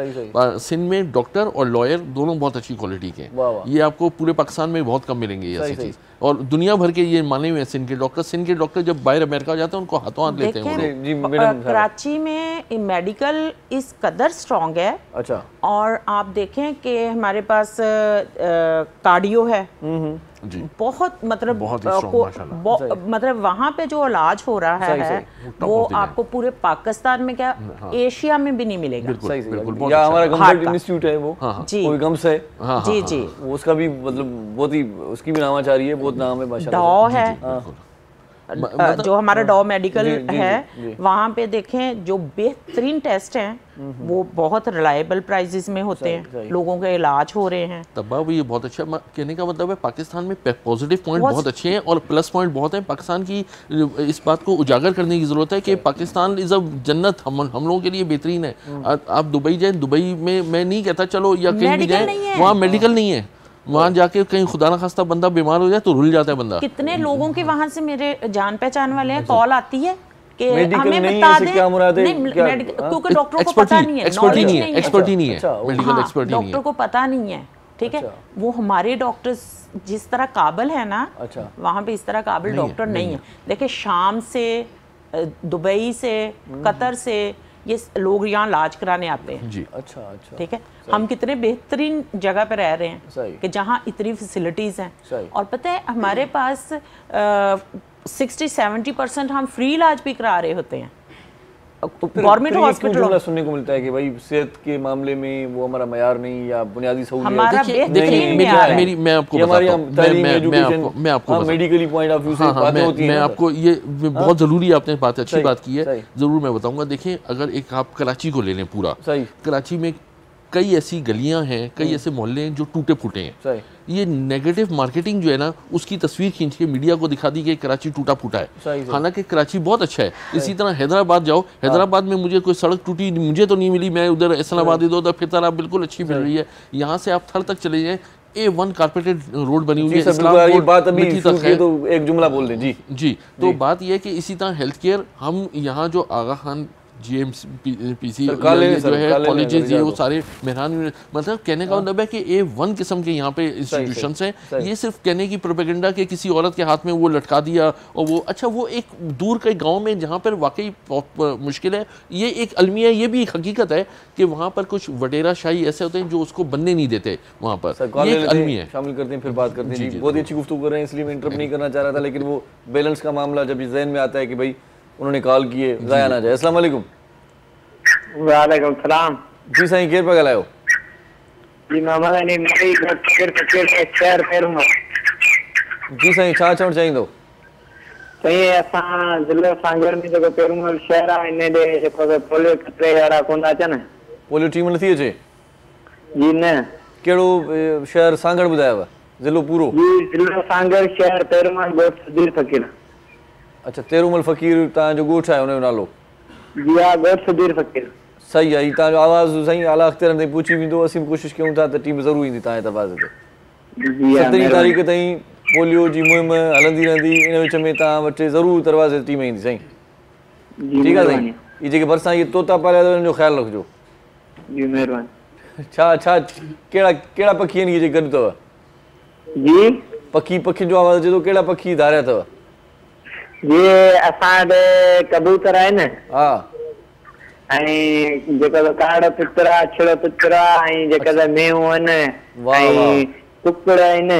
सिंध में डॉक्टर और लॉयर दोनों बहुत अच्छी क्वालिटी के, ये आपको पूरे पाकिस्तान में बहुत कम मिलेंगे ये ऐसी चीज़। और दुनिया भर के ये माने हुए हैं सिंध के डॉक्टर जब बाहर अमेरिका जाते हैं उनको हाथों हाथ लेते हैं। कराची में मेडिकल इस कदर स्ट्रॉन्ग है। अच्छा, और आप देखें कि हमारे पास कार्डियो है जी, बहुत मतलब बहुत वहाँ पे जो इलाज हो रहा है वो आपको पूरे पाकिस्तान में क्या एशिया में भी नहीं मिलेगा। बिल्कुल, या हमारा गम्स इंस्टीट्यूट है वो, जी गम्स है, जी जी, उसका भी मतलब बहुत ही उसकी भी नामाचारी है, बहुत नाम है माशाल्लाह। डॉ है जो हमारा डॉ मेडिकल है, वहाँ पे देखें जो बेहतरीन टेस्ट हैं वो बहुत रिलायबल प्राइसेस में होते हैं, लोगों के इलाज हो रहे हैं। तब ये बहुत अच्छा, कहने का मतलब है पाकिस्तान में पॉजिटिव पॉइंट बहुत अच्छे हैं और प्लस पॉइंट बहुत हैं। पाकिस्तान की इस बात को उजागर करने की ज़रूरत है कि पाकिस्तान इज़ अ जन्नत, हम लोगों के लिए बेहतरीन है। आप दुबई जाएँ, दुबई में मैं नहीं कहता चलो या कहीं भी जाएँ, वहाँ मेडिकल नहीं है, वहाँ जाके कहीं खुदा ना खास्ता बंदा बीमार हो जाए तो रुल जाता है बंदा। कितने लोगों के वहाँ से मेरे जान पहचान वाले हैं, कॉल आती है कि मेडिकल हमें नहीं बता है, दें, क्या मुराद है? नहीं, क्या? क्योंकि डॉक्टरों को पता नहीं है, एक्सपर्टी नहीं है, knowledge एक्सपर्टी नहीं है, अच्छा, मेडिकल हाँ, एक्सपर्टी नहीं डॉक्टर है। को पता नहीं है, ठीक है। वो हमारे डॉक्टर्स जिस तरह काबिल है ना, अच्छा। वहाँ पे इस तरह काबिल डॉक्टर नहीं है। देखिए शाम से, दुबई से, कतर से ये लोग यहाँ इलाज कराने आते हैं जी। अच्छा अच्छा, ठीक है। हम कितने बेहतरीन जगह पे रह रहे सही। हैं कि जहाँ इतनी फैसिलिटीज़ हैं, सही। और पता है हमारे पास 60-70% हम फ्री इलाज भी करा रहे होते हैं गवर्नमेंट हॉस्पिटल। जुमला सुनने को मिलता है कि भाई सेहत के मामले में वो हमारा मयार नहीं या बुनियादी सहूलियत। हमारा देखिए बेहतरीन मयार है। मैं आपको बताता हूँ, मैं आपको मेडिकली पॉइंट ऑफ व्यू से बातें होती हैं। मैं आपको ये बहुत ज़रूरी है, आपने बात अच्छी सही, बात की है, सही। ज़रूर मैं बताऊंगा। देखिए अगर एक आप कराची को ले लें पूरा, सही। कराची में कई ऐसी गलियां हैं, कई ऐसे मोहल्ले हैं जो टूटे फूटे हैं। सही। ये नेगेटिव मार्केटिंग जो है ना, उसकी तस्वीर खींच के मीडिया को दिखा दी कि कराची टूटा फूटा सही, है। सही। हालांकि कराची बहुत अच्छा है। इसी तरह हैदराबाद जाओ, हैदराबाद में मुझे कोई सड़क टूटी मुझे तो नहीं मिली, मैं उधर इस्लामाबाद इधर उधर फिरता रहा, बिल्कुल अच्छी मिल रही है। यहाँ से आप थर तक चले जाएं, A1 कारपेटेड रोड बनी हुई है। ये बात अभी तो एक जुमला बोल दें जी। जी, तो बात यह है कि इसी तरह हेल्थ केयर, हम यहाँ जो आगा खान GMPC जो है कॉलेजेस, ये वो सारे मेहरान, मतलब कहने का मतलब है कि A1 किस्म के यहाँ पे इंस्टीट्यूशंस हैं। ये सिर्फ कहने की प्रोपेगेंडा के किसी औरत के हाथ में वो लटका दिया और वो अच्छा, वो एक दूर के गांव में जहाँ पर वाकई मुश्किल है, ये एक अलमिया, ये भी एक हकीकत है कि वहाँ पर कुछ वडेरा शाही ऐसे होते हैं जो उसको बनने नहीं देते वहाँ पर। ये एक अलमिया है। शामिल करते हैं, फिर बात करते हैं जी। बहुत ही अच्छी गुफ्तगू कर रहे हैं, इसलिए मैं इंटरप्ट नहीं करना चाह रहा था, लेकिन वो बैलेंस का मामला जब जहन में आता है कि भाई उन्होंने कॉल किए, ज़ाया ना जाए। अस्सलाम वालेकुम। वालेकुम सलाम जी साईं, केर पे ॻाल्हायो? जी मोहम्मद अली नबी शहर पेरूं। जी साईं, छा चवणु चाहींदो? साईं असां ज़िले सांगड़ में जेको पेरूं शहर आहे, इन ॾे जेको पोलियो खतरे वारा कोन था अचनि। पोलियो टीम नथी अचे? जी न। कहिड़ो शहर? सांगड़ ॿुधायव? ज़िलो पूरो? जी ज़िलो सांगड़, शहर पेरूमल, ॻोठ सदीर फ़कीर। अच्छा, तेरूमल फ़कीर तव्हांजो ॻोठ आहे, हुनजो नालो? जी हा, ॻोठ सदीर फ़कीर। सही आहे। तव्हांजो आवाज़ु साईं आला अख़्तरनि ताईं पहुची वेंदो। असीं बि कोशिशि कयूं था त टीम ज़रूरु ईंदी तव्हांजे दरवाज़े ते। 17 तारीख़ ताईं पोलियो जी मुहिम हलंदी रहंदी, इन विच में तव्हां वटि ज़रूरु दरवाज़े ते टीम ईंदी साईं। ठीकु आहे साईं। इहे जेके भरिसां इहे तोता पालिया अथव, इन्हनि जो ख़्यालु रखिजो। जी महिरबानी। छा छा कहिड़ा पखी आहिनि इहे जेके गॾु अथव? जी पखियुनि जो आवाज़ु अचे थो। कहिड़ा पखी धारिया अथव? जी असां वटि कबूतर आहिनि, हा, ऐं जेको काड़ो तितर आहे, छिड़ो तितर आहे, ऐं जेका मेहूं आहिनि, ऐं कुकड़ आहिनि।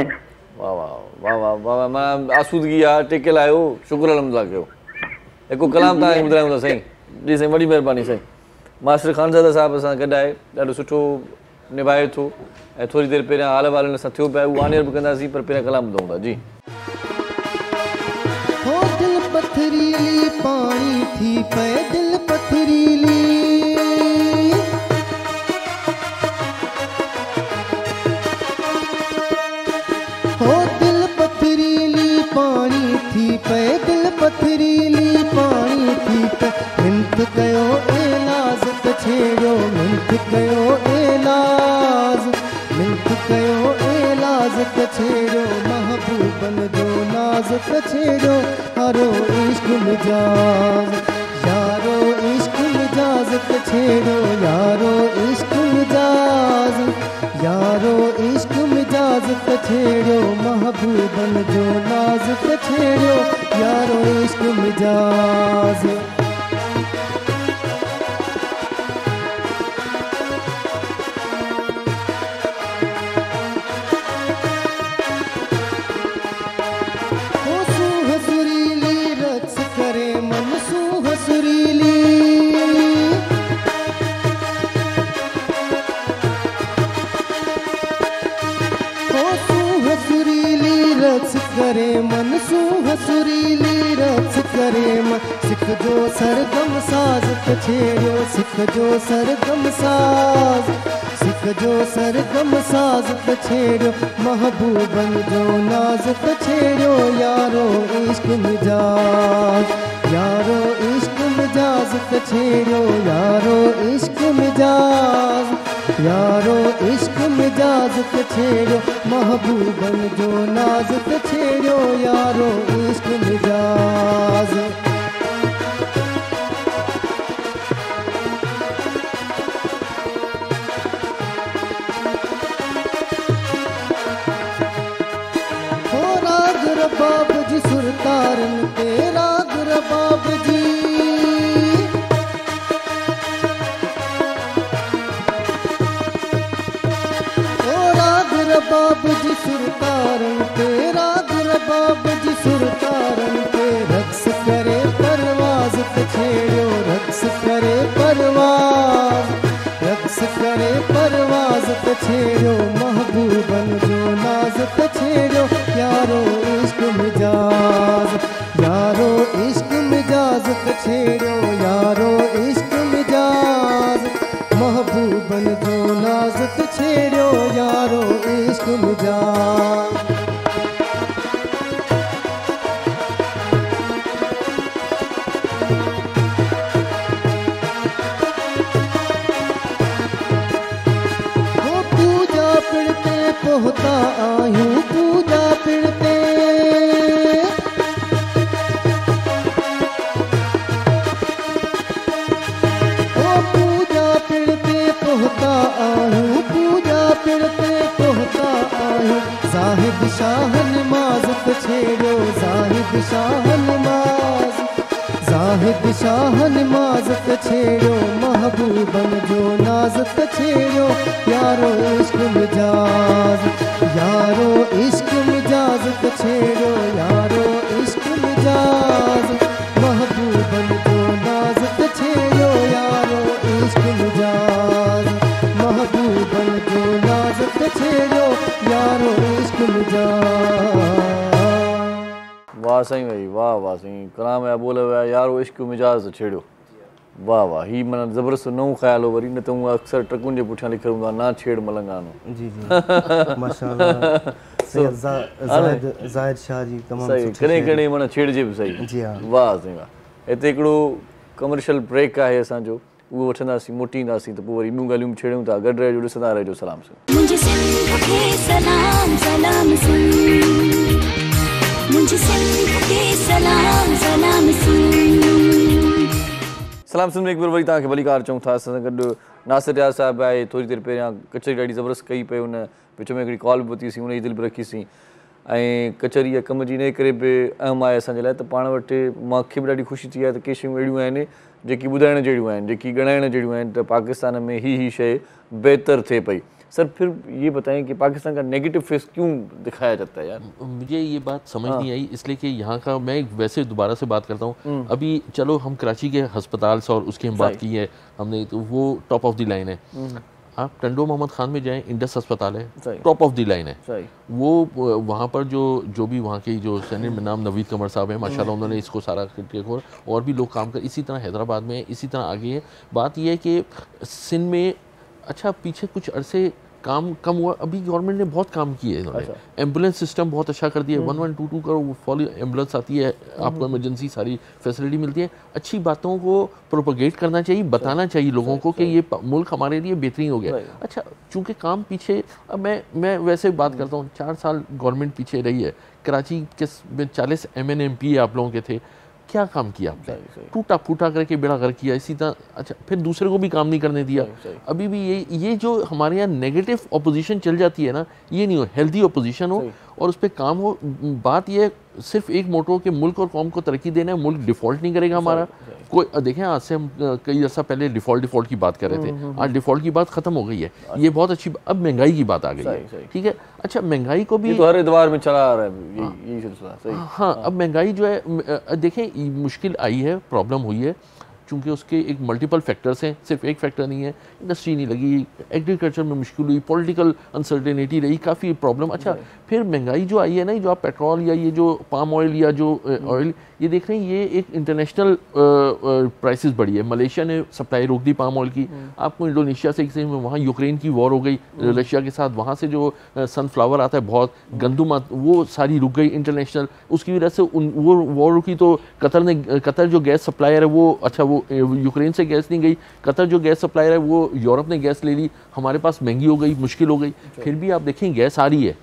वाह वाह वाह वाह वाह, माना आसूदगी आहे, टेकियल आहियो, शुक्र अलहमदुलिल्लाह कयो। हिकु कलाम तव्हांखे ॿुधायूं था साईं। जी साईं, वॾी महिरबानी साईं। मास्टर ख़ानज़ादा साहिब असां गॾु आहे, ॾाढो सुठो निभाए थो, ऐं थोरी देरि पहिरियां हाल वालनि सां थियो पिया, उहो ऑन एयर बि कंदासीं, पर पहिरियां कलाम ॿुधूं था। जी दिल पथरीली पानी थी पे, दिल पथरीली, हो दिल पथरीली पानी थी पे, दिल पथरीली पानी थी पे। मिंथ कयो इलाज त छेड़ो, मिंथ कयो इलाज, मिंथ कयो इलाज त छेड़ो, महबूबन जो नाज त छेड़ो। यारो इश्क मिजाज, यारो इश्क मिजाज त छेड़ो, यारो इश्क मिजाज, यारो इश्क मिजाज त छेड़ो, महबूबन जो नाज त छेड़ो, यारो इश्क मिजाज। करे मन सू हसुरीली रक्स करे मन, सिख जो सरगम साज त छेड़ो, सिख जो सरगम साज, सिख जो सरगम साज त छेड़ो, महबूबन जो नाज त छेड़ो, यारो इश्क मिजाज, यारो इश्क मिजाज त छेड़ो, यारो इश्क मिजाज, यारो इश्क मिजाज इजाजत छेड़ो महबूबन जो नाजत छेड़ो यारो इश्क मिजाज रबाब जी सुरतारन के राग रबाब जी ओ राग रबाब जी सुरतारन के राग रबाब जी सुरतारन के रक्स करे परवाज छेड़ो रक्स करे परवाज रक्स करे परवाज छेड़ो महबूबन जो नाजत छेड़ो यारो इश्क मिजाज यारो इश्क मिजाज छेड़ो यारो इश्क मिजाज महबूबन जो नाजत छेड़ो यारो इश्क मिजाज होता आयूं पूजा पिड़ते ओ पूजा पिड़ते होता आयूं पूजा पिड़ते होता आयूं जाहिद शाह नमाज़ छेड़ो जाहिद शाह नमाज़ जाहिद शाह नमाज़ छेड़ो महबूबन जो नाज़त छेड़ो यारो इश्क मिजाज यारो इश्क मिजाज छेड़ो यारो इश्क मिजाज महबूबन जो नाज़त छेड़ो यारो इश्क मिजाज महबूबन जो नाज़त छेड़ो यारो इश्क मिजाज वाह साईं भाई वाह वाह साईं कलाम या बोल हुआ यारो इश्क मिजाज छेड़ो वाह वाह ही मन ज़बरदस्त नओं ख़्याल हो वरी न त हूँ अक्सर ट्रकुनि जे पुठियां लिखियल हूंदो आहे ना छेड़ मलंगानो जी जी माशाअल्लाह सैयद ज़ाहिद शाह जी तमामु सही कॾहिं कॾहिं माना छेड़जे बि सही जी हा वाह साईं वाह हिते हिकिड़ो कमर्शियल ब्रेक आहे असांजो उहो वठंदासीं मोटी ईंदासीं त पोइ वरी ॿियूं ॻाल्हियूं बि छेड़ियूं था गॾु रहिजो ॾिसंदा रहिजो सलाम सां मुझे सिंध के सलाम सलाम सुन मुझे सिंध के सलाम सलाम सुन सलाम सिंध में हिकु बार वरी तव्हांखे भली कार चऊं था असां सां गॾु नासिर रियाज़ साहिबु आहे थोरी देरि पहिरियां कचहरी ॾाढी ज़बरदस्त कई पई हुन विच में हिकिड़ी कॉल बि वरितीसीं हुन जी दिलि बि रखीसीं ऐं कचहरीअ कम जी इन करे बि अहम आहे असांजे लाइ त पाण वटि मूंखे बि ॾाढी ख़ुशी थी आहे त के शयूं अहिड़ियूं आहिनि जेकी ॿुधाइण जहिड़ियूं आहिनि जेकी ॻणाइण जहिड़ियूं आहिनि त पाकिस्तान में ही शइ बहितर थिए पई सर फिर ये बताएं कि पाकिस्तान का नेगेटिव फेस क्यों दिखाया जाता है यार मुझे ये बात समझ नहीं आई इसलिए कि यहाँ का मैं वैसे दोबारा से बात करता हूँ अभी चलो हम कराची के हस्पताल से और उसकी हम बात की है हमने तो वो टॉप ऑफ द लाइन है आप टंडो मोहम्मद खान में जाएं इंडस अस्पताल है टॉप ऑफ द लाइन है वो वहाँ पर जो भी वहाँ के जो सेनेट में नाम नवीद कमर साहब है माशाल्लाह उन्होंने इसको सारा और भी लोग काम कर इसी तरह हैदराबाद में इसी तरह आगे है बात यह है कि सिंध में अच्छा पीछे कुछ अरसे काम कम हुआ अभी गवर्नमेंट ने बहुत काम किया है इन्होंने एम्बुलेंस सिस्टम बहुत अच्छा कर दिया है 1122 का फॉलो एम्बुलेंस आती है आपको इमरजेंसी सारी फैसिलिटी मिलती है अच्छी बातों को प्रोपोगेट करना चाहिए बताना चाहिए लोगों को कि ये मुल्क हमारे लिए बेहतरीन हो गया अच्छा चूँकि काम पीछे अब मैं वैसे बात करता हूँ 4 साल गवर्नमेंट पीछे रही है कराची के 40 MNMP आप लोगों के थे क्या काम किया आपने टूटा फूटा करके बेड़ा गर्क किया इसी तरह अच्छा फिर दूसरे को भी काम नहीं करने दिया अभी भी ये जो हमारे यहाँ नेगेटिव ऑपोजिशन चल जाती है ना ये नहीं हो हेल्दी ऑपोजिशन हो और उस पर काम हो बात ये सिर्फ एक मोटो हो कि मुल्क और कौम को तरक्की देना है मुल्क डिफ़ॉल्ट नहीं करेगा हमारा कोई देखें आज से हम कई अर्सा पहले डिफ़ॉल्ट की बात कर रहे थे आज डिफ़ॉल्ट की बात ख़त्म हो गई है ये बहुत अच्छी अब महंगाई की बात आ गई है ठीक है अच्छा महंगाई को भी तो हर एतवार में चला आ रहा है यही सिलसिला हाँ अब महंगाई जो है देखें मुश्किल आई है प्रॉब्लम हुई है चूँकि उसके एक मल्टीपल फैक्टर्स हैं सिर्फ एक फैक्टर नहीं है इंडस्ट्री नहीं लगी एग्रीकल्चर में मुश्किल हुई पॉलिटिकल अनसर्टेनिटी रही काफ़ी प्रॉब्लम अच्छा फिर महंगाई जो आई है ना जो आप पेट्रोल या ये जो पाम ऑयल या जो ऑयल ये देख रहे हैं ये एक इंटरनेशनल प्राइसेस बढ़ी है मलेशिया ने सप्लाई रोक दी पाम ऑयल की आपको इंडोनेशिया से वहाँ यूक्रेन की वॉर हो गई रशिया के साथ वहाँ से जो सनफ्लावर आता है बहुत गंदुम वो सारी रुक गई इंटरनेशनल उसकी वजह से वो वॉर रुकी तो कतर जो गैस सप्लायर है वो अच्छा वो वो यूक्रेन से गैस नहीं गई, कतर जो गैस सप्लायर है वो यूरोप ने गैस ले ली, हमारे पास महंगी हो गई, मुश्किल हो गई, फिर भी आप देखें गैस आ रही है,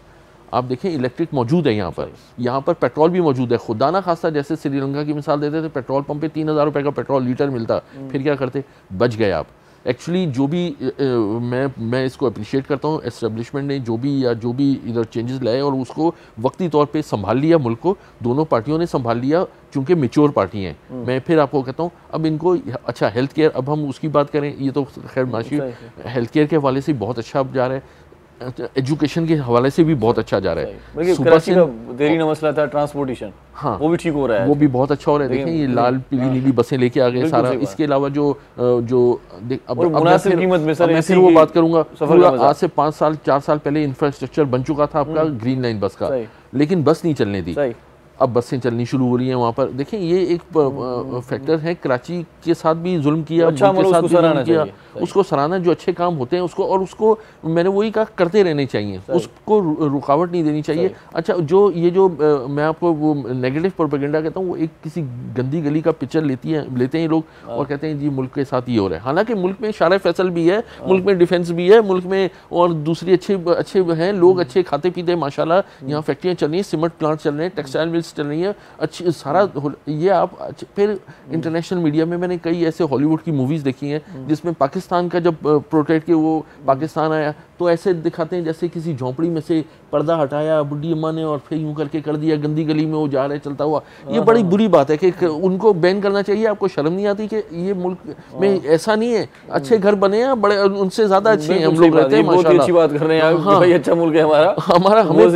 आप देखें इलेक्ट्रिक मौजूद है यहाँ पर पेट्रोल भी मौजूद है। खुदा ना खास्ता जैसे श्रीलंका की मिसाल देते थे, पेट्रोल पंप पे 3000 रुपये का पेट्रोल लीटर मिलता, फिर क्या करते, बच गए आप। एक्चुअली जो भी मैं इसको अप्रिशिएट करता हूँ, एस्टेब्लिशमेंट ने जो भी इधर चेंजेस लाए और उसको वक्ती तौर पे संभाल लिया, मुल्क को दोनों पार्टियों ने संभाल लिया, चूँकि मेच्योर पार्टी हैं। मैं फिर आपको कहता हूँ अब इनको अच्छा हेल्थ केयर, अब हम उसकी बात करें, ये तो खैर माशी हेल्थ केयर के हवाले से बहुत अच्छा अब जा रहा है, एजुकेशन के हवाले से भी बहुत अच्छा जा रहा है। कराची का देरी ना मसला था ट्रांसपोर्टेशन, हाँ वो भी ठीक हो रहा है, वो भी बहुत अच्छा हो रहा है। देखें ये लाल पीली नीली बसें लेके आ गए सारा। इसके अलावा जो अब मुनासिब कीमत में सर मैं फिर वो बात करूंगा, आज से 5 साल 4 साल पहले इंफ्रास्ट्रक्चर बन चुका था आपका ग्रीन लाइन बस का, लेकिन बस नहीं चलने दी, अब बसें चलनी शुरू हो रही हैं वहाँ पर। देखें ये एक फैक्टर है, कराची के साथ भी जुल्म किया, अच्छा, के साथ भी जुल्म किया, उसको सराहना, जो अच्छे काम होते हैं उसको, और उसको मैंने वही कहा करते रहने चाहिए, उसको रुकावट नहीं देनी चाहिए। अच्छा जो ये जो मैं आपको वो नेगेटिव प्रोपेगेंडा कहता हूँ, वो एक किसी गंदी गली का पिक्चर लेते हैं लोग और कहते हैं जी मुल्क के साथ ये हो रहा है, हालांकि मुल्क में शारा फैसल भी है, मुल्क में डिफेंस भी है, मुल्क में और दूसरी अच्छे हैं लोग, अच्छे खाते पीते माशाल्लाह, यहाँ फैक्ट्रियाँ चल रही हैं, सीमेंट प्लांट चल रहे हैं, टेक्सटाइल मिल्स चल रही है, अच्छी सारा ये आप फिर इंटरनेशनल मीडिया में मैंने कई ऐसे हॉलीवुड की मूवीज़ देखी हैं जिसमें पाकिस्तान का जब प्रोटेक्ट के वो पाकिस्तान आया तो ऐसे दिखाते हैं जैसे किसी झोंपड़ी में से पर्दा हटाया बुढ़ी अम्मा ने और फिर यूं करके कर दिया, गंदी गली में वो जा रहे चलता हुआ। ये बड़ी बुरी बात है कि उनको बैन करना चाहिए। आपको शर्म नहीं आती कि ये मुल्क में ऐसा नहीं है, अच्छे घर बने हैं, बड़े उनसे ज्यादा अच्छे हैं हम लोग रहते हैं, माशाल्लाह। अच्छी बात कर रहे हैं आप, भाई अच्छा मुल्क है हमारा हमें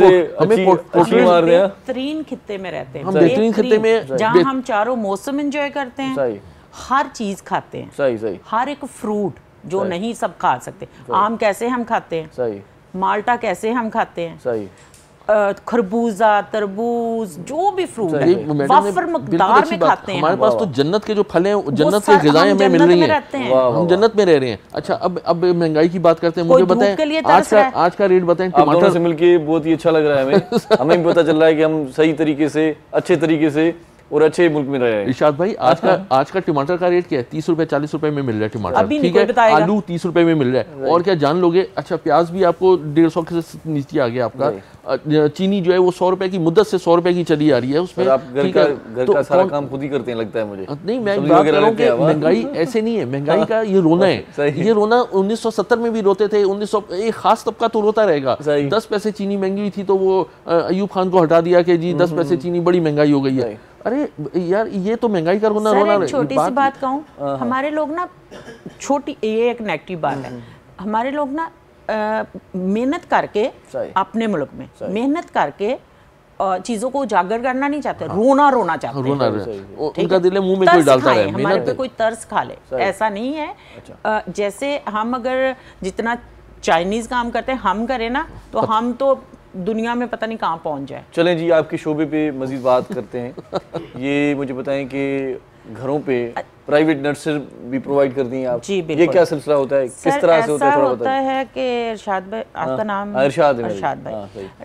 बेहतरीन खित्ते में रहते हैं, हम बेहतरीन खित्ते में जहाँ हम चारों मौसम एंजॉय करते हैं, हर चीज खाते हैं, सही हर एक फ्रूट जो नहीं सब खा सकते, आम कैसे हम खाते हैं, सही, माल्टा कैसे हम खाते हैं, सही, खरबूजा तरबूज जो भी फ्रूट है वाफर मकदार में खाते हैं। हमारे पास तो जन्नत के जो फल हैं, जन्नत के ग़िज़ाएं हमें मिल रही हैं, हम जन्नत में रह रहे हैं। अच्छा अब महंगाई की बात करते हैं, मुझे बताएं आज का रेट बताएं। टमाटर से मिलके बहुत ही अच्छा लग रहा है हमें भी पता चल रहा है कि हम सही तरीके से, अच्छे तरीके से और अच्छे मुल्क में रहे हैं। इरशाद भाई आज का टमाटर का रेट क्या है? 30 रुपए 40 रुपए में मिल रहा है टमाटर, ठीक है। आलू 30 रुपए में मिल रहा है, और क्या जान लोगे। अच्छा प्याज भी आपको 150 से नीचे आ गया आपका। चीनी जो है वो 100 रुपए की मुद्दत से 100 रुपए की चली आ रही है उसमें। आप घर का सारा काम खुद ही करते हैं लगता है मुझे। नहीं, मैं बात कर रहा हूँ कि महंगाई ऐसे नहीं है, महंगाई का ये रोना है, ये रोना 1970 में भी रोते थे। 1900 एक खास तबका तो रोता रहेगा। 10 पैसे चीनी महंगी हुई थी तो वो अयूब खान को हटा दिया कि जी 10 पैसे चीनी बड़ी महंगाई हो गई है। अरे यार ये तो महंगाई का रोना रोना। छोटी सी बात कहूँ, हमारे लोग ना, छोटी ये एक नेगेटिव बात है, हमारे लोग ना मेहनत करके अपने मुल्क में मेहनत करके चीजों को उजागर करना नहीं चाहते, रोना चाहते हैं। उनका दिल मुंह में कोई डालता है, हमारे पे कोई तरस खा ले, ऐसा नहीं है। जैसे हम अगर जितना चाइनीज काम करते हैं हम करें ना, तो हम तो दुनिया में पता नहीं कहाँ पहुंच जाए। चलें जी, आपके शोबे पे मजीद बात करते हैं। ये मुझे बताएं कि घरों पे प्राइवेट नर्सेज भी प्रोवाइड करती हैं आप? जी बिल्कुल। ये क्या सिलसिला होता है, किस तरह से होता है? थोड़ा होता है कि इरशाद भाई, आपका नाम इरशाद भाई,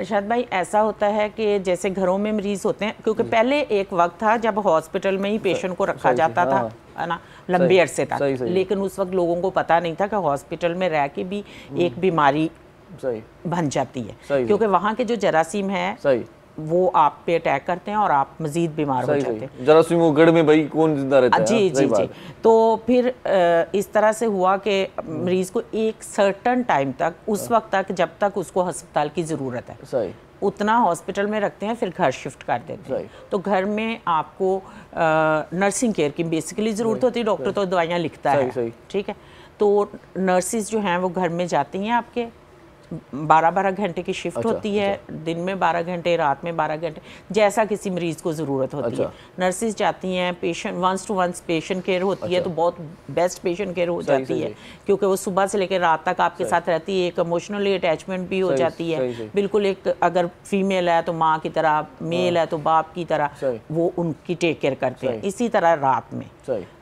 इरशाद भाई, ऐसा होता है कि जैसे घरों में मरीज होते हैं, क्योंकि पहले एक वक्त था जब हॉस्पिटल में ही पेशेंट को रखा जाता था, है ना, लंबे अरसे तक। लेकिन उस वक्त लोगों को पता नहीं था कि हॉस्पिटल में रह के भी एक बीमारी बन जाती है, क्योंकि वहाँ के जो जरासीम है वो आप पे अटैक करते हैं और आप मजीद बीमार हो जाते हैं। जरासीम वो गढ़ में भाई कौन जिंदा रहता है? जी। तो फिर इस तरह से हुआ कि मरीज को एक सर्टन टाइम तक, उस वक्त तक जब तक उसको अस्पताल की ज़रूरत है, उतना हॉस्पिटल में रखते हैं, फिर घर शिफ्ट कर देते हैं। तो घर में आपको नर्सिंग केयर की बेसिकली ज़रूरत होती है, डॉक्टर तो दवाइयाँ लिखता है, ठीक है। तो नर्सिस जो हैं वो घर में जाती हैं, आपके 12-12 घंटे की शिफ्ट होती है, दिन में 12 घंटे, रात में 12 घंटे, जैसा किसी मरीज को ज़रूरत होती है। नर्सिस जाती हैं, patient once to once patient care होती है, तो बहुत बेस्ट पेशेंट केयर हो जाती है, क्योंकि वो सुबह से लेकर रात तक आपके साथ रहती है। एक इमोशनली अटैचमेंट भी हो जाती है, बिल्कुल एक अगर फीमेल है तो माँ की तरह, मेल है तो बाप की तरह वो उनकी टेक केयर करते हैं। इसी तरह रात में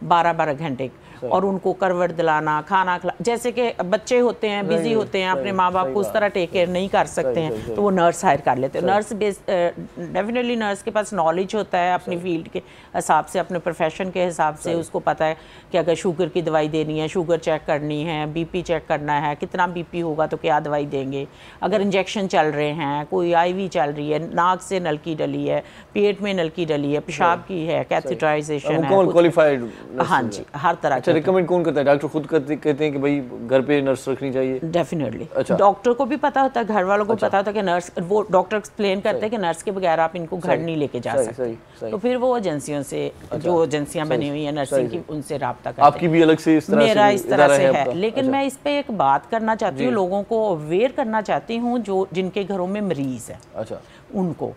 12-12 घंटे और उनको करवट दिलाना, खाना खिला, जैसे कि बच्चे होते हैं बिजी होते हैं, अपने माँ बाप को उस तरह टेक केयर नहीं कर सकते हैं, तो वो नर्स हायर कर लेते हैं। नर्स डेफिनेटली नर्स के पास नॉलेज होता है अपनी फील्ड के हिसाब से, अपने प्रोफेशन के हिसाब से, उसको पता है कि अगर शुगर की दवाई देनी है, शुगर चेक करनी है, बीपी चेक करना है, कितना बीपी होगा तो क्या दवाई देंगे, अगर इंजेक्शन चल रहे हैं, कोई आईवी चल रही है, नाक से नलकी डली है, पेट में नलकी डली है, पेशाब की है, कैथेटराइजेशन है, क्वालिफाइड। हाँ जी, हर तरह। अच्छा, रिकमेंड कौन करता है? डॉक्टर खुद कहते हैं कि भाई घर पे नर्स रखनी चाहिए? डेफिनेटली डॉक्टर को भी पता होता है, घर वालों को पता होता है कि नर्स, वो डॉक्टर एक्सप्लेन करते हैं कि नर्स के बगैर आप इनको घर नहीं लेके जा सकते, तो फिर वो एजेंसियों से, जो एजेंसियां बनी हुई है नर्सिंग की, उनसे रब्ता करते हैं। आपकी भी अलग से इस तरह मेरा इस तरह से है, लेकिन मैं इस पे एक बात करना चाहती हूँ, लोगों को अवेयर करना चाहती हूँ जो जिनके घरों में मरीज है, अच्छा, उनको,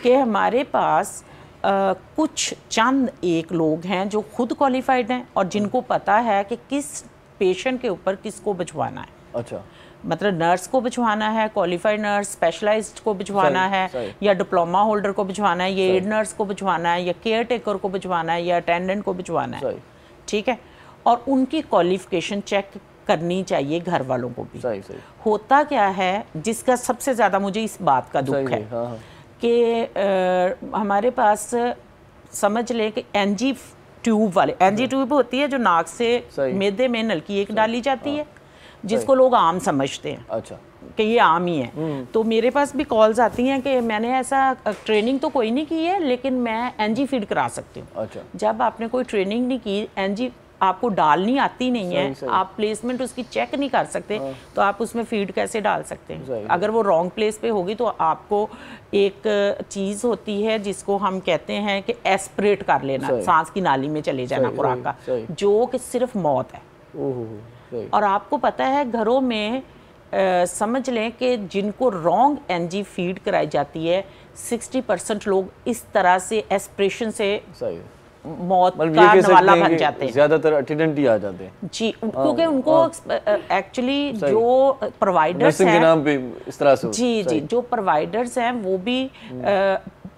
कि हमारे पास कुछ चंद एक लोग हैं जो खुद क्वालिफाइड हैं और जिनको पता है कि किस पेशेंट के ऊपर किसको भिजवाना है। अच्छा, मतलब नर्स को भिजवाना है, क्वालिफाइड नर्स, स्पेशलाइज्ड को भिजवाना है, या डिप्लोमा होल्डर को भिजवाना है, या एड नर्स को भिजवाना है, या केयर टेकर को भिजवाना है, या अटेंडेंट को भिजवाना है, ठीक है। और उनकी क्वालिफिकेशन चेक करनी चाहिए घर वालों को भी। होता क्या है, जिसका सबसे ज़्यादा मुझे इस बात का दुख है कि हमारे पास समझ लें कि एनजी ट्यूब वाले, एनजी ट्यूब होती है जो नाक से मैदे में नलकी एक डाली जाती है, जिसको लोग आम समझते हैं, अच्छा, कि ये आम ही है। तो मेरे पास भी कॉल्स आती हैं कि मैंने ऐसा ट्रेनिंग तो कोई नहीं की है लेकिन मैं एनजी फीड करा सकती हूँ। अच्छा, जब आपने कोई ट्रेनिंग नहीं की, एनजी आपको डालनी आती नहीं है, आप प्लेसमेंट उसकी चेक नहीं कर सकते, तो आप उसमें फीड कैसे डाल सकते हैं? अगर वो रॉन्ग प्लेस पे होगी तो आपको एक चीज़ होती है जिसको हम कहते हैं कि एस्पिरेट कर लेना, सांस की नाली में चले जाना खुराक का, जो कि सिर्फ मौत है। और आपको पता है घरों में समझ लें कि जिनको रॉन्ग एनजी फीड कराई जाती है, 60% लोग इस तरह से एस्पिरेशन से मौत का नवाला बन जाते हैं। ज्यादातर अटेंडेंट ही आ जाते हैं जी, क्योंकि उनको एक्चुअली जो प्रोवाइडर्स हैं, नाम पे इस तरह से जी, जो प्रोवाइडर्स हैं वो भी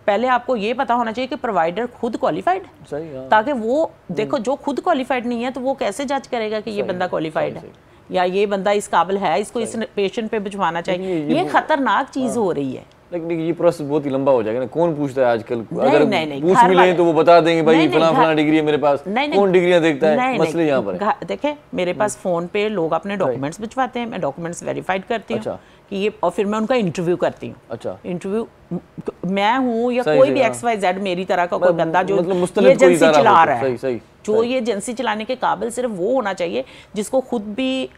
पहले आपको ये पता होना चाहिए कि प्रोवाइडर खुद क्वालिफाइड है, ताकि वो देखो, जो खुद क्वालिफाइड नहीं है तो वो कैसे जज करेगा कि ये बंदा क्वालिफाइड है या ये बंदा इस काबिल है, इसको इस पेशेंट पे भिजवाना चाहिए। ये खतरनाक चीज हो रही है। लेकिन ये प्रोसेस बहुत ही लंबा हो जाएगा ना, कौन पूछता है आजकल? अगर पूछ मिले तो वो बता देंगे भाई फलां डिग्री है मेरे पास, कौन डिग्रियां देखता है? मसले यहाँ पर है। देखे, मेरे पास फोन पे लोग अपने डॉक्यूमेंट्स भिजवाते हैं, मैं डॉक्यूमेंट्स वेरीफाइड करती हूँ कि ये, और फिर मैं उनका इंटरव्यू करती हूँ। अच्छा, इंटरव्यू मैं हूँ या कोई भी XYZ मेरी तरह का कोई बंदा जो ये एजेंसी चला रहा है, जो ये एजेंसी चलाने के काबिल सिर्फ वो होना चाहिए जिसको खुद भी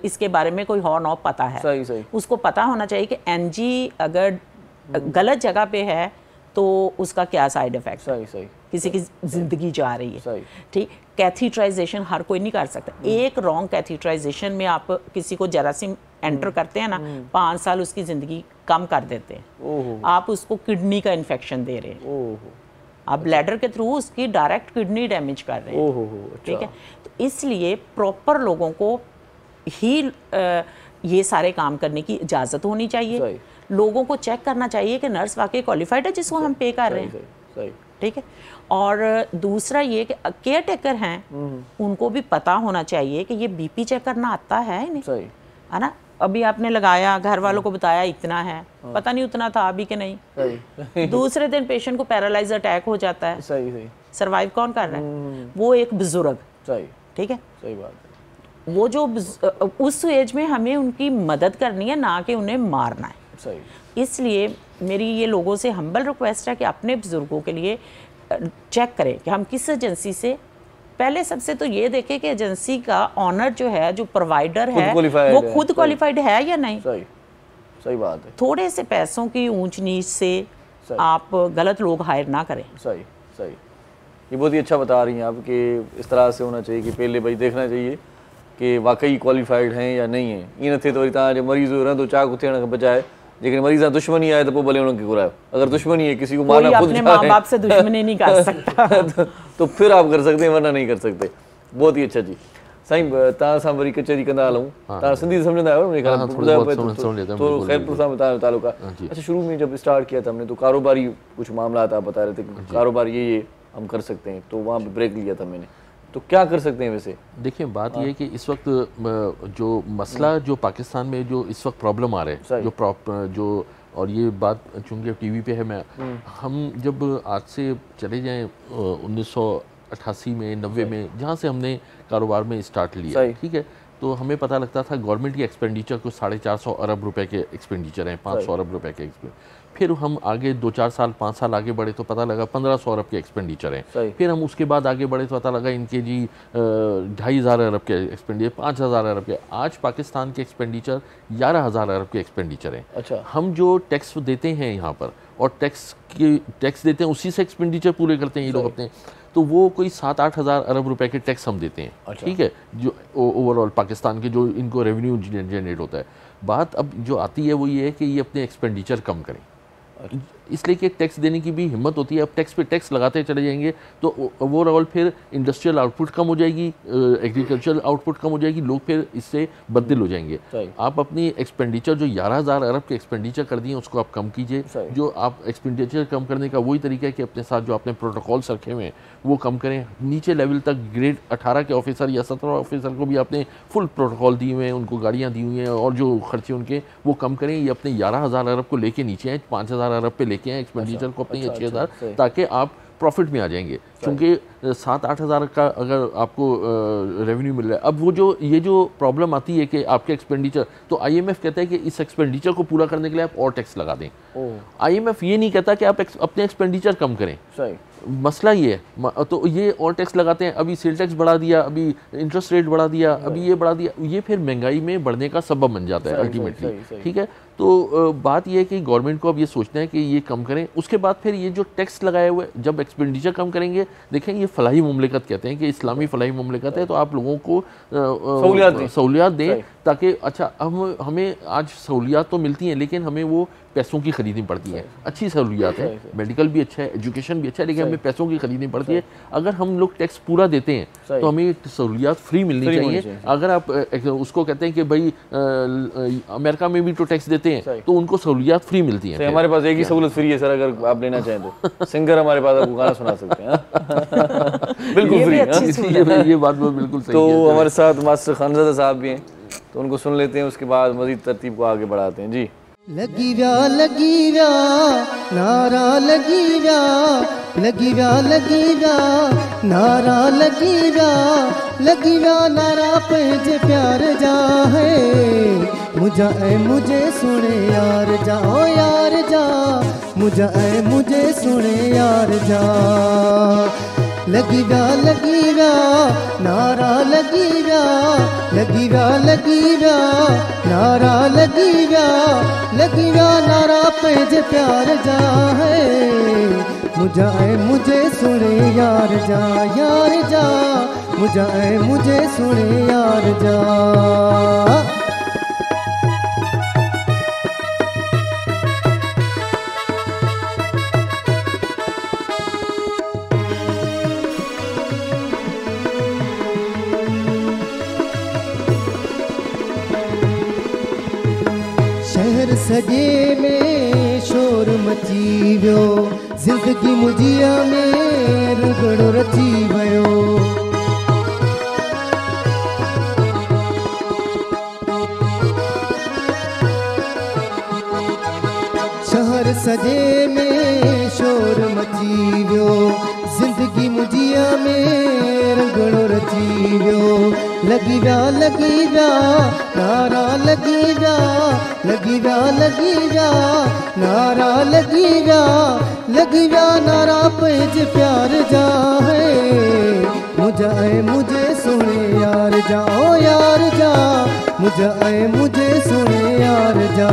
इसके बारे में कोई हॉर नॉ पता है। उसको पता होना चाहिए कि एनजी अगर गलत जगह पे है तो उसका क्या साइड इफेक्ट है, किसी की जिंदगी जा रही है, ठीक। कैथीट्राइजेशन हर कोई नहीं कर सकता। एक रॉन्ग कैथीट्राइजेशन में आप किसी को जरासीम एंटर करते हैं ना, 5 साल उसकी जिंदगी कम कर देते हैं। आप उसको किडनी का इन्फेक्शन दे रहे हैं, आप ब्लैडर के थ्रू उसकी डायरेक्ट किडनी डैमेज कर रहे हैं, ठीक है। तो इसलिए प्रॉपर लोगों को ही ये सारे काम करने की इजाज़त होनी चाहिए। लोगों को चेक करना चाहिए कि नर्स वाकई क्वालिफाइड है जिसको हम पे कर रहे हैं, ठीक है। और दूसरा ये कि केयर टेकर हैं, उनको भी पता होना चाहिए कि ये बीपी चेक करना आता है नहीं, है ना। अभी आपने लगाया, घर वालों को बताया इतना है, पता नहीं उतना था अभी कि नहीं। दूसरे दिन पेशेंट को पैरालाइज अटैक हो जाता है, सर्वाइव कौन कर रहा है? वो एक बुजुर्ग, ठीक है। सही बात है। वो जो उस एज में हमें उनकी मदद करनी है, ना कि उन्हें मारना है। इसलिए मेरी ये लोगों से हम्बल रिक्वेस्ट है कि अपने बुजुर्गों के लिए चेक करें कि हम किस एजेंसी से, पहले सबसे तो ये देखें कि एजेंसी का ऑनर जो है, जो प्रोवाइडर है, वो खुद क्वालिफाइड है या नहीं। सही बात है। थोड़े से पैसों की ऊंच नीच से आप गलत लोग हायर ना करें। सही। ये बहुत ही अच्छा बता रही हैं आप कि इस तरह से होना चाहिए कि पहले भाई देखना चाहिए कि वाकई क्वालिफाइड हैं या नहीं है। इन थे तो जो मरीज हो रहे हैं तो चाक उथेण के बजाय, लेकिन मरीज दुश्मनी आए तो भले उन्होंने घुरायो। अगर दुश्मनी है, किसी को मारना खुद अपने माँ बाप से दुश्मनी नहीं कर सकता तो फिर आप कर सकते हैं, वरना नहीं कर सकते। बहुत ही अच्छा जी। साईं तव्हां सां वरी कचहरी कंदा हलूं, तव्हां सिंधी समझंदा आहियो मुझे ख्याल तो खैरपुर सां ताल्लुक आहे। अच्छा, शुरू में जब स्टार्ट किया था हमने तो कारोबारी कुछ मामला आप बता रहे थे कि कारोबार ये हम कर सकते हैं, तो वहाँ पे ब्रेक लिया था मैंने। तो क्या कर सकते हैं वैसे? देखिए बात ये है कि इस वक्त जो मसला जो पाकिस्तान में जो इस वक्त प्रॉब्लम आ रहा है जो और ये बात चूँकि टीवी पे है, हम जब आज से चले जाएं 1988 में 90 में जहाँ से हमने कारोबार में स्टार्ट लिया, ठीक है, तो हमें पता लगता था गवर्नमेंट की एक्सपेंडिचर को 450 अरब रुपए के एक्सपेंडिचर हैं, 500 अरब रुपए के फिर हम आगे 2-4 साल 5 साल आगे बढ़े तो पता लगा 1500 अरब के एक्सपेंडिचर हैं। फिर हम उसके बाद आगे बढ़े तो पता लगा इनके जी 2500 अरब के एक्सपेंडिचर, 5000 अरब के। आज पाकिस्तान के एक्सपेंडिचर 11000 अरब के एक्सपेंडिचर हैं। अच्छा। हम जो टैक्स देते हैं यहाँ पर और टैक्स देते हैं उसी से एक्सपेंडिचर पूरे करते हैं ये लोग अपने, तो वो कोई 7-8 हज़ार अरब रुपए के टैक्स हम देते हैं। अच्छा। ठीक है, जो ओवरऑल पाकिस्तान के जो इनको रेवेन्यू जनरेट होता है। बात अब जो आती है वो ये है कि ये अपने एक्सपेंडिचर कम करें, इसलिए कि टैक्स देने की भी हिम्मत होती है। अब टैक्स पे टैक्स लगाते चले जाएंगे तो ओवरऑल फिर इंडस्ट्रियल आउटपुट कम हो जाएगी, एग्रीकल्चरल आउटपुट कम हो जाएगी, लोग फिर इससे बददिल हो जाएंगे। आप अपनी एक्सपेंडिचर जो 11,000 अरब के एक्सपेंडिचर कर दिए उसको आप कम कीजिए। जो आप एक्सपेंडिचर कम करने का वही तरीका है कि अपने साथ जो आपने प्रोटोकॉल्स रखे हुए हैं वो कम करें। नीचे लेवल तक ग्रेड 18 के ऑफिसर या 17 ऑफिसर को भी आपने फुल प्रोटोकॉल दिए हुए हैं, उनको गाड़ियाँ दी हुई हैं और जो खर्चे उनके वो कम करें। ये अपने 11,000 अरब को लेके नीचे आए, 5,000 अरब पे लेके आए एक्सपेंडिचर को अपने 6,000, ताकि आप प्रॉफिट में आ जाएंगे। क्योंकि 7-8 हज़ार का अगर आपको रेवेन्यू मिल रहा है, अब वो जो ये जो प्रॉब्लम आती है कि आपके एक्सपेंडिचर, तो आईएमएफ कहता है कि इस एक्सपेंडिचर को पूरा करने के लिए आप और टैक्स लगा दें। आईएमएफ ये नहीं कहता कि आप अपने एक्सपेंडिचर कम करें। मसला ये है, तो ये और टैक्स लगाते हैं। अभी सेल टैक्स बढ़ा दिया, अभी इंटरेस्ट रेट बढ़ा दिया, अभी ये बढ़ा दिया, ये फिर महंगाई में बढ़ने का सबब बन जाता है अल्टीमेटली। ठीक है, तो बात ये है कि गवर्नमेंट को अब ये सोचना है कि ये कम करें। उसके बाद फिर ये जो टैक्स लगाए हुए, जब एक्सपेंडिचर कम करेंगे, देखें ये फलाही मुमलिकत कहते हैं कि इस्लामी फलाही मुमलिकत है, तो आप लोगों को सहूलियात दें ताकि अच्छा हमें आज सहूलियात तो मिलती हैं लेकिन हमें वो पैसों की खरीदनी पड़ती है। अच्छी सहूलियात है, मेडिकल भी अच्छा है, एजुकेशन भी अच्छा है, लेकिन हमें पैसों की खरीदनी पड़ती है। अगर हम लोग टैक्स पूरा देते हैं तो हमें सहूलियात फ्री मिलनी चाहिए। अगर आप उसको कहते हैं कि भाई अमेरिका में भी तो टैक्स देते हैं तो उनको सहूलियात फ्री मिलती हैं। हमारे पास एक ही सहूलत फ्री है सर, अगर आप लेना चाहें तो सिंगर हमारे पास आपको गाना सुना सकते हैं बिल्कुल फ्री। ये बात बिल्कुल सही है। तो हमारे साथ मास्टर खानज़ादा साहब भी हैं, तो उनको सुन लेते हैं, उसके बाद मजीद तरतीब को आगे बढ़ाते हैं। जी। लगी व्या नारा लगी व्या नारा लगी व्या नारा पे जे प्यार जा है मुझे सुने यार जा, ओ यार जा मुझे सुने यार जा। लगी व्या नारा लगी व्या नारा लगी व्या नारा पे जे प्यार जा है मुझे सुने यार जा मुझे सुने यार जा। शहर सजे में शोर मची वियो, जिंदगी मुझिया में रुगड़ो रची वियो। शहर सजे में शोर मची वियो, जिंदगी मुझिया में रुगड़ो रची वियो। लगी व्या नारा लगी व्या नारा लगी व्या नारा पे जे प्यार जा है मुझे सुने यार जा, ओ यार जा मुझे सुने यार जा।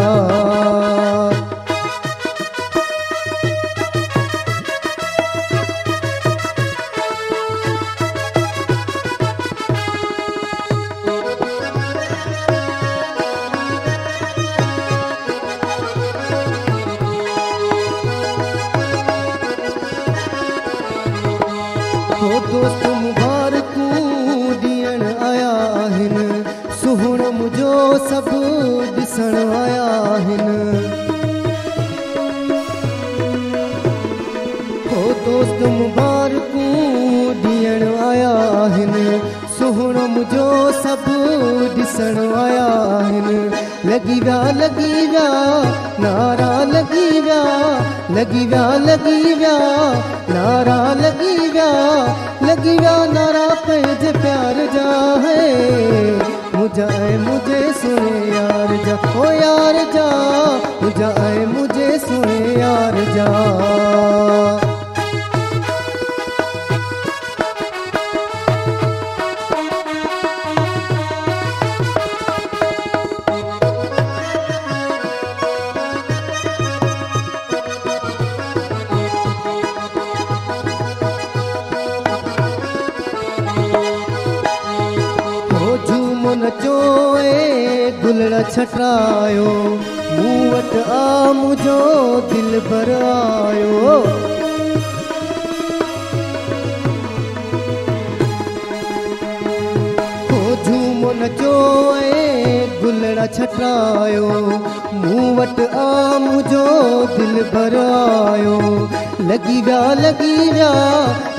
दोस्त मुबारकू ॾियण आया आहिनि, सुहिण मुंहिंजो सभु ॾिसण आया आहिनि। दोस्त मुबारकू ॾियण आया आहिनि, ॾिसण आया आहिनि। लॻी विया नारा लॻी विया नारा लॻी विया नारा पंहिंजे प्यार जा है मुझा ऐं मुझे सुने यार जा ओ यार जा मुझा ऐं मुझे सुने यार जा। गुलड़ा छटरायो मूं वटि आ मुझो दिल भर आयो। झूमो नचो गुलड़ा छटरायो मूं वटि आ मुझो दिल भर आयो। लॻी विया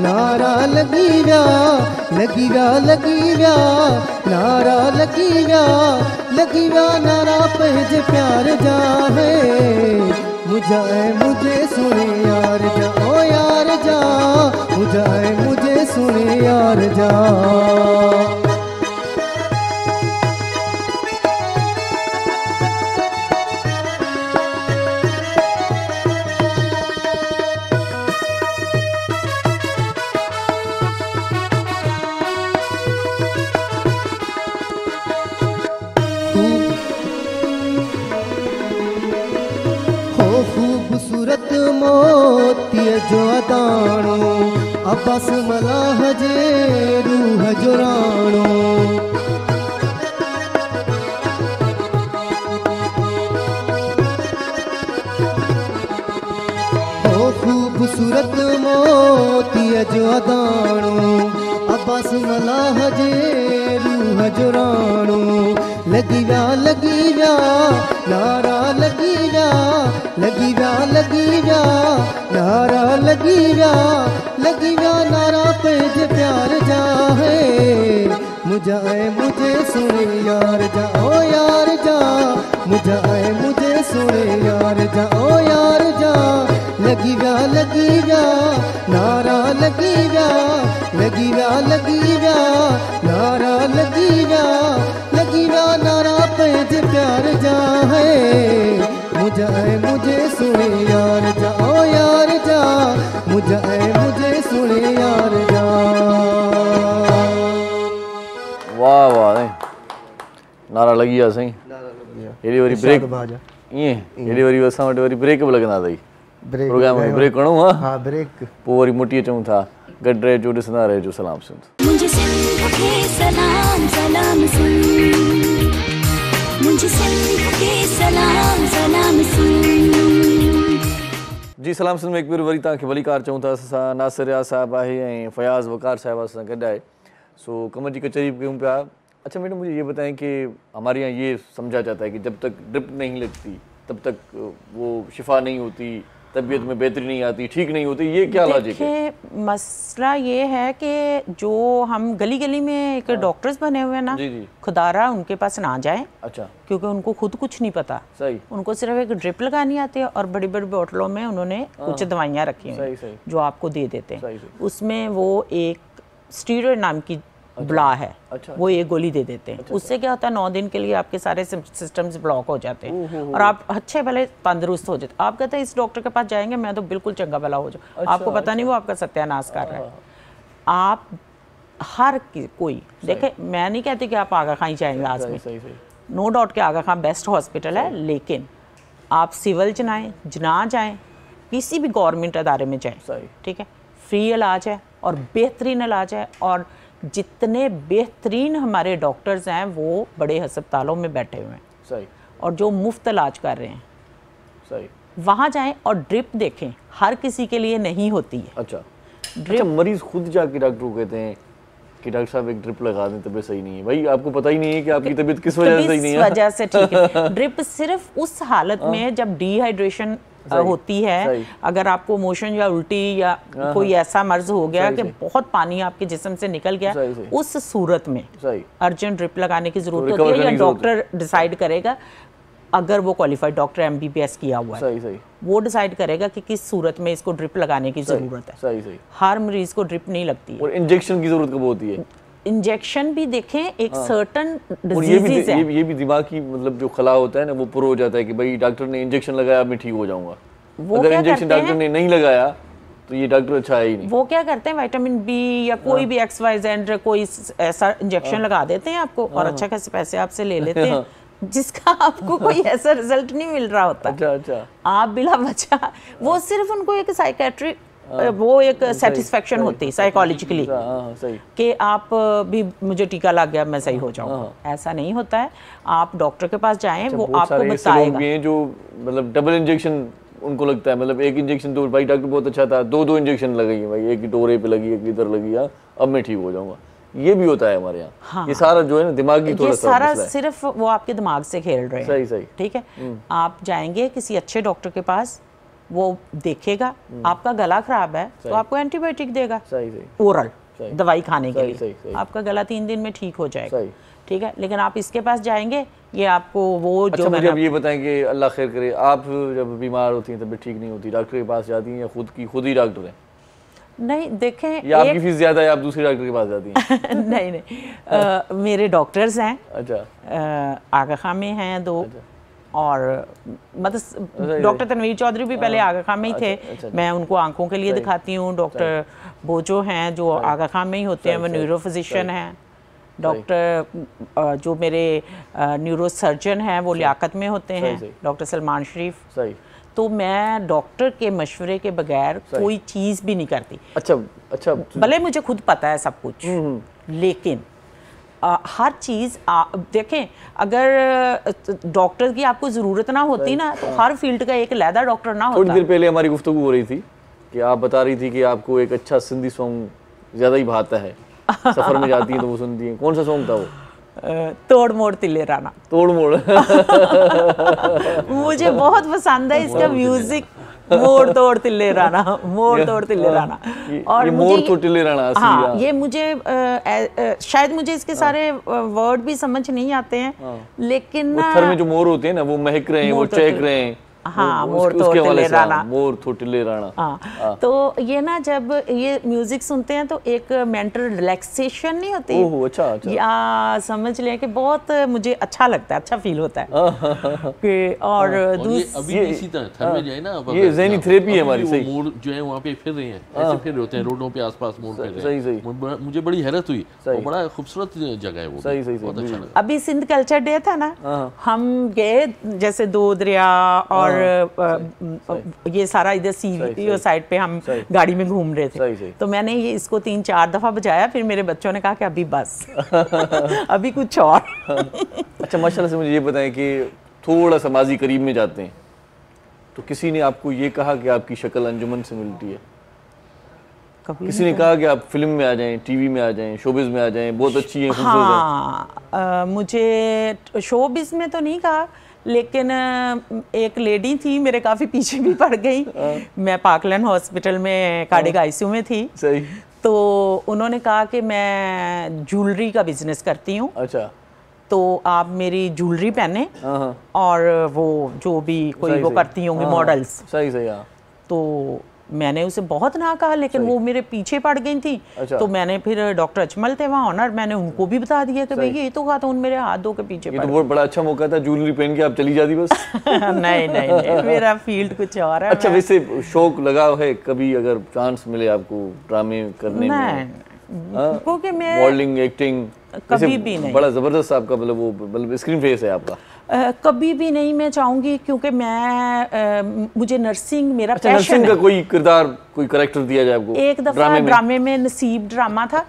नारा लॻी विया नारा लॻी विया नारा पंहिंजे प्यार जा है मुझा ऐं मुझे सुने यार जा ओ यार जा मुझा ऐं मुझे सुने यार जा। खूबसूरत मोतीअ जो अदाणो अब्बास मलाह जे रूह जो राणो। खूबसूरत मोतीअ जो अदाणो अब्बास मलाह जे रूह जो राणो। लॻी विया नारा लॻी विया नारा लॻी विया नारा पंहिंजे प्यार जा है मुझा ऐं मुझे सुने यार जा ओ यार जा मुझा ऐं मुझे सुने यार जा ओ यार जा। लॻी विया नारा लॻी विया नारा लॻी विया नारा पंहिंजे प्यार जा है मुझा ऐं मुझे सुने यार जा ओ यार जा मुझा ऐं मुझे सुने यार जा। वाह वाह नारा लॻी विया साईं। हेॾी वरी ब्रेक ईअं हेॾी वरी असां वटि वरी ब्रेक बि लॻंदा अथई प्रोग्राम में ब्रेक खणूं हा ब्रेक पोइ वरी मोटी अचूं था। गॾु रहिजो ॾिसंदा रहिजो सलाम सिंध। मुझे सिंध के सलाम सलाम सिंध मुझे सिंध के सलाम सलाम सिंध। जी सलाम सिंध में हिकु भेरो वरी तव्हांखे वलीकार चऊं था। असां नासिर रियाज़ साहिबु आहे ऐं फयाज़ वकार साहिबु असां गॾु आहे। सो कम की कचहरी कयूं पिया। अच्छा मैडम मुझे ये बताएं कि हमारे यहाँ ये समझा जाता है कि जब तक ड्रिप नहीं लगती तब तक वो शिफा नहीं होती, तबीयत में बेहतरी नहीं आती, ठीक नहीं होती, ये क्या लॉजिक है? मसला ये है कि जो हम गली गली में एक डॉक्टर्स बने हुए हैं ना, खुदारा उनके पास ना जाएं। अच्छा। क्योंकि उनको खुद कुछ नहीं पता। सही। उनको सिर्फ एक ड्रिप लगानी आती है और बड़ी बड़ी बोतलों में उन्होंने कुछ दवाइयाँ रखी हैं जो आपको दे देते हैं। उसमें वो एक स्टीरॉयड नाम की ब्ला है। अच्छा, वो एक गोली दे देते हैं। अच्छा, उससे क्या होता है 9 दिन के लिए आपके सारे सिस्टम्स ब्लॉक हो जाते हैं और आप अच्छे भले तंदुरुस्त हो जाते। आप कहते हैं इस डॉक्टर के पास जाएंगे मैं तो बिल्कुल चंगा भला हो जाऊँ। अच्छा, आपको पता नहीं वो आपका सत्यानाश कर रहा है। आप हर कोई देखे, मैं नहीं कहती कि आप आगा खां जाएंगे आज में, नो डाउट के आगा खां बेस्ट हॉस्पिटल है, लेकिन आप सिविल जना जाएँ किसी भी गवर्नमेंट अदारे में जाएँ, ठीक है, फ्री इलाज है और बेहतरीन इलाज है। और जितने बेहतरीन हमारे डॉक्टर्स हैं वो बड़े अस्पतालों में बैठे हुए हैं। सही। और जो मुफ्त इलाज कर रहे हैं। सही। वहाँ जाएं और ड्रिप देखें, हर किसी के लिए नहीं होती है। अच्छा। अच्छा, मरीज खुद जाके डॉक्टर को कहते हैं कि डॉक्टर साहब एक ड्रिप लगा दें, तबीयत सही नहीं है। भाई आपको पता ही नहीं है कि आपकी तबीयत किस वजह से सही नहीं है। वजह से ठीक है। ड्रिप सिर्फ उस हालत में जब डिहाइड्रेशन होती है, अगर आपको मोशन या उल्टी या कोई ऐसा मर्ज हो गया कि बहुत पानी आपके जिस्म से निकल गया, उस सूरत में अर्जेंट ड्रिप लगाने की जरूरत होती है, या डॉक्टर डिसाइड करेगा, अगर वो क्वालिफाइड डॉक्टर MBBS किया हुआ है, वो डिसाइड करेगा कि किस सूरत में इसको ड्रिप लगाने की जरूरत है। हर मरीज को ड्रिप नहीं लगती है। और इंजेक्शन की जरूरत कब होती है? इंजेक्शन भी देखें एक सर्टन डिजीजेस है। ये भी दिमाग की मतलब जो खला होता है ना, वो प्रो हो जाता है कि भाई डॉक्टर ने इंजेक्शन लगाया, मैं ठीक हो जाऊंगा। अगर इंजेक्शन डॉक्टर ने नहीं लगाया तो ये डॉक्टर अच्छा है ही नहीं। वो क्या करते हैं, विटामिन B या कोई भी XYZ कोई ऐसा इंजेक्शन लगा देते हैं आपको, और अच्छा खासे पैसे आपसे ले लेते हैं, जिसका आपको कोई ऐसा रिजल्ट नहीं मिल रहा होता। अच्छा। आप बिला वजह, वो सिर्फ उनको एक साइकेट्रिक वो एक सेटिस्फेक्शन होती है साइकोलॉजिकली कि आप भी मुझे टीका लग गया मैं सही हो जाऊंगा। ऐसा नहीं होता है, आप डॉक्टर के पास जाएं, वो आपको बताएगा। जो मतलब डबल इंजेक्शन उनको लगता है, मतलब एक इंजेक्शन तो भाई डॉक्टर बहुत अच्छा था, दो इंजेक्शन लगाई भाई, एक डोरे पे लगी, एक इधर लगी, अब मैं ठीक हो जाऊंगा। ये भी होता है हमारे यहाँ। हाँ। ये सारा जो है ना दिमागी थोड़ा सा सारा सिर्फ वो आपके दिमाग से खेल रहे हैं। सही। ठीक है, आप जाएंगे किसी अच्छे डॉक्टर के पास, वो देखेगा, आपका गला खराब है तो आपको एंटीबायोटिक देगा, ओरल दवाई खाने के लिए, आपका गला 3 दिन में ठीक हो जाएगा। ठीक है, लेकिन आप इसके पास जाएंगे, ये आपको वो अच्छा, जो मुझे अब ये बताएंगे, अल्लाह खैर करे, आप जब बीमार होती हैं तबीयत ठीक नहीं होती, डॉक्टर के पास जाती हैं या खुद ही डॉक्टर हैं? नहीं, देखें, या आपकी फीस ज्यादा है, आप दूसरे डॉक्टर के पास जाती हैं? नहीं, मेरे डॉक्टर्स हैं। अच्छा। आगा खां में हैं 2, और मतलब डॉक्टर तनवीर चौधरी भी पहले आगा खां में ही थे। मैं उनको आंखों के लिए दिखाती हूँ। डॉक्टर बोजो हैं जो आगा खां में ही होते हैं, वो न्यूरो फिजिशियन हैं। डॉक्टर जो मेरे न्यूरो सर्जन हैं वो लियाकत में होते हैं, डॉक्टर सलमान शरीफ। तो मैं डॉक्टर के मशवरे के बगैर कोई चीज़ भी नहीं करती। अच्छा। भले मुझे खुद पता है सब कुछ, लेकिन हर चीज़ देखें, अगर डॉक्टर की आपको ज़रूरत ना होती ना, तो हर फील्ड का एक लहदा डॉक्टर ना होता। थोड़ी देर पहले हमारी गुफ्तगू हो रही थी कि आप बता रही थी कि आपको एक अच्छा सिंधी सॉन्ग ज़्यादा ही भाता है, सफ़र में जाती हैं तो वो सुनती हैं। कौन सा सॉन्ग था वो? तोड़ मोड़ तिल्ले राना। तोड़ मोड़ मुझे बहुत पसंद है इसका म्यूजिक। मोड़ तोड़ तिल्ले राना, मोड़ तोड़ तिल्ले राना। और ये मोड़ तोड़ तिल्ले राना, हाँ, ये मुझे शायद मुझे इसके सारे वर्ड भी समझ नहीं आते हैं, लेकिन पत्थर में जो मोर होते हैं ना, वो महक रहे हैं, वो चहक रहे हैं। हाँ, मोर तोड़ तिल्ले राना, मोर तोड़ तिल्ले राना। हाँ, तो ये ना जब ये म्यूजिक सुनते हैं तो एक मेंटल रिलैक्सेशन नहीं होती। ओह, अच्छा। या समझ लें कि बहुत मुझे अच्छा लगता है, अच्छा फील होता है कि और अभी इसी तरह में जाए ना, ये ज़हनी थेरेपी है हमारी। सही, मोड़ जो है वहाँ पे फिर रहे हैं, ऐसे फिर रहे होते हैं रोडों पे, आसपास मोड़ फिर रहे हैं। सही। मुझे बड़ी हैरत हुई, वो बड़ा खूबसूरत जगह है वो। सही। बहुत अच्छा लगा। अभी सिंध कल्चर डे था ना, हम गए जैसे 2 दरिया और ये सारा इधर सी साइड पे हम गाड़ी में घूम रहे थे। तो मैंने ये इसको 3-4 दफा बजाया, फिर मेरे बच्चों ने कहा कि अभी बस अभी कुछ और। अच्छा, माशाल्लाह से मुझे ये बताएं कि थोड़ा सा माजी करीब में जाते हैं, तो किसी ने आपको ये कहा कि आपकी शक्ल अंजुमन से मिलती है? किसी ने कहा कि आप फिल्म में आ जाएं, टीवी में आ जाएं, शोबिज में आ जाएं, बहुत अच्छी हैं, खूबसूरत हैं? मुझे शोबिज में तो नहीं कहा, लेकिन एक लेडी थी मेरे काफ़ी पीछे भी पड़ गई। मैं पाकलैंड हॉस्पिटल में कार्डिक ICU में थी। सही। तो उन्होंने कहा कि मैं ज्वेलरी का बिजनेस करती हूँ। अच्छा। तो आप मेरी ज्वेलरी पहने और वो जो भी कोई वो करती होंगी मॉडल्स। सही। हाँ। तो मैंने उसे बहुत ना कहा, लेकिन वो मेरे पीछे पड़ गई थी। अच्छा। तो मैंने फिर डॉक्टर अजमल थे वहाँ ऑनर, मैंने उनको भी बता दिया कि भाई ये तो खातून मेरे हाथ धो के पीछे पड़। ये तो बहुत बड़ा अच्छा मौका था, ज्वेलरी पहन के आप चली जाती बस। नहीं, मेरा फील्ड कुछ और है। अच्छा, वैसे शौक लगाव है कभी, अगर चांस मिले आपको ड्रामे करने में? क्योंकि मैं मॉडलिंग, एक्टिंग कभी भी नहीं। बड़ा जबरदस्त आपका मतलब स्क्रीन फेस है आपका। कभी भी नहीं मैं चाहूँगी, क्योंकि मैं मुझे नर्सिंग मेरा पैशन है। नर्सिंग का कोई किरदार, कोई कैरेक्टर दिया जाए आपको? एक दफा ड्रामे में नसीब ड्रामा था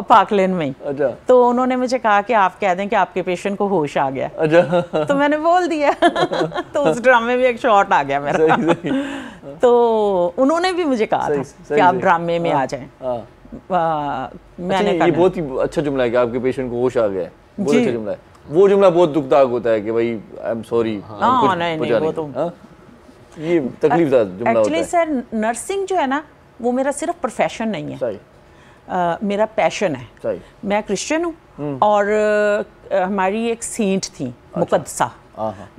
पाकलैंड में। अच्छा। तो उन्होंने मुझे कहा कि आप कह दें कि आपके पेशेंट को होश आ गया। अच्छा। तो मैंने बोल दिया तो उस ड्रामे में एक शॉट आ गया मेरा। सही। तो उन्होंने भी मुझे कहा था कि आप ड्रामे में आ जाएं। मैंने ये बहुत ही अच्छा जुमला है कि आपके पेशेंट को होश आ गया है। बहुत अच्छा जुमला है। वो जुमला बहुत दुखदायक होता है कि भाई आई एम सॉरी। नहीं, वो तो ये तकलीफ जुमला होता है। एक्चुअली सर नर्सिंग जो है ना वो मेरा सिर्फ प्रोफेशन नहीं है, सही, मेरा पैशन है। सही। मैं क्रिश्चियन हूँ और हमारी एक सेंट थी मुकद्दसा,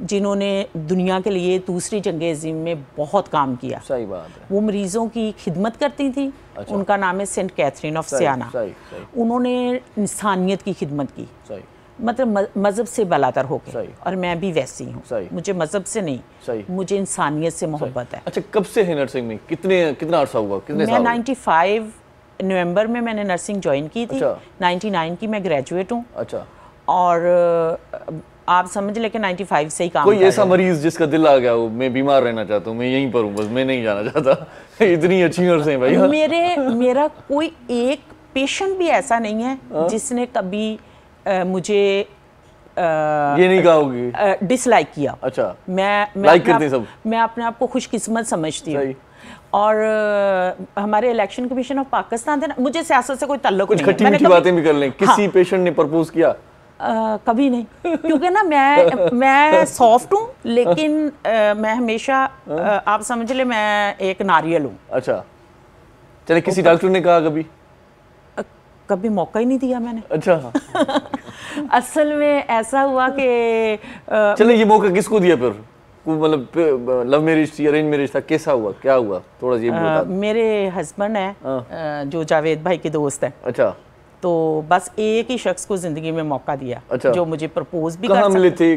जिन्होंने दुनिया के लिए दूसरी जंग अज़ीम में बहुत काम किया। सही बात है। वो मरीजों की खिदमत करती थी। अच्छा। उनका नाम है सेंट कैथरीन ऑफ सियाना। सही, सही। उन्होंने इंसानियत की खिदमत की, सही। मतलब मज़हब से बलातर होकर, सही। और मैं भी वैसी हूँ। सही। मुझे मज़हब से नहीं, सही। मुझे इंसानियत से मोहब्बत है। अच्छा, कब से है नर्सिंग में? कितना अर्सा हुआ? कितने मैं साल? 95 नवंबर में मैंने नर्सिंग ज्वाइन की थी। अच्छा। 99 की मैं ग्रेजुएट हूँ। अच्छा। और आप समझ लें कि 95 से ही काम कोई कर ऐसा रहे हैं। मरीज जिसका दिल आ गया हो, मैं बीमार रहना चाहता हूँ, मैं यहीं पर हूँ, बस मैं नहीं जाना चाहता। इतनी अच्छी नर्स हैं भाई। मेरा कोई एक पेशेंट भी ऐसा नहीं है जिसने कभी मुझे ये नहीं कहोगे डिसलाइक किया। अच्छा। मैं लाइक करते सब। मैं अपने आप को खुशकिस्मत समझती हूँ। सही। और हमारे इलेक्शन कमीशन ऑफ पाकिस्तान थे ना, मुझे सियासत से कोई ताल्लुक कुछ नहीं है। खट्टी मैंने मीठी बातें भी कर लें। किसी पेशेंट ने प्रपोज किया? कभी नहीं, क्योंकि ना मैं सॉफ्ट हूँ, लेकिन मैं हमेशा आप समझ ले मैं एक नारियल हूँ। अच्छा। चले, किसी डॉक्टर ने कहा कभी? कभी मौका ही नहीं दिया मैंने। अच्छा। असल में ऐसा हुआ कि चले, ये मौका किसको दिया फिर? मतलब लव मैरिज थी, अरेंज मैरिज था, कैसा हुआ, क्या हुआ, थोड़ा ये बता। मेरे हस्बैंड हैं जो जावेद भाई के दोस्त हैं। अच्छा। तो बस एक ही शख्स को जिंदगी में मौका दिया। अच्छा। जो मुझे प्रपोज भी कर कहाँ मिले थे,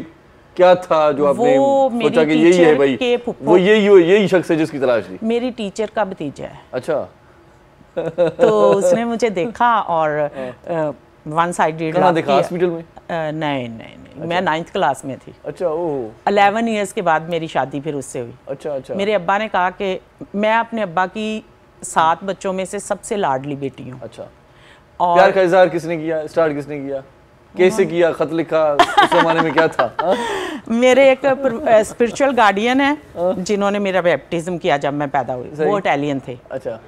क्या था जो आपने सोचा कि यही है भाई, वो यही शख्स है जिसकी तलाश थी? मेरी टीचर का भतीजा है। अच्छा। तो उसने मुझे देखा और वन साइडेड कहाँ देखा? हॉस्पिटल में? नहीं, मैं 9th क्लास में थी। अच्छा। ओह। 11 इयर्स के बाद मेरी शादी फिर उससे हुई। अच्छा अच्छा। मेरे अब्बा ने कहा कि मैं अपने अब्बा की 7 बच्चों में से सबसे लाडली बेटी हूँ। अच्छा। और प्यार का इजहार किसने किया, स्टार्ट किसने किया, कैसे किया, खत लिखा, उस जमाने में क्या था? मेरे एक स्पिरिचुअल गार्डियन है जिन्होंने मेरा बैप्टिज्म किया जब मैं पैदा हुई, वो इटालियन थे। अच्छा।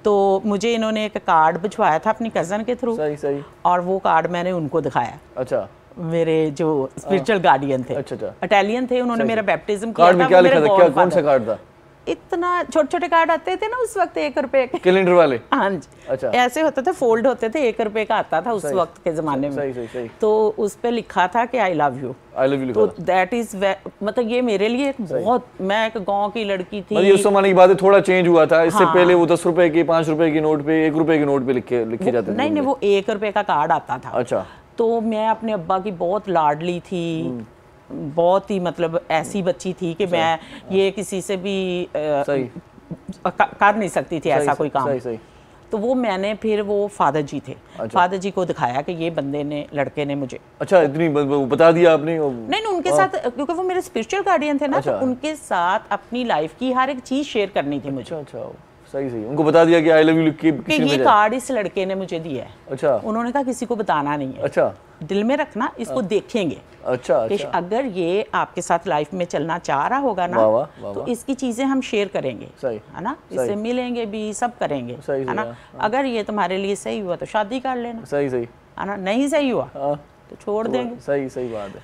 तो मुझे इन्होंने एक कार्ड भिजवाया था अपनी कज़न के थ्रू। सही सही। और वो कार्ड मैंने उनको दिखाया। अच्छा। मेरे जो स्पिरिचुअल गार्डियन थे, अच्छा अच्छा, इटालियन थे, उन्होंने मेरा बैप्टिज्म किया था। कार्ड में क्या लिखा था, क्या कौन सा कार्ड था? इतना छोटे छोटे कार्ड आते थे ना उस वक्त, 1 रुपए के, कैलेंडर वाले। हाँ जी। अच्छा। ऐसे होते थे, फोल्ड होते थे, 1 रुपए का आता था उस वक्त के जमाने में। सही सही सही। तो उस पे लिखा था कि I love you. I love you. तो दैट इज मतलब ये मेरे लिए एक बहुत, मैं एक गांव की लड़की थी। मतलब उस जमाने की बात है, थोड़ा चेंज हुआ था। इससे पहले वो 10 रुपए के, 5 रुपए के नोट पे, 1 रुपए के नोट पे लिखे जाते थे। नहीं, वो 1 रुपए का कार्ड आता था। अच्छा। तो मैं अपने अब्बा की बहुत लाडली थी, बहुत ही मतलब ऐसी बच्ची थी कि मैं ये किसी से भी कर नहीं सकती थी ऐसा कोई काम। सही सही। तो वो मैंने फिर वो फादर जी थे, फादर जी को दिखाया कि ये बंदे ने, लड़के ने मुझे। अच्छा, इतनी बता दिया आपने? नहीं, उनके साथ, क्योंकि वो मेरे स्पिरिचुअल गार्डियन थे ना, तो उनके साथ अपनी लाइफ की हर एक चीज शेयर करनी थी मुझे। अच्छा अच्छा, सही सही। उनको बता दिया कि आई लव यू लिख के कि ये कार्ड इस लड़के ने मुझे दिया है। अच्छा। उन्होंने कहा किसी को बताना नहीं है। अच्छा। दिल में रखना, इसको देखेंगे। अच्छा कि अगर ये आपके साथ लाइफ में चलना चाह रहा होगा ना, तो इसकी चीजें हम शेयर करेंगे, है ना, इससे मिलेंगे भी, सब करेंगे, है ना। अगर ये तुम्हारे लिए सही हुआ तो शादी कर लेना। सही सही, है ना। नहीं सही हुआ तो छोड़ देंगे। सही सही बात है।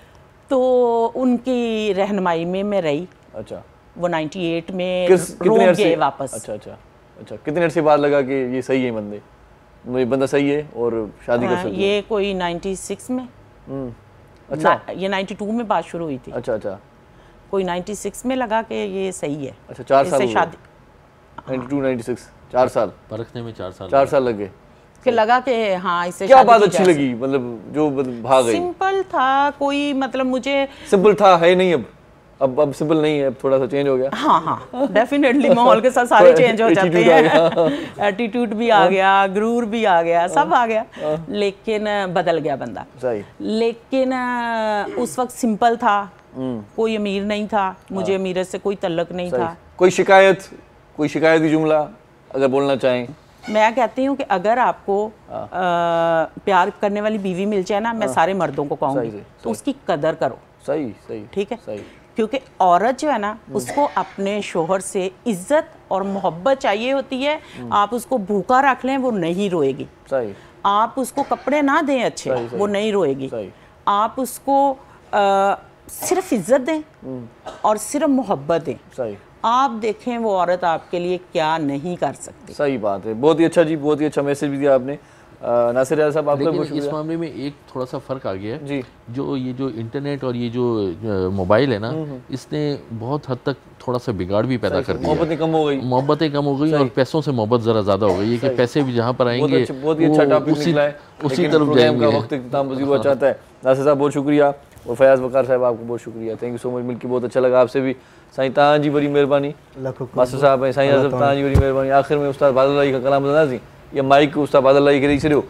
तो उनकी रहनुमाई में मैं रही। अच्छा। वो 98 में रोम गए वापस। अच्छा अच्छा अच्छा। कितने अरसे बाद लगा कि ये सही है बंदे, ये बंदा सही है और शादी कर सकते हैं? ये कोई 96 में। अच्छा। ये 92 में बात शुरू हुई थी। अच्छा अच्छा। कोई 96 में लगा कि ये सही है। अच्छा, 4 साल शादी। 92 96 4 साल परखने में 4 साल लग गए कि लगा कि हाँ इससे क्या बात अच्छी लगी, मतलब जो भाग गई? सिंपल था, कोई मतलब मुझे सिंपल था, है नहीं अब सिंपल नहीं है, अब थोड़ा सा चेंज हो गया। हाँ हाँ, डेफिनेटली माहौल के साथ सारे चेंज हो जाते हैं। एटीट्यूड भी आ गया, गुरूर भी आ गया, सब आ गया, लेकिन बदल गया बंदा। सही। लेकिन उस वक्त सिंपल था, कोई अमीर नहीं था, मुझे अमीरत से कोई तल्लक नहीं था। कोई शिकायती जुमला अगर बोलना चाहें? मैं कहती हूँ कि अगर आपको प्यार करने वाली बीवी मिल जाए ना, मैं सारे मर्दों को कहूँगी तो उसकी कदर करो। सही सही। ठीक है। सही। क्योंकि औरत जो है ना, उसको अपने शोहर से इज्जत और मोहब्बत चाहिए होती है। आप उसको भूखा रख लें, वो नहीं रोएगी। सही। आप उसको कपड़े ना दें अच्छे, वो नहीं रोएगी। आप उसको सिर्फ इज्जत दें और सिर्फ मोहब्बत दें। सही। आप देखें वो औरत आपके लिए क्या नहीं कर सकती। सही बात है, बहुत ही अच्छा जी, बहुत ही अच्छा मैसेज भी दिया आपने। नासिर रियाज साहब, आपका लेकिन इस मामले में एक थोड़ा सा फ़र्क आ गया है जी। जो इंटरनेट और ये जो मोबाइल है ना, इसने बहुत हद तक थोड़ा सा बिगाड़ भी पैदा कर दिया। मोहब्बतें कम हो गई और पैसों से मोहब्बत ज़रा ज़्यादा हो गई है कि पैसे भी जहाँ पर आएंगे बहुत ही अच्छा टॉपिक निकला है, उसी तरफ जाएंगे। वक्त इख्तिताम पजीर हुआ चाहता है। नासिर साहब बहुत शुक्रिया और फयाज़ वकार साहब आपको बहुत शुक्रिया, थैंक यू सो मच, मिलकर बहुत अच्छा लगा आपसे भी। साईं तव्हां जी बड़ी मेहरबानी, मास्टर साहब ऐं साईं आज़म तव्हां जी बड़ी मेहरबानी। आख़िर में उस्ताद बादल अली का कलाम ॿुधंदासीं, या माइक उस्ताद बादल अली खे ॾेई छॾियो।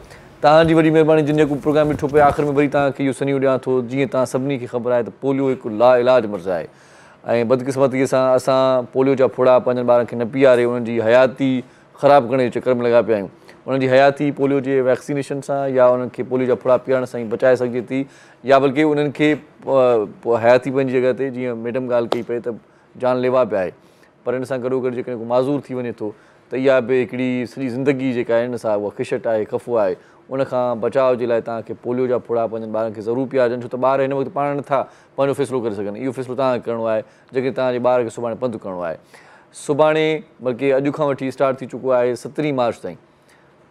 तव्हां जी वॾी महिरबानी, जिन जेको प्रोग्राम ॾिठो पिए आख़िर में वरी तव्हांखे इहो सन्हियूं ॾियां थो। जीअं तव्हां सभिनी खे ख़बर आहे त पोलियो हिकु ला इलाज मर्ज़ आहे ऐं बदकिस्मतीअ सां असां पोलियो जा फुड़ा पंहिंजनि ॿारनि खे न पीआरे उन्हनि जी हयाती ख़राबु करण जे चकर में लॻा पिया आहियूं। उन्हनि जी हयाती पोलियो जे वैक्सीनेशन सां या उन्हनि खे पोलियो जा फुड़ा पीआरण सां ई बचाए सघिजे थी, या बल्कि उन्हनि खे हयाती पंहिंजी जॻह ते जीअं मैडम ॻाल्हि कई पई त जानलेवा पिया आहे, पर इन सां गॾोगॾु जेकॾहिं को माज़ूर थी वञे थो त इहा बि हिकिड़ी सॼी ज़िंदगी जेका आहे इन सां उहा खिशट आहे, ख़फ़ो आहे। उनखां बचाव जे लाइ तव्हांखे पोलियो जा फुड़ा पंहिंजनि ॿारनि खे ज़रूरु पीआरजनि, छो त ॿार हिन वक़्तु पाण नथा पंहिंजो फ़ैसिलो करे सघनि। इहो फ़ैसिलो तव्हांखे करिणो आहे, जेके तव्हांजे ॿार खे सुभाणे पंधु करिणो आहे। सुभाणे बल्कि अॼु खां वठी स्टार्ट थी चुको आहे 17 मार्च ताईं,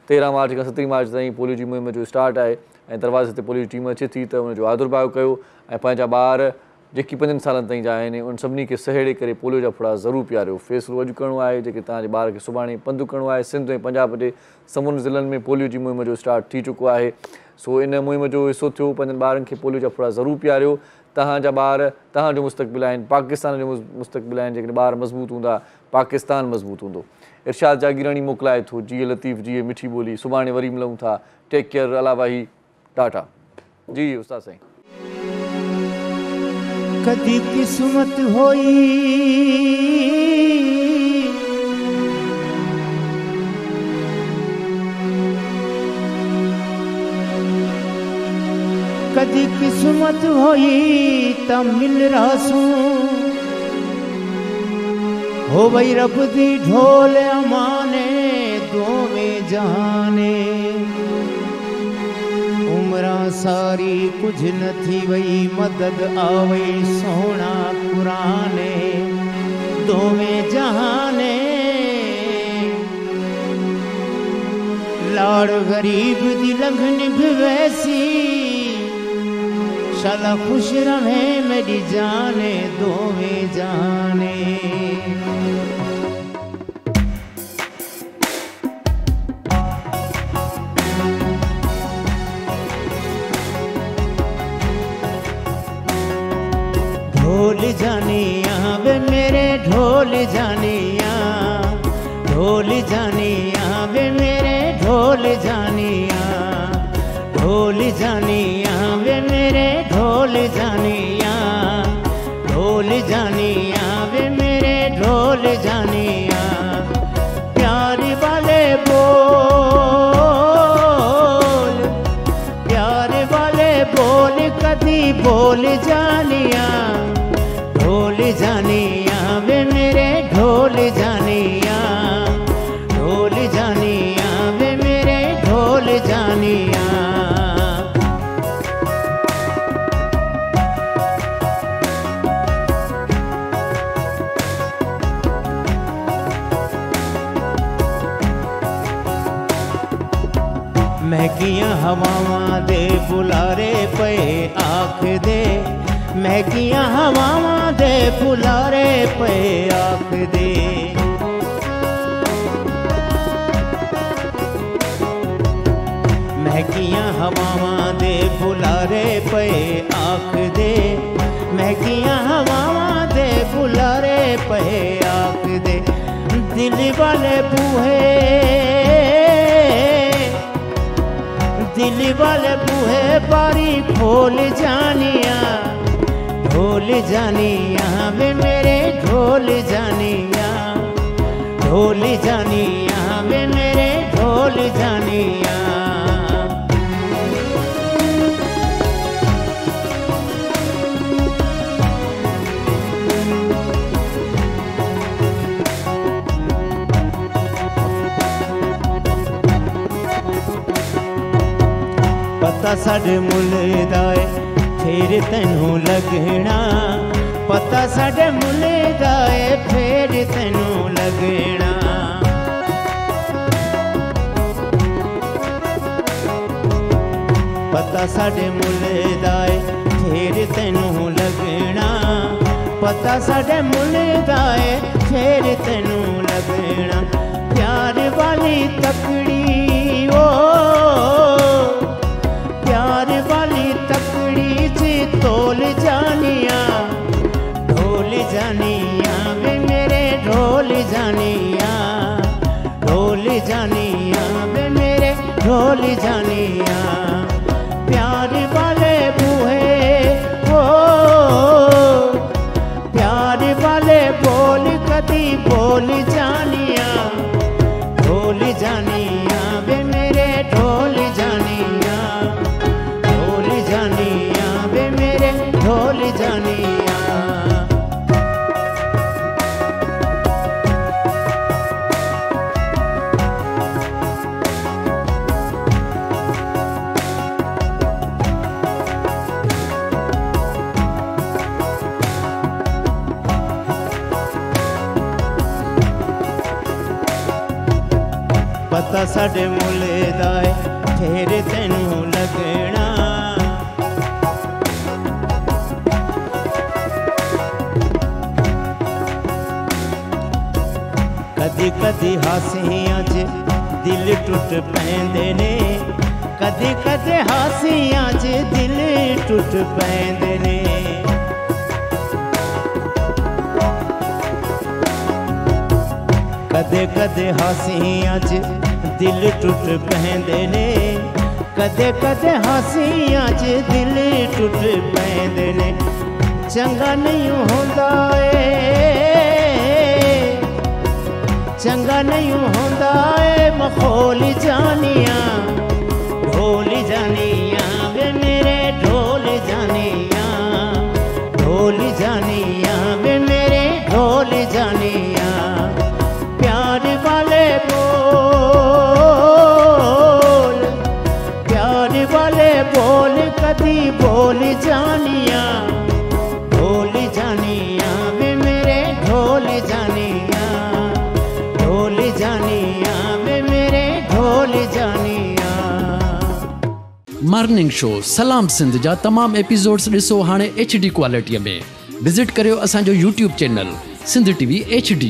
13 मार्च खां 17 मार्च ताईं पोलियो जी मुहिम जो स्टार्ट आहे ऐं दरवाज़े ते पोलियो जी टीम अचे थी त उनजो आदुर्भाव कयो ऐं पंहिंजा ॿार जेकी 5 सालनि ताईं जा आहिनि उन सभिनी खे सहेड़े करे पोलियो जा फुड़ा ज़रूरु पीआरियो। फ़ैसिलो अॼु करिणो आहे, जेके तव्हांजे ॿार खे सुभाणे पंधु करिणो आहे। सिंध ऐं पंजाब जे समूरे ज़िलनि में पोलियो जी मुहिम जो स्टार्ट थी चुको आहे, सो इन मुहिम जो हिसो थियो। पंहिंजनि ॿारनि खे पोलियो जा फुड़ा ज़रूरु पीआरियो। तव्हांजा ॿार तव्हांजो मुस्तक़बिल आहिनि, पाकिस्तान जो मुस्तक़बिल आहिनि। जेकॾहिं ॿार मज़बूत हूंदा, पाकिस्तान मज़बूत हूंदो। इरशाद जागीरानी मोकिलाए थो, जिए लतीफ़ जिए मिठी ॿोली। सुभाणे वरी मिलूं था, टेक केयर, अला भाई, टाटा जी। उस्ताद साईं, कदी किस्मत होई कदी किस्मत होई त मिल रासूं हो वही रब दी ढोल अमाने दोवें जहाने। उमरां सारी कुछ न थी वई, मदद आवे सोना कुराने दोवें जहाने। लाड़ गरीब दी लंघन भी वैसी, शाला खुश रहे मेरी जाने दोवें जहाने। ढोल जानिया वे मेरे ढोल जानिया, ढोल जानिया वे मेरे ढोल जानिया, ढोल जानिया वे मेरे ढोल जानिया, ढोल जानिया वे मेरे ढोल जानिया। प्यार वाले बोल, प्यार वाले बोल कदी बोल जानिया, ढोल जानिया वे मेरे ढोल जानिया, ढोल जानिया वे मेरे ढोल जानिया। महकियां हवावां दे बुलारे पे आख दे, महकियां हवावां दे बुलारे पे आख दे। महकियां हवावां दे बुलारे पे आख दे, महकियां हवावां दे बुलारे पे आख दे। दिल वाले बूहे, दिल वाले बूहे बारी खोल जानिया, ढोल जानिया वे मेरे ढोल जानिया, ढोल जानिया वे मेरे ढोल जानिया। पता साडे मुल दाए फिर तेनू लगना, पता साडे मुल दाए फिर तेनू लगना। पता साडे मुल दा ए फिर तेनू लगना। पता साडे मुल दा ए फिर तेनू लगना। प्यार वाली तकड़ी ओ प्यार वाली तकड़ी च तोल जानिया। ढोल जानिया वे मेरे ढोल जानिया। ढोल जानिया वे मेरे ढोल जानिया। प्यार वाले बूहे ओ प्यार वाले बोल कदी बोल जानिया। ढोल जानिया वे मेरे ढोल जानिया। ढोल जानिया वे मेरे ढोल जानिया। पता साडे मुल दा ए फिर तेनू लगना। कदी कदी हासियां च दिल टुट पैंदे ने। कदी कदी हासियां च दिल टुट पैंदे ने। कदे कदे हासियां च दिल टुट पैंदे ने। कदे कदे हासियां च दिल टुट पैंदे ने। चंगा नहीं होंदा चंगा नहीं होंदा मखौल जानिया। ढोल जानिया वे मेरे ढोल जानिया। ढोल जानिया वे मेरे ढोल जानिया। प्यार वाले बोल प्यार वाले बोल कदी बोल जानिया। ढोल जानिया वे मेरे ढोल जानिया। ढोल जानिया वे मेरे ढोल जानिया। मॉर्निंग शो सलाम सिंध जा तमाम एपिसोड्स ॾिसो हाणे HD क्वालिटीअ में। विज़िट करियो असांजो YouTube channel Sindh TV HD।